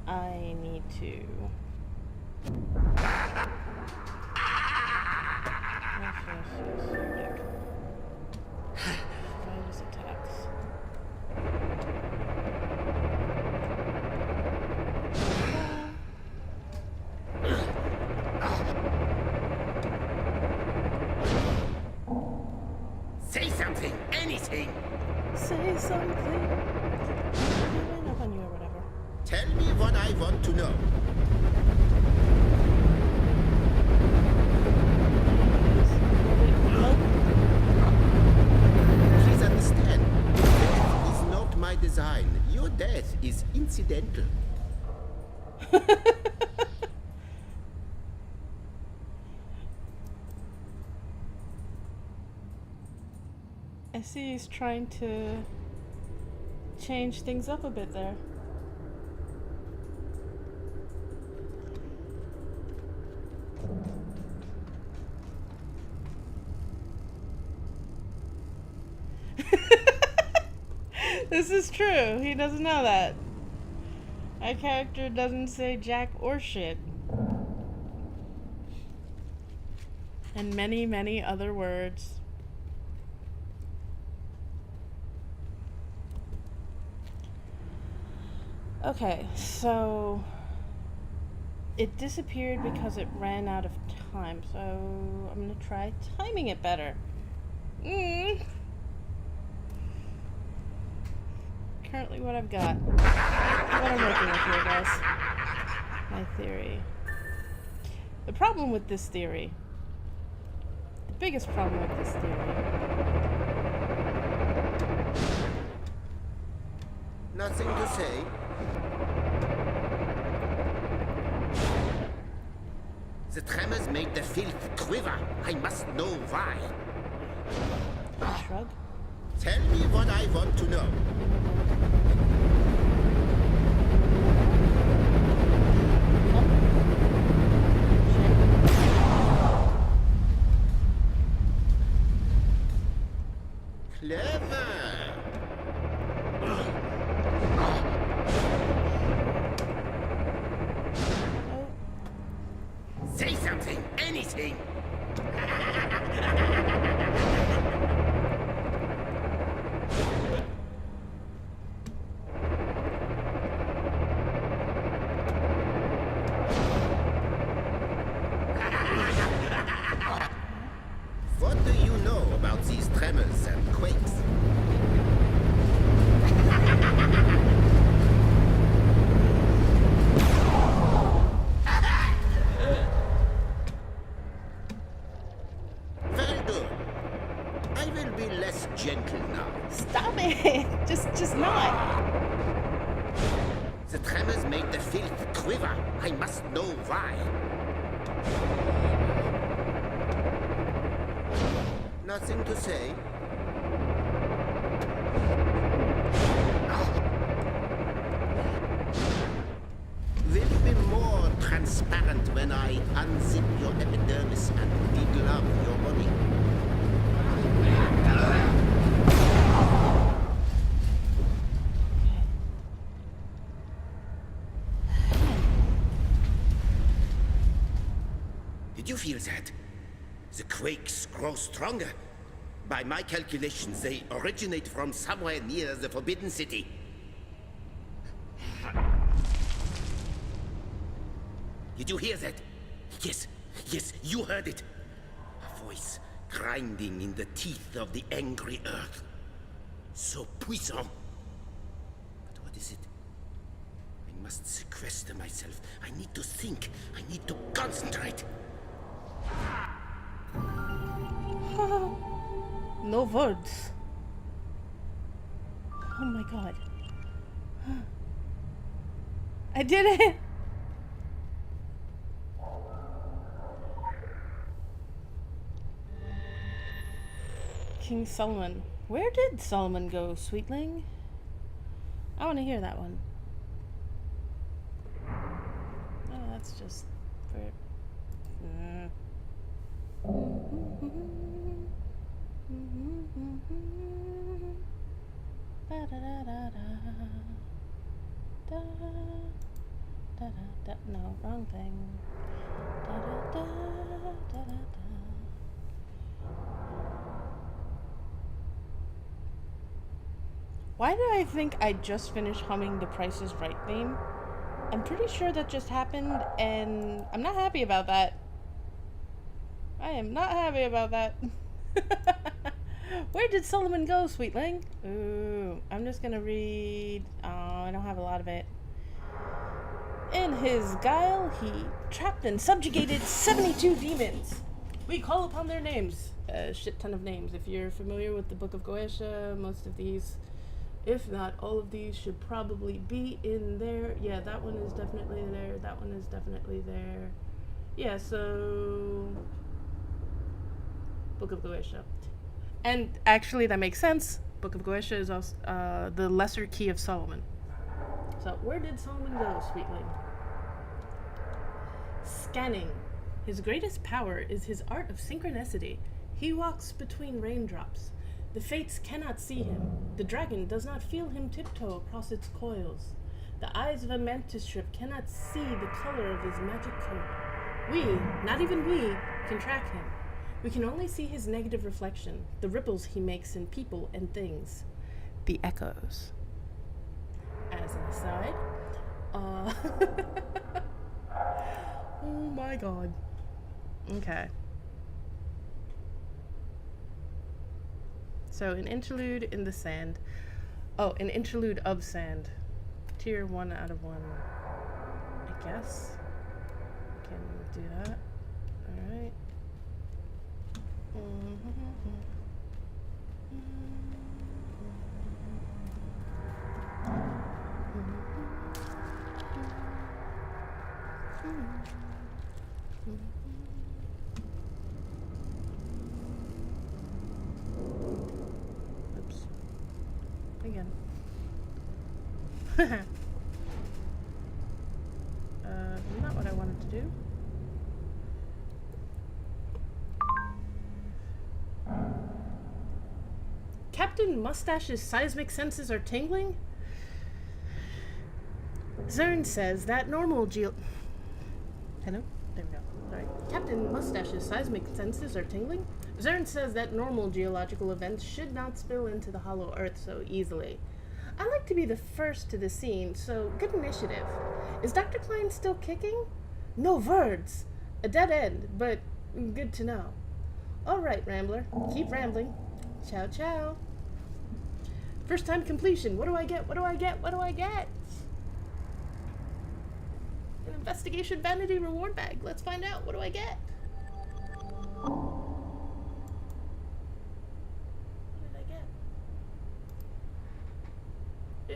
I need to virus attacks. Say something, anything. Say something. Line up on you or whatever. Tell me what I want to know. Please understand, death is not my design. Your death is incidental. I see he's trying to change things up a bit there. This is true. He doesn't know that. Our character doesn't say jack or shit. And many, many other words. Okay, so it disappeared because it ran out of time, so I'm gonna try timing it better. Currently what I've got. What I'm working with here, guys. My theory. The problem with this theory, the biggest problem with this theory, Nothing to say. The tremors made the filth quiver. I must know why. Shrug. Tell me what I want to know. Clever. Say something, anything. What do you know about these tremors and quakes? Very good. I will be less gentle now. Stop it! Just not. The tremors made the filth quiver. I must know why. Nothing to say. Will you be more transparent when I unzip your epidermis and deglove your body? Did you feel that? The quakes grow stronger. By my calculations, they originate from somewhere near the Forbidden City. Did you hear that? Yes, you heard it. A voice grinding in the teeth of the angry earth. So puissant, is it? I must sequester myself. I need to think. I need to concentrate. No words. Oh my god. I did it! King Solomon. Where did Solomon go, sweetling? I want to hear that one. Oh, that's just for... No, wrong thing. Why did I think I just finished humming the Price is Right theme? I'm pretty sure that just happened, and I'm not happy about that. I am not happy about that. Where did Solomon go, sweetling? Ooh, I'm just gonna read. Oh, I don't have a lot of it. In his guile, he trapped and subjugated 72 demons. We call upon their names. A shit ton of names. If you're familiar with the Book of Goetia, most of these, if not all of these, should probably be in there. Yeah, that one is definitely there. That one is definitely there. Yeah, so... Book of Goetia. And actually, that makes sense. Book of Goetia is also the Lesser Key of Solomon. So, where did Solomon go, sweetling? Scanning. His greatest power is his art of synchronicity. He walks between raindrops. The fates cannot see him. The dragon does not feel him tiptoe across its coils. The eyes of a mantis shrimp cannot see the color of his magic coat. We, not even we, can track him. We can only see his negative reflection, the ripples he makes in people and things. The echoes. As an aside, oh my god. Okay. So, an interlude in the sand. Oh, an interlude of sand. Tier 1 out of 1. I guess. Can do that. Alright. Oops. Again. Not what I wanted to do. Captain Mustache's seismic senses are tingling? Zern says that normal Hello? There we go. Sorry. Captain Mustache's seismic senses are tingling? Zern says that normal geological events should not spill into the hollow earth so easily. I like to be the first to the scene, so good initiative. Is Dr. Klein still kicking? No words. A dead end, but good to know. Alright, Rambler. Keep rambling. Ciao, ciao. First time completion. What do I get? What do I get? What do I get? An investigation vanity reward bag. Let's find out. What do I get? What did I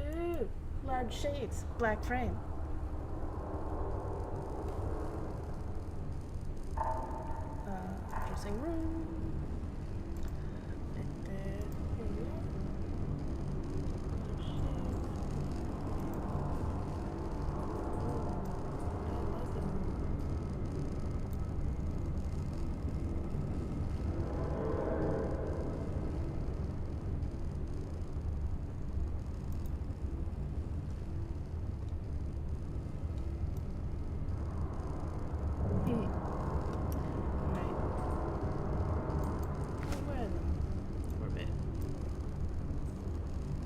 get? Ooh, large shades, black frame. Dressing room.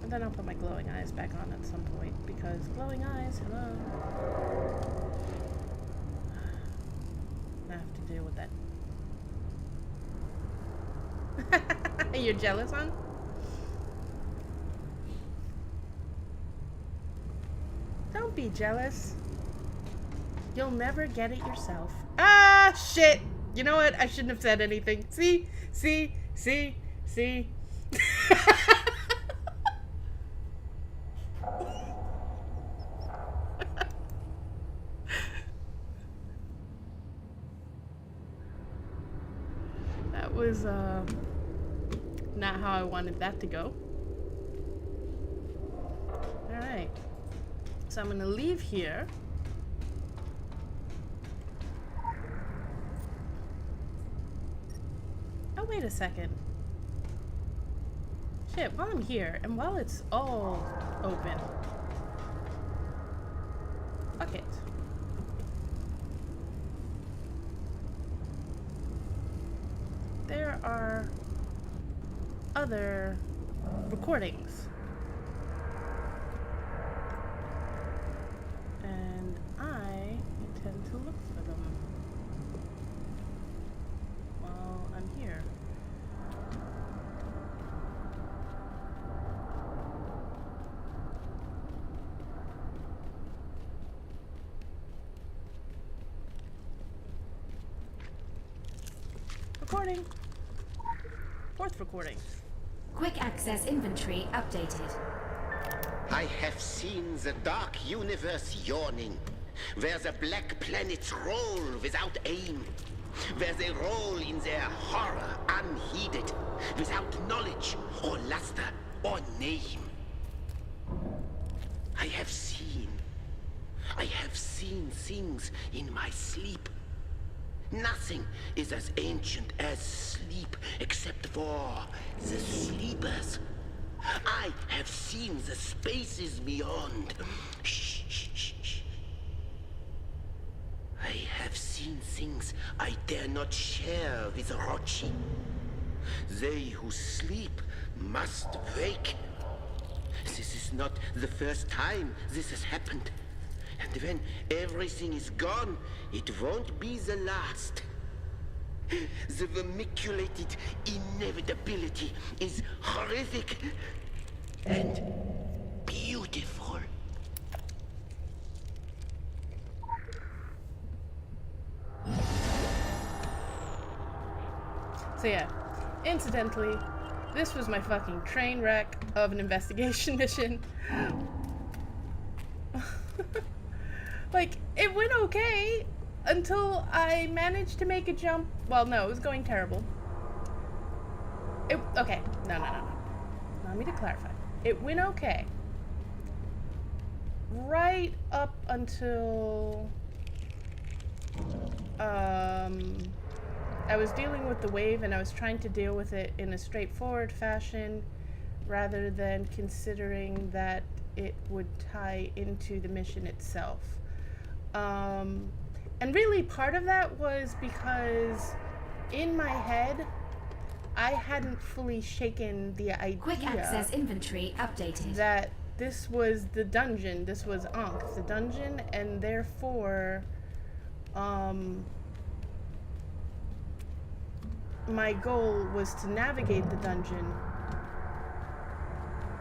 Then I'll put my glowing eyes back on at some point, because glowing eyes, hello. I have to deal with that. You're jealous, huh? be jealous. You'll never get it yourself. Ah, shit! You know what? I shouldn't have said anything. See? That was, not how I wanted that to go. Alright. So I'm gonna leave here. Oh, wait a second. Shit, while I'm here, and while it's all open. Fuck it. There are other recordings. And I intend to look for them while I'm here. Recording. Fourth recording. Quick access inventory updated. I have seen the dark universe yawning, where the black planets roll without aim, where they roll in their horror unheeded, without knowledge or luster or name. I have seen things in my sleep. Nothing is as ancient as sleep, except for the sleepers. I have seen the spaces beyond. Shh, shh, shh, shh. I have seen things I dare not share with Orochi. They who sleep must wake. This is not the first time this has happened. And when everything is gone, it won't be the last. The vermiculated inevitability is horrific and beautiful. So yeah, incidentally, this was my fucking train wreck of an investigation mission. Like, it went okay until I managed to make a jump. Well, no, it was going terrible. Okay, no. Allow me to clarify. It went okay. Right up until I was dealing with the wave, and I was trying to deal with it in a straightforward fashion rather than considering that it would tie into the mission itself. And really part of that was because in my head I hadn't fully shaken the idea Quick access inventory updated. that this was the dungeon, this was Ankh, the dungeon, and therefore my goal was to navigate the dungeon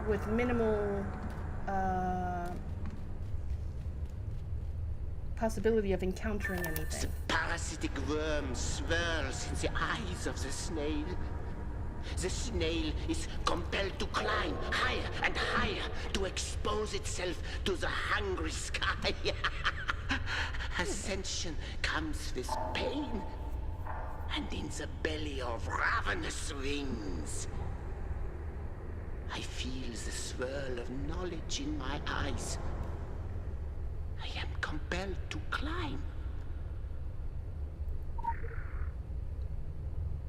with minimal possibility of encountering anything. The parasitic worm swirls in the eyes of the snail. The snail is compelled to climb higher and higher to expose itself to the hungry sky. Ascension comes with pain, and in the belly of ravenous wings, I feel the swirl of knowledge in my eyes. I am compelled to climb.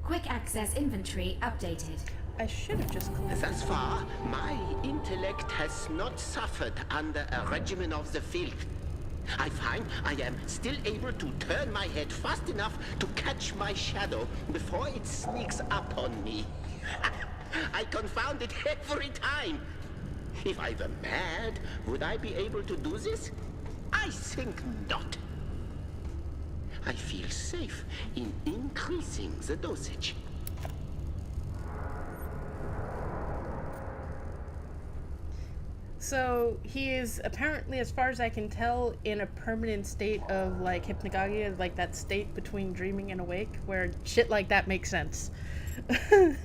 Quick access inventory updated. I should have just collected. Thus far, my intellect has not suffered under a regimen of the filth. I find I am still able to turn my head fast enough to catch my shadow before it sneaks up on me. I confound it every time. If I were mad, would I be able to do this? I think not. I feel safe in increasing the dosage. So he is apparently, as far as I can tell, in a permanent state of like hypnagogia, like that state between dreaming and awake, where shit like that makes sense. Because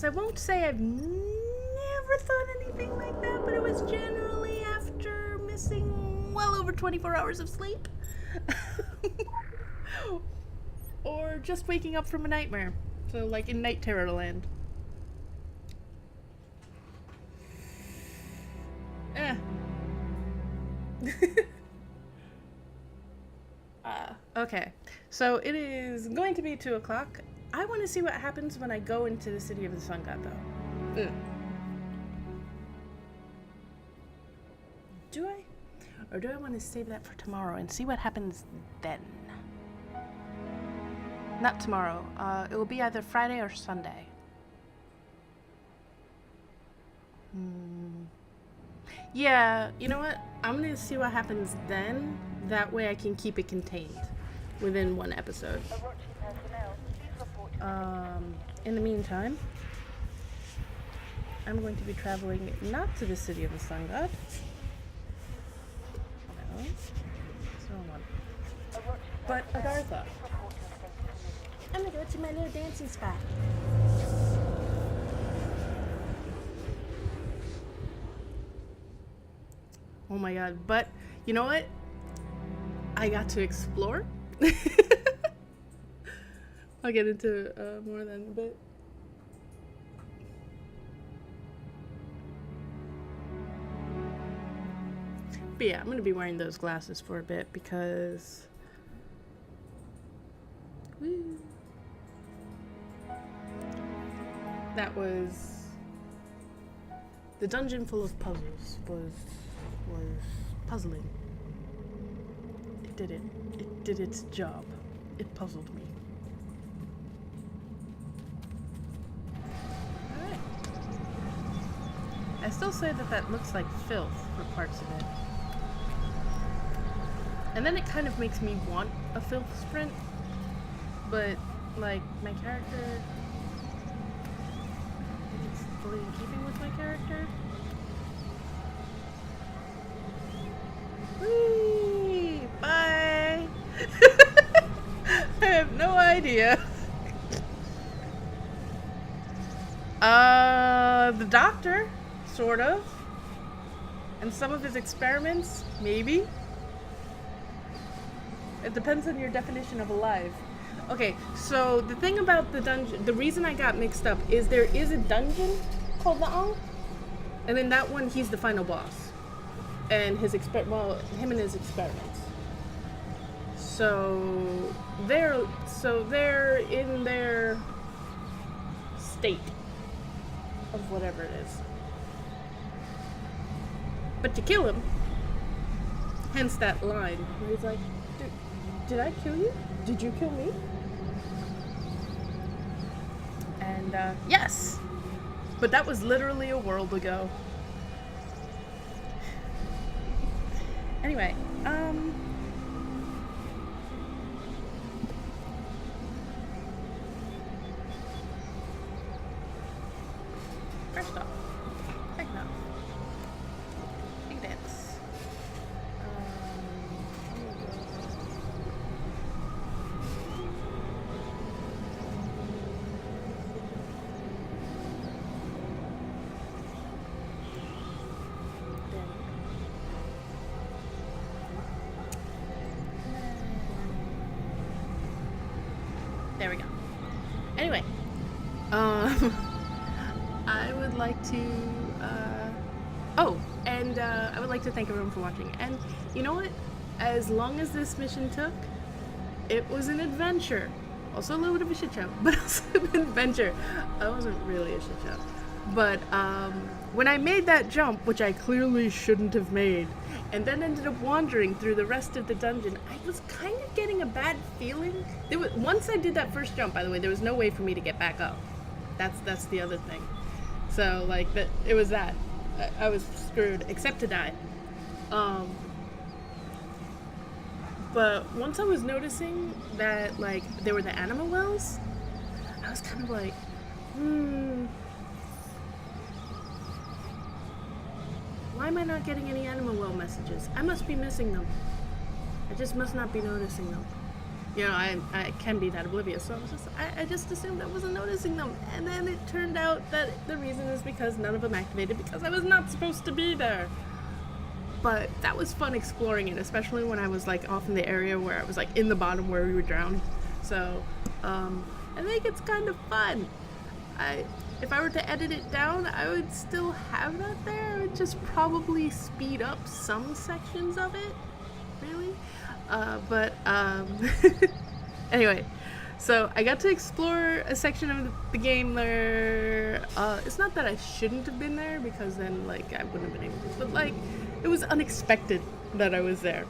I won't say I've never thought anything like that, but it was generally after missing well over 24 hours of sleep. Or just waking up from a nightmare. So, like in Night Terror Land. Okay. So, it is going to be 2 o'clock. I want to see what happens when I go into the City of the Sun God, though. Do I? Or do I want to save that for tomorrow and see what happens then? Not tomorrow. It will be either Friday or Sunday. Yeah, you know what? I'm going to see what happens then. That way I can keep it contained within one episode. In the meantime, I'm going to be traveling not to the City of the Sun God. No. It's the wrong one. But Agartha. I'm gonna go to my little dancing spot. Oh my god, but you know what? I got to explore. I'll get into more than a bit. But yeah, I'm gonna be wearing those glasses for a bit because... Woo. That was... The dungeon full of puzzles was puzzling. It did it. It did its job. It puzzled me. Alright. I still say that looks like filth for parts of it. And then it kind of makes me want a filth sprint, but like my character, it's fully in keeping with my character. Whee! Bye! I have no idea. The doctor, sort of. And some of his experiments, maybe. It depends on your definition of alive. Okay, so the thing about the dungeon, the reason I got mixed up is there is a dungeon called the Ankh, and then that one, he's the final boss. And him and his experiments. So they're in their state of whatever it is. But to kill him, hence that line where he's like, did I kill you? Did you kill me? And, yes! But that was literally a world ago. Anyway, first off, second off, big dance. There we go. Anyway, I would like to, I would like to thank everyone for watching. And you know what? As long as this mission took, it was an adventure. Also a little bit of a shit show, but also an adventure. I wasn't really a shit show. But when I made that jump, which I clearly shouldn't have made, and then ended up wandering through the rest of the dungeon, I was kind of getting a bad feeling. Once I did that first jump, by the way, there was no way for me to get back up. That's the other thing. So, like, it was that. I was screwed, except to die. But once I was noticing that, like, there were the animal wells, I was kind of like, why am I not getting any animal well messages? I must be missing them. I just must not be noticing them. You know, I can be that oblivious, so I just assumed I wasn't noticing them. And then it turned out that the reason is because none of them activated because I was not supposed to be there. But that was fun exploring it, especially when I was like off in the area where I was like in the bottom where we were drowned. So, I think it's kind of fun. If I were to edit it down, I would still have that there. I would just probably speed up some sections of it, really. Anyway, so I got to explore a section of the game there. It's not that I shouldn't have been there, because then like I wouldn't have been able to, but like it was unexpected that I was there.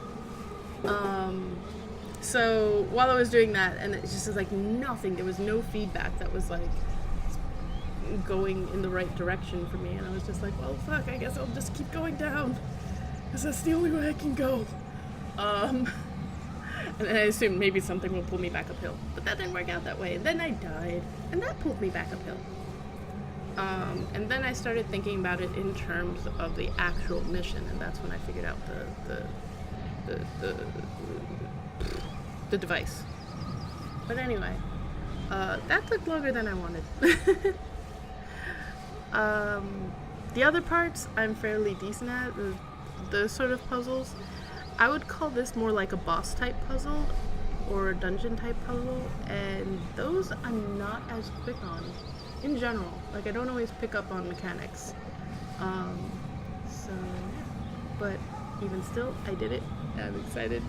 So while I was doing that, and it just was like nothing, there was no feedback that was like going in the right direction for me, and I was just like, well fuck, I guess I'll just keep going down, because that's the only way I can go. And then I assumed maybe something will pull me back uphill, but that didn't work out that way. And then I died, and that pulled me back uphill. And then I started thinking about it in terms of the actual mission, and that's when I figured out the device. But anyway, that took longer than I wanted. The other parts I'm fairly decent at, those sort of puzzles. I would call this more like a boss type puzzle or a dungeon type puzzle, and those I'm not as quick on in general. Like I don't always pick up on mechanics. So yeah. But even still, I did it. I'm excited.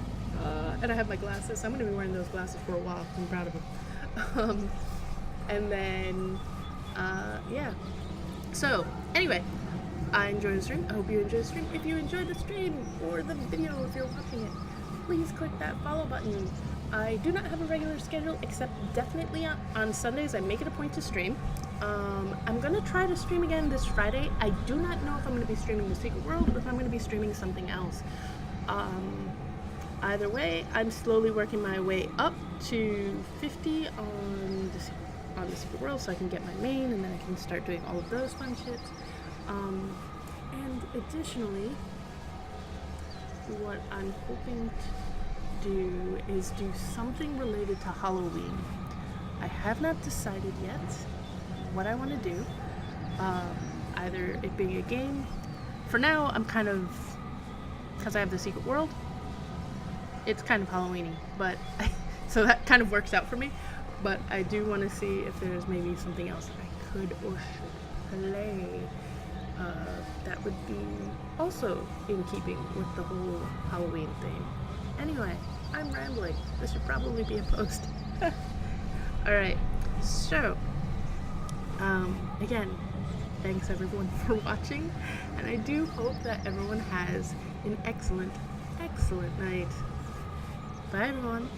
And I have my glasses. I'm gonna be wearing those glasses for a while. I'm proud of them. And then yeah. So anyway, I enjoyed the stream. I hope you enjoyed the stream. If you enjoyed the stream or the video, if you're watching it, please click that follow button. I do not have a regular schedule, except definitely on Sundays I make it a point to stream. I'm going to try to stream again this Friday. I do not know if I'm going to be streaming The Secret World or if I'm going to be streaming something else. Either way, I'm slowly working my way up to 50 on the Secret World so I can get my main, and then I can start doing all of those fun shits. And additionally, what I'm hoping to do is do something related to Halloween. I have not decided yet what I want to do. Either it being a game. For now, I'm kind of, because I have the Secret World, it's kind of Halloween-y, but so that kind of works out for me. But I do want to see if there's maybe something else that I could or should play. That would be also in keeping with the whole Halloween theme. Anyway, I'm rambling. This should probably be a post. Alright, so, again, thanks everyone for watching, and I do hope that everyone has an excellent, excellent night. Bye everyone.